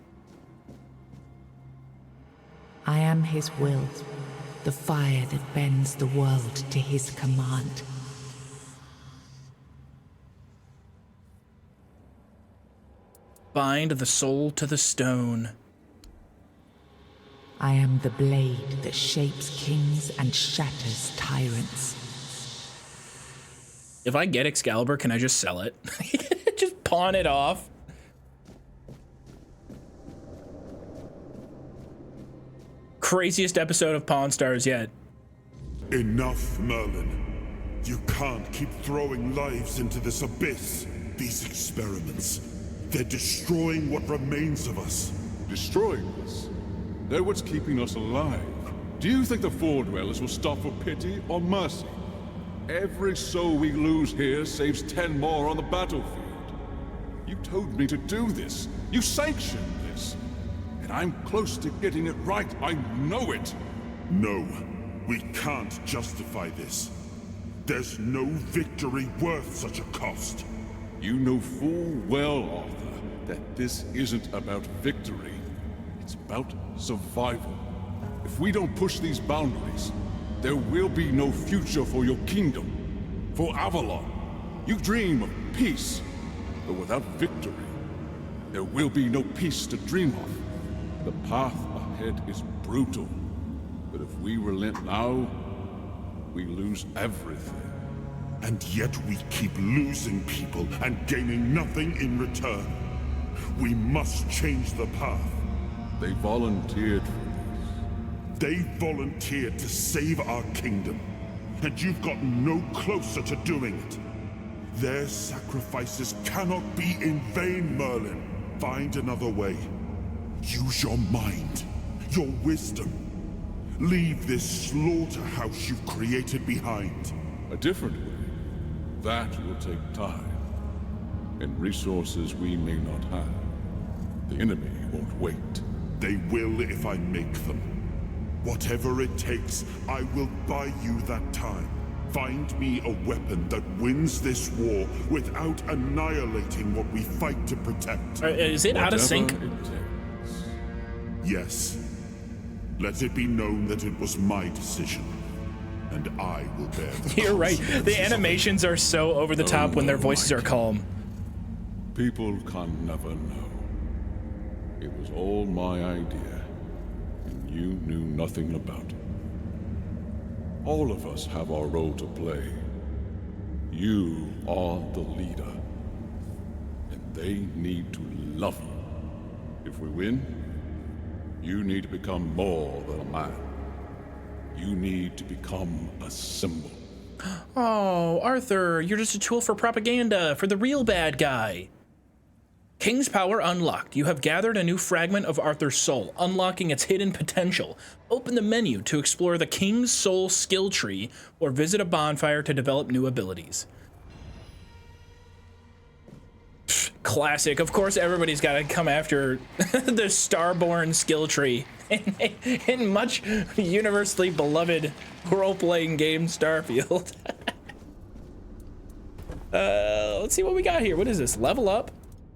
I am his will, the fire that bends the world to his command. Bind the soul to the stone. I am the blade that shapes kings and shatters tyrants. If I get Excalibur, can I just sell it? Just pawn it off. Craziest episode of Pawn Stars yet. Enough, Merlin. You can't keep throwing lives into this abyss. These experiments, they're destroying what remains of us. Destroying us? They're what's keeping us alive. Do you think the Four Dwellers will stop for pity or mercy? Every soul we lose here saves 10 more on the battlefield. You told me to do this. You sanctioned this. And I'm close to getting it right. I know it. No, we can't justify this. There's no victory worth such a cost. You know full well, Arthur, that this isn't about victory. It's about survival. If we don't push these boundaries, there will be no future for your kingdom, for Avalon. You dream of peace, but without victory, there will be no peace to dream of. The path ahead is brutal, but if we relent now, we lose everything. And yet we keep losing people and gaining nothing in return. We must change the path. They volunteered for this. They volunteered to save our kingdom, and you've gotten no closer to doing it. Their sacrifices cannot be in vain, Merlin. Find another way. Use your mind, your wisdom. Leave this slaughterhouse you've created behind. A different way. That will take time, and resources we may not have. The enemy won't wait. They will if I make them. Whatever it takes, I will buy you that time. Find me a weapon that wins this war without annihilating what we fight to protect. Is it out of sync? Yes. Let it be known that it was my decision, and I will bear the You're right. The animations are so over the top when their voices are calm. People can never know. It was all my idea, and you knew nothing about it. All of us have our role to play. You are the leader, and they need to love you. If we win, you need to become more than a man. You need to become a symbol. Oh, Arthur, you're just a tool for propaganda for the real bad guy. King's power unlocked. You have gathered a new fragment of Arthur's soul, unlocking its hidden potential. Open the menu to explore the King's Soul skill tree or visit a bonfire to develop new abilities. Pfft, classic. Of course, everybody's got to come after the Starborn skill tree in much universally beloved role-playing game Starfield. Let's see what we got here. What is this? Level up?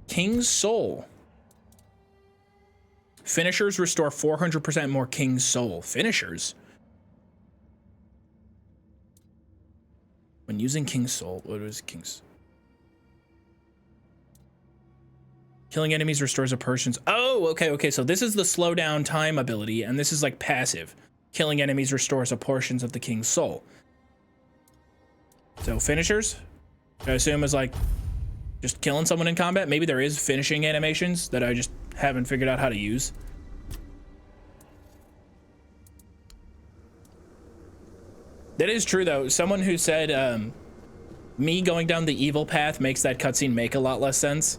King's Soul. Finishers restore 400% more King's Soul. Finishers? When using King's Soul, what is King's? Killing enemies restores a person's... Oh, okay. So this is the slow down time ability, and this is like passive. Killing enemies restores a portions of the King's Soul. So finishers, I assume, is like just killing someone in combat. Maybe there is finishing animations that I just haven't figured out how to use. That is true, though. Someone who said me going down the evil path makes that cutscene make a lot less sense.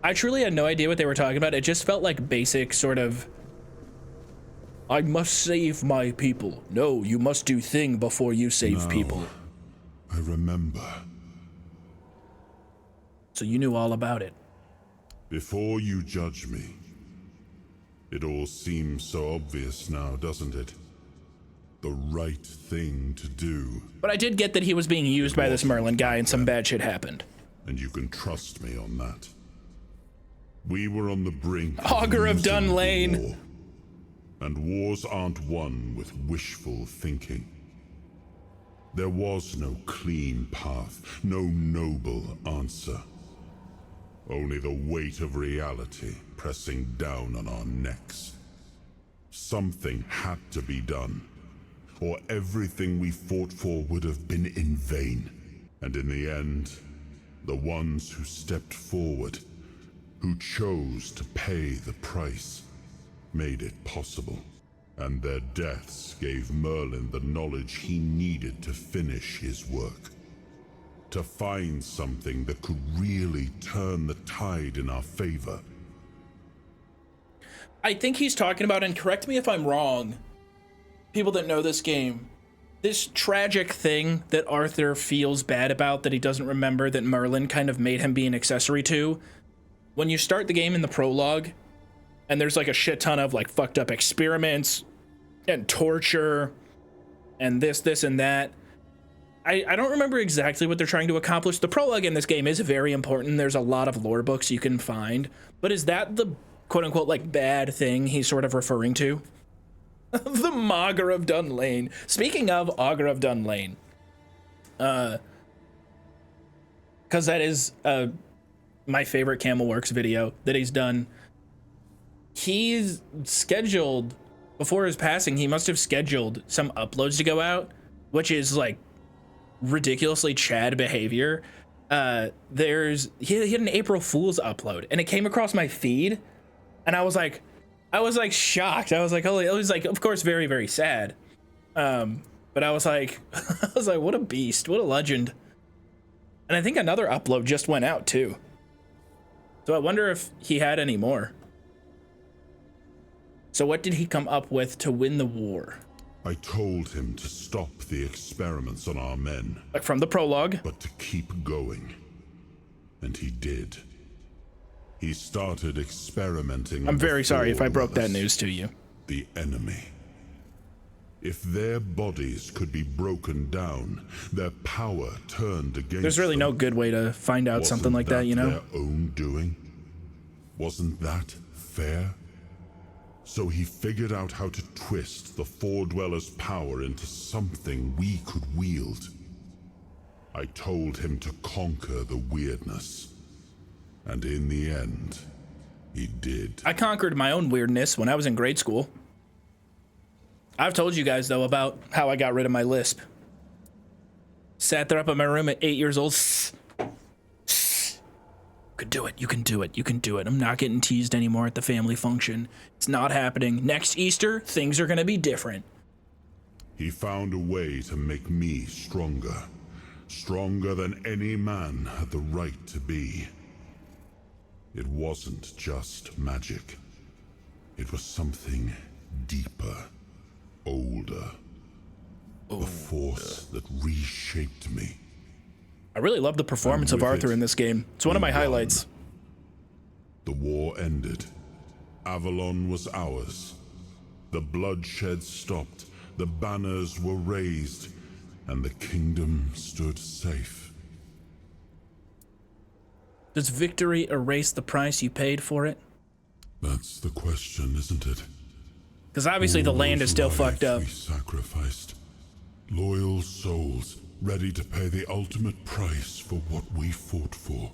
I truly had no idea what they were talking about. It just felt like basic sort of, I must save my people. No, you must do thing before you save people. I remember. So you knew all about it. Before you judge me, it all seems so obvious now, doesn't it? The right thing to do. But I did get that he was being used by this Merlin guy and some bad shit happened. And you can trust me on that. We were on the brink Augur of losing Dun the Lane. war. And wars aren't won with wishful thinking. There was no clean path, no noble answer. Only the weight of reality pressing down on our necks. Something had to be done, or everything we fought for would have been in vain. And in the end, the ones who stepped forward, who chose to pay the price, made it possible. And their deaths gave Merlin the knowledge he needed to finish his work. To find something that could really turn the tide in our favor. I think he's talking about, and correct me if I'm wrong, people that know this game, this tragic thing that Arthur feels bad about, that he doesn't remember, that Merlin kind of made him be an accessory to. When you start the game in the prologue, and there's like a shit ton of like fucked up experiments and torture and this and that. I don't remember exactly what they're trying to accomplish. The prologue in this game is very important. There's a lot of lore books you can find, but is that the quote unquote like bad thing he's sort of referring to? The Augur of Dun Lane. Speaking of Augur of Dun Lane, because that is my favorite Camelworks video that he's done. He's scheduled, before his passing, he must have scheduled some uploads to go out, which is like ridiculously Chad behavior. He had an April Fool's upload, and it came across my feed, and I was like shocked. I was like, it was like, of course, very, very sad. But I was like, what a beast, what a legend. And I think another upload just went out too. So I wonder if he had any more. So what did he come up with to win the war? I told him to stop the experiments on our men. Like from the prologue. But to keep going. And he did. He started experimenting. I'm very sorry if I broke that news to you. The enemy. If their bodies could be broken down, their power turned against There's really them, no good way to find out something like that, you know? Their own doing? Wasn't that fair? So he figured out how to twist the Four Dwellers' power into something we could wield. I told him to conquer the weirdness. And in the end, he did. I conquered my own weirdness when I was in grade school. I've told you guys, though, about how I got rid of my lisp. Sat there up in my room at 8 years old. Could do it, you can do it, you can do it. I'm not getting teased anymore at the family function. It's not happening. Next Easter, things are gonna be different. He found a way to make me stronger. Stronger than any man had the right to be. It wasn't just magic. It was something deeper, older. The force that reshaped me. I really love the performance of Arthur in this game. It's one of my highlights. The war ended. Avalon was ours. The bloodshed stopped. The banners were raised. And the kingdom stood safe. Does victory erase the price you paid for it? That's the question, isn't it? Because obviously the land is still fucked up. We sacrificed. Loyal souls, ready to pay the ultimate price for what we fought for.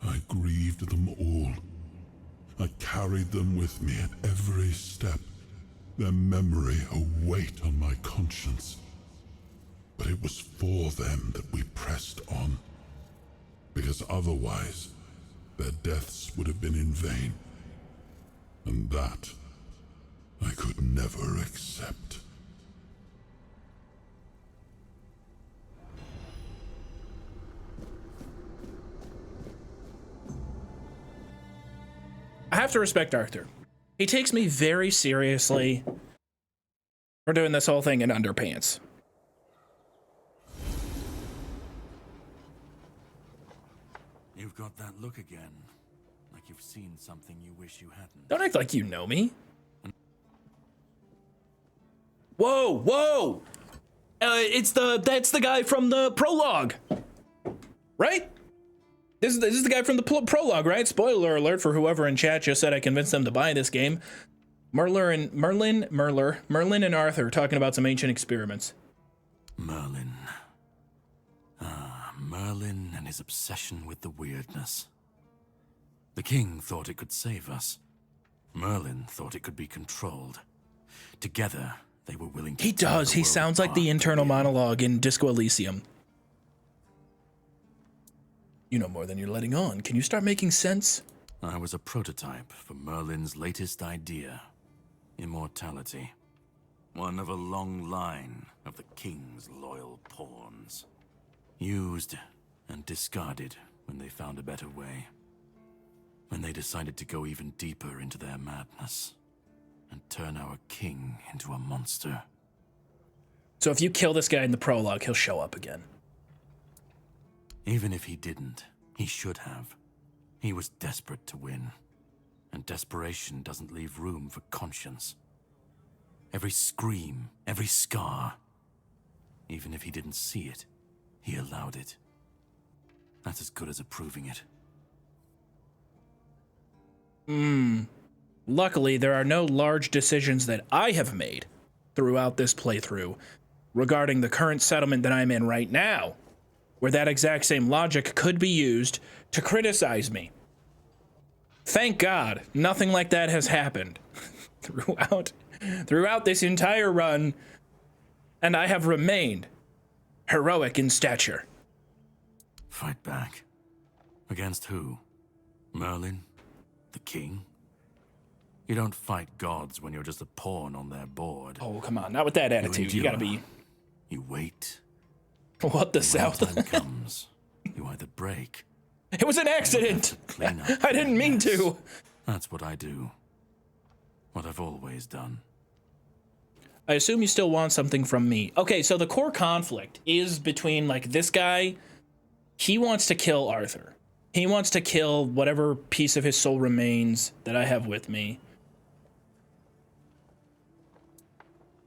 I grieved them all. I carried them with me at every step, their memory a weight on my conscience. But it was for them that we pressed on, because otherwise, their deaths would have been in vain. And that, I could never accept. I have to respect Arthur. He takes me very seriously for doing this whole thing in underpants. You've got that look again, like you've seen something you wish you hadn't. Don't act like you know me. Whoa, whoa! That's the guy from the prologue, right? This is the guy from the prologue, right? Spoiler alert for whoever in chat just said I convinced them to buy this game. Merlin and Arthur talking about some ancient experiments. Merlin. Merlin and his obsession with the weirdness. The king thought it could save us. Merlin thought it could be controlled. Together, they were willing to... He does. He sounds like the internal monologue in Disco Elysium. You know more than you're letting on. Can you start making sense? I was a prototype for Merlin's latest idea. Immortality. One of a long line of the king's loyal pawns. Used and discarded when they found a better way. When they decided to go even deeper into their madness and turn our king into a monster. So if you kill this guy in the prologue, he'll show up again. Even if he didn't, he should have. He was desperate to win. And desperation doesn't leave room for conscience. Every scream, every scar. Even if he didn't see it, he allowed it. That's as good as approving it. Luckily, there are no large decisions that I have made throughout this playthrough regarding the current settlement that I'm in right now, where that exact same logic could be used to criticize me. Thank God, nothing like that has happened throughout this entire run, and I have remained heroic in stature. Fight back. Against who? Merlin? The king? You don't fight gods when you're just a pawn on their board. Oh, come on, not with that attitude. You gotta be... You wait. What the South? When the time comes, you either break... It was an accident! I didn't mean to! That's what I do. What I've always done. I assume you still want something from me. Okay, so the core conflict is between, like, this guy. He wants to kill Arthur. He wants to kill whatever piece of his soul remains that I have with me.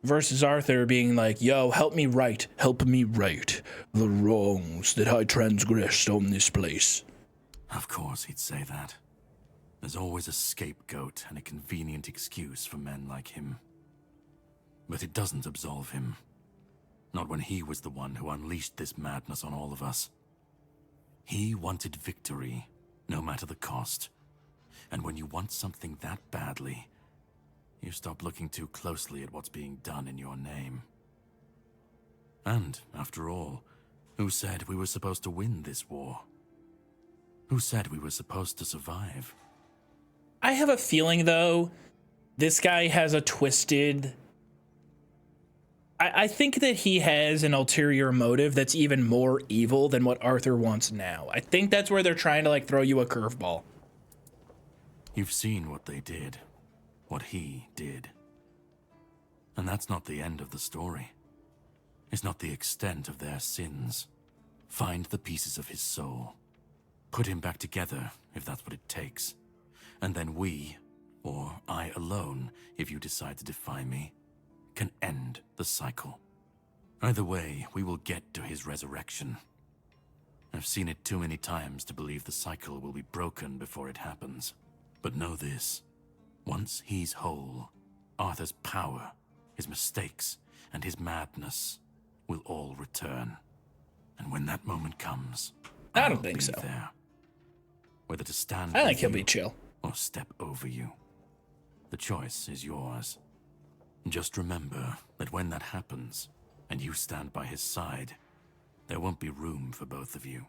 Versus Arthur being like, yo, help me right the wrongs that I transgressed on this place. Of course he'd say that. There's always a scapegoat and a convenient excuse for men like him. But it doesn't absolve him. Not when he was the one who unleashed this madness on all of us. He wanted victory, no matter the cost. And when you want something that badly, you stop looking too closely at what's being done in your name. And, after all, who said we were supposed to win this war? Who said we were supposed to survive? I have a feeling, though, this guy has a twisted... I think that he has an ulterior motive that's even more evil than what Arthur wants now. I think that's where they're trying to, like, throw you a curveball. You've seen what they did. What he did. And that's not the end of the story. It's not the extent of their sins. Find the pieces of his soul. Put him back together, if that's what it takes. And then we, or I alone, if you decide to defy me, can end the cycle. Either way, we will get to his resurrection. I've seen it too many times to believe the cycle will be broken before it happens. But know this. Once he's whole, Arthur's power, his mistakes, and his madness will all return. And when that moment comes, I don't think so. There. Whether to stand I think with he'll you be chill. Or step over you. The choice is yours. Just remember that when that happens, and you stand by his side, there won't be room for both of you.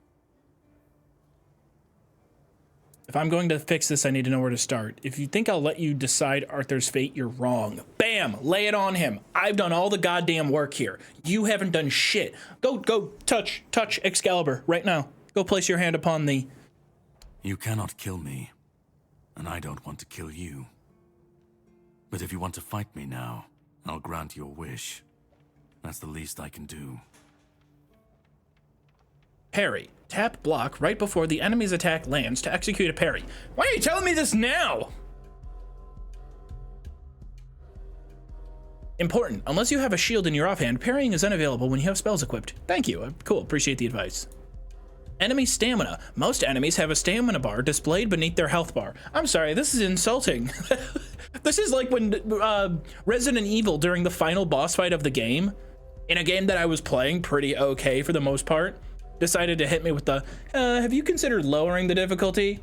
If I'm going to fix this, I need to know where to start. If you think I'll let you decide Arthur's fate, you're wrong. Bam! Lay it on him. I've done all the goddamn work here. You haven't done shit. Go touch Excalibur right now. Go place your hand upon the... You cannot kill me, and I don't want to kill you. But if you want to fight me now, I'll grant your wish. That's the least I can do. Parry. Tap block right before the enemy's attack lands to execute a parry. Why are you telling me this now? Important. Unless you have a shield in your offhand, parrying is unavailable when you have spells equipped. Thank you. Cool. Appreciate the advice. Enemy stamina. Most enemies have a stamina bar displayed beneath their health bar. I'm sorry, this is insulting. This is like when Resident Evil, during the final boss fight of the game, in a game that I was playing pretty okay for the most part, decided to hit me with the, have you considered lowering the difficulty?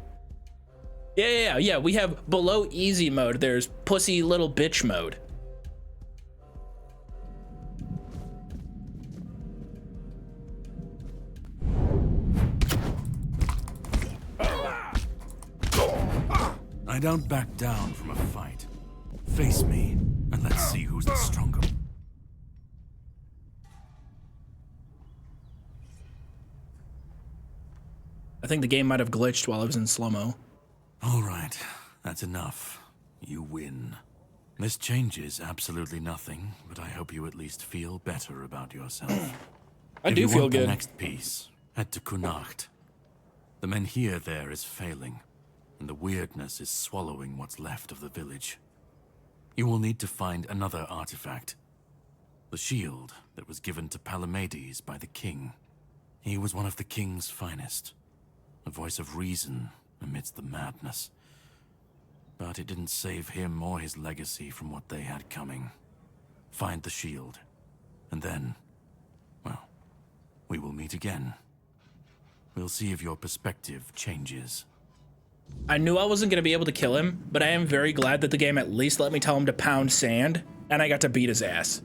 Yeah, we have below easy mode. There's pussy little bitch mode. I don't back down from a fight. Face me, and let's see who's the stronger. I think the game might have glitched while I was in slow-mo. All right, that's enough. You win. This changes absolutely nothing, but I hope you at least feel better about yourself. I do feel good. The next piece, head to Kunacht. The Menhir there is failing, and the weirdness is swallowing what's left of the village. You will need to find another artifact. The shield that was given to Palamedes by the king. He was one of the king's finest. A voice of reason amidst the madness. But it didn't save him or his legacy from what they had coming. Find the shield, and then, well, we will meet again. We'll see if your perspective changes. I knew I wasn't going to be able to kill him, but I am very glad that the game at least let me tell him to pound sand, and I got to beat his ass.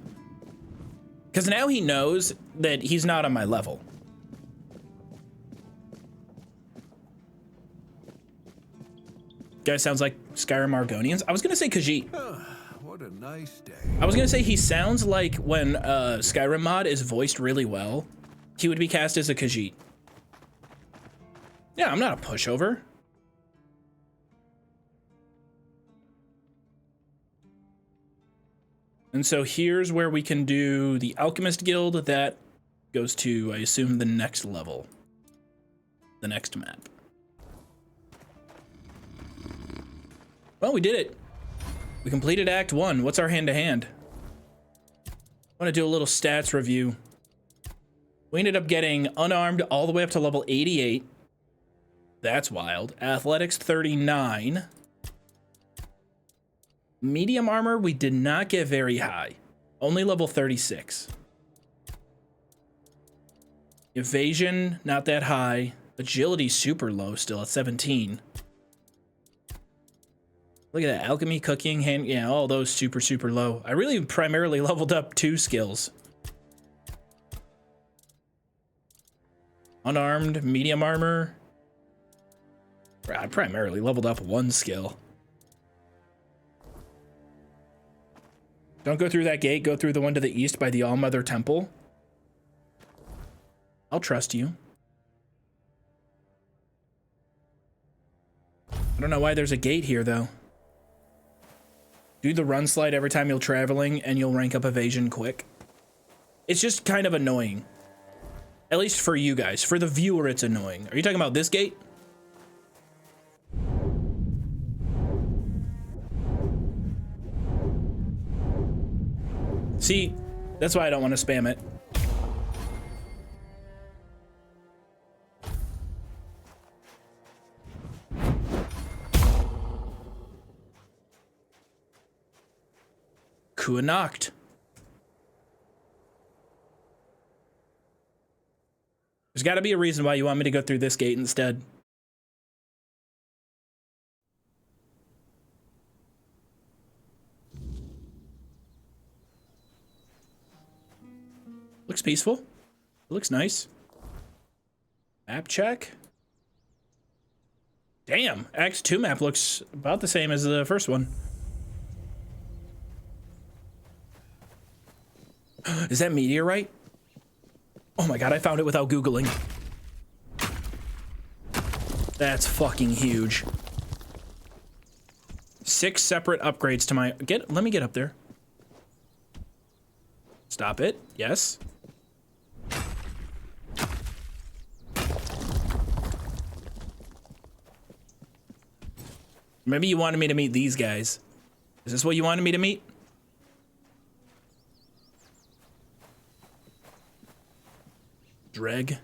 Because now he knows that he's not on my level. Guy sounds like Skyrim Argonians. I was going to say Khajiit. What a nice day. I was going to say he sounds like when Skyrim mod is voiced really well, he would be cast as a Khajiit. Yeah, I'm not a pushover. And so here's where we can do the Alchemist Guild. That goes to, I assume, the next level. The next map. Well, we did it. We completed Act 1. What's our hand-to-hand? I want to do a little stats review. We ended up getting unarmed all the way up to level 88. That's wild. Athletics 39. Medium armor, we did not get very high. Only level 36. Evasion, not that high. Agility, super low still at 17. Look at that. Alchemy, cooking, hand... Yeah, all those super, super low. I really primarily leveled up 2 skills. Unarmed, medium armor. I primarily leveled up 1 skill. Don't go through that gate. Go through the one to the east by the All-Mother Temple. I'll trust you. I don't know why there's a gate here, though. Do the run slide every time you're traveling, and you'll rank up evasion quick. It's just kind of annoying. At least for you guys. For the viewer, it's annoying. Are you talking about this gate? See, that's why I don't want to spam it. Kuanacht. There's got to be a reason why you want me to go through this gate instead. Looks peaceful. Looks nice. Map check. Damn, Act 2 map looks about the same as the first one. Is that meteorite? Oh my god, I found it without Googling. That's fucking huge. 6 separate upgrades to my... Let me get up there. Stop it. Yes. Maybe you wanted me to meet these guys. Is this what you wanted me to meet? Dreg.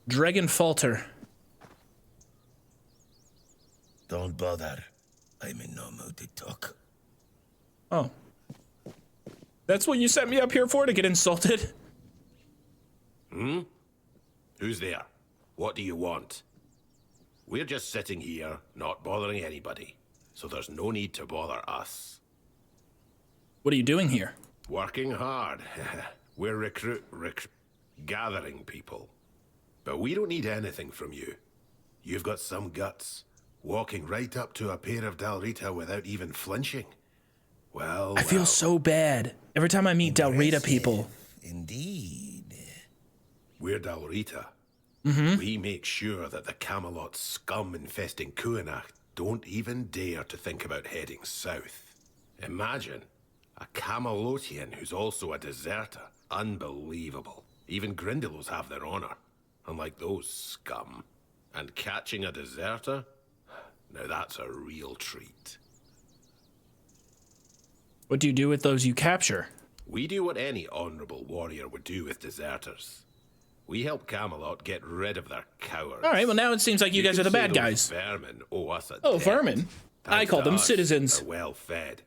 Dragon Falter. Don't bother. I'm in no mood to talk. Oh. That's what you sent me up here for, to get insulted? Hmm? Who's there? What do you want? We're just sitting here, not bothering anybody, so there's no need to bother us. What are you doing here? Working hard. We're gathering people. But we don't need anything from you. You've got some guts. Walking right up to a pair of Dalrita without even flinching. Well, I feel so bad every time I meet Dalrita people. Indeed. We're Dalrita. We make sure that the Camelot scum infesting Kuanach don't even dare to think about heading south. Imagine a Camelotian who's also a deserter. Unbelievable. Even Grindylows have their honor, unlike those scum. And catching a deserter? Now that's a real treat. What do you do with those you capture? We do what any honorable warrior would do with deserters. We help Camelot get rid of their cowards. All right, well now it seems like you guys are the bad guys. Vermin owe us a Oh, debt. vermin? I Thanks call to them us, citizens. They're well fed,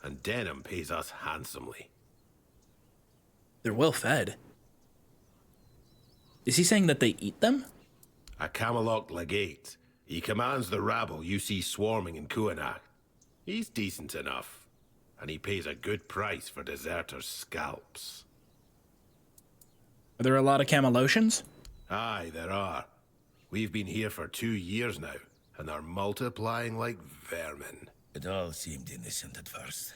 and Denham pays us handsomely. They're well fed. Is he saying that they eat them? A Camelot legate. He commands the rabble you see swarming in Kuanach. He's decent enough, and he pays a good price for deserters' scalps. Are there a lot of Camelotians? Aye, there are. We've been here for 2 years now, and they're multiplying like vermin. It all seemed innocent at first.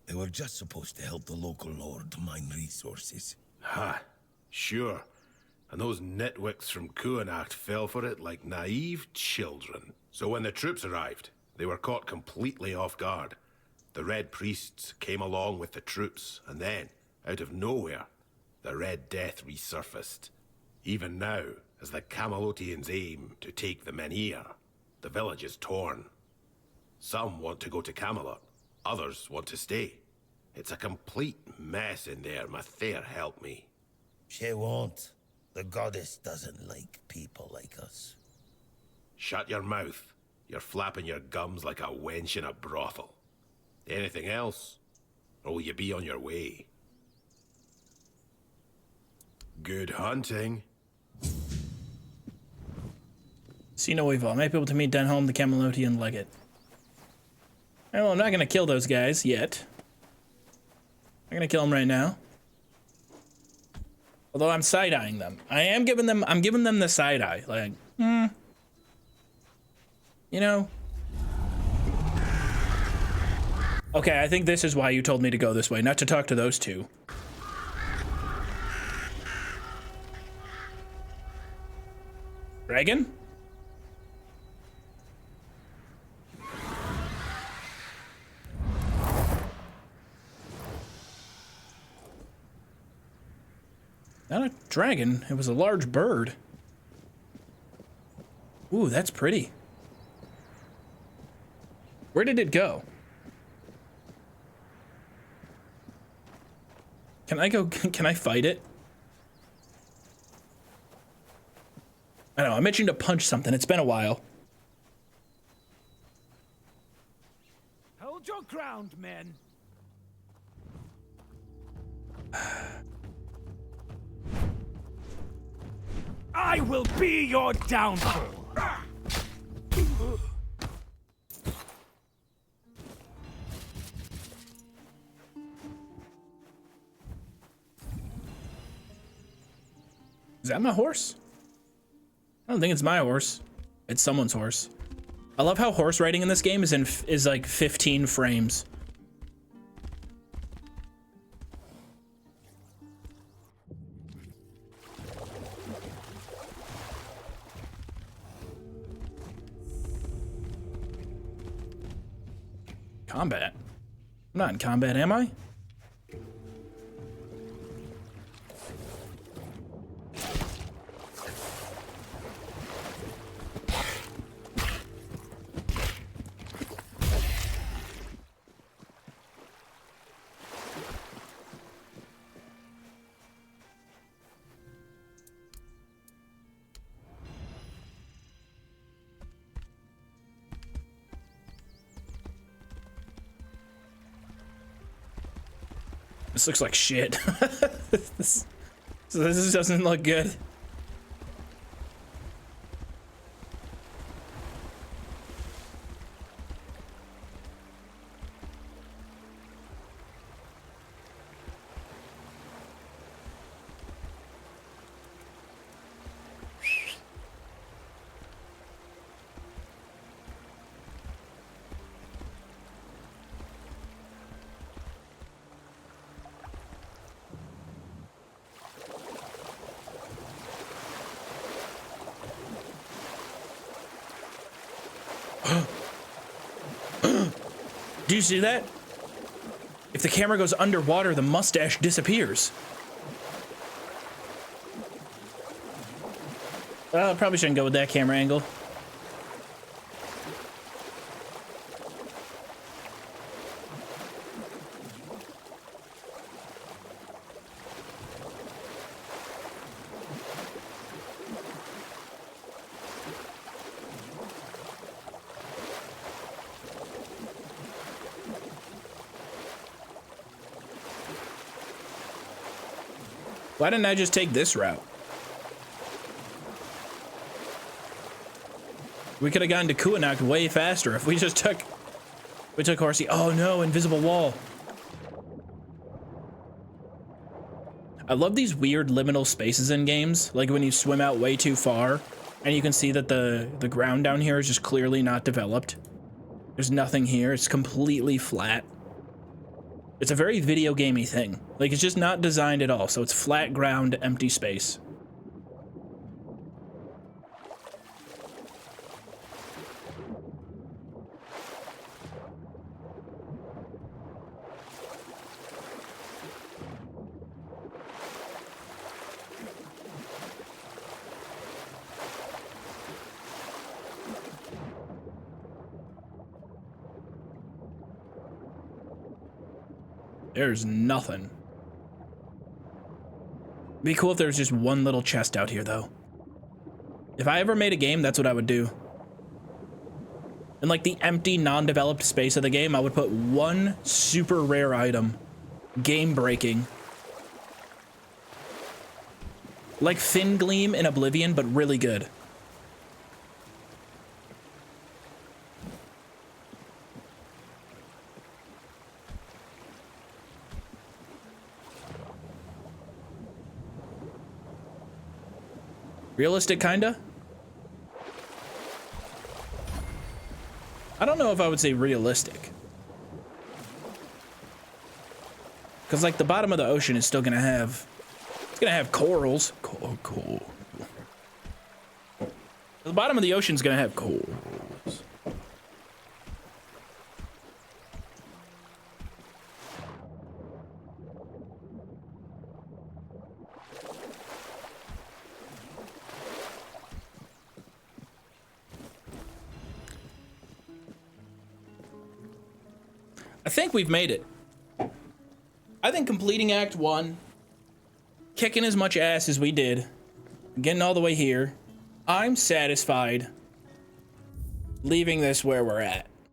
They were just supposed to help the local lord mine resources. Ha, sure. And those nitwicks from Kuanach fell for it like naive children. So when the troops arrived, they were caught completely off guard. The Red Priests came along with the troops, and then, out of nowhere, the Red Death resurfaced. Even now, as the Camelotians aim to take the Menhir, the village is torn. Some want to go to Camelot, others want to stay. It's a complete mess in there, Mathair help me. She won't. The goddess doesn't like people like us. Shut your mouth. You're flapping your gums like a wench in a brothel. Anything else? Or will you be on your way? Good hunting. See no evil. I might be able to meet Denholm the Camelotian legate. Well, I'm not gonna kill those guys yet. I'm gonna kill them right now. Although I'm side-eyeing them. I'm giving them the side-eye. Like, you know. Okay, I think this is why you told me to go this way, not to talk to those two. Dragon? Not a dragon, it was a large bird. Ooh, that's pretty. Where did it go? Can I go, can I fight it? I don't know, I'm itching to punch something, it's been a while. Hold your ground, men. I will be your downfall. Is that my horse? I don't think it's my horse. It's someone's horse. I love how horse riding in this game is like 15 frames. Combat? I'm not in combat, am I? This looks like shit. this doesn't look good. Do you see that? If the camera goes underwater, the mustache disappears. Well, I probably shouldn't go with that camera angle. Why didn't I just take this route? We could have gotten to Kuanak way faster if we just took Horsey. Oh no, invisible wall. I love these weird liminal spaces in games, like when you swim out way too far and you can see that the ground down here is just clearly not developed. There's nothing here, it's completely flat. It's a very video gamey thing. Like, it's just not designed at all, so it's flat ground, empty space. There's nothing. Be cool if there was just one little chest out here, though. If I ever made a game, that's what I would do. In like the empty, non-developed space of the game, I would put one super rare item, game-breaking. Like Thin Gleam in Oblivion, but really good. Realistic, kinda? I don't know if I would say realistic. Because, like, the bottom of the ocean is still gonna have... It's gonna have corals. Cool. The bottom of the ocean's gonna have corals. I think we've made it. I think completing Act 1, kicking as much ass as we did, getting all the way here, I'm satisfied leaving this where we're at.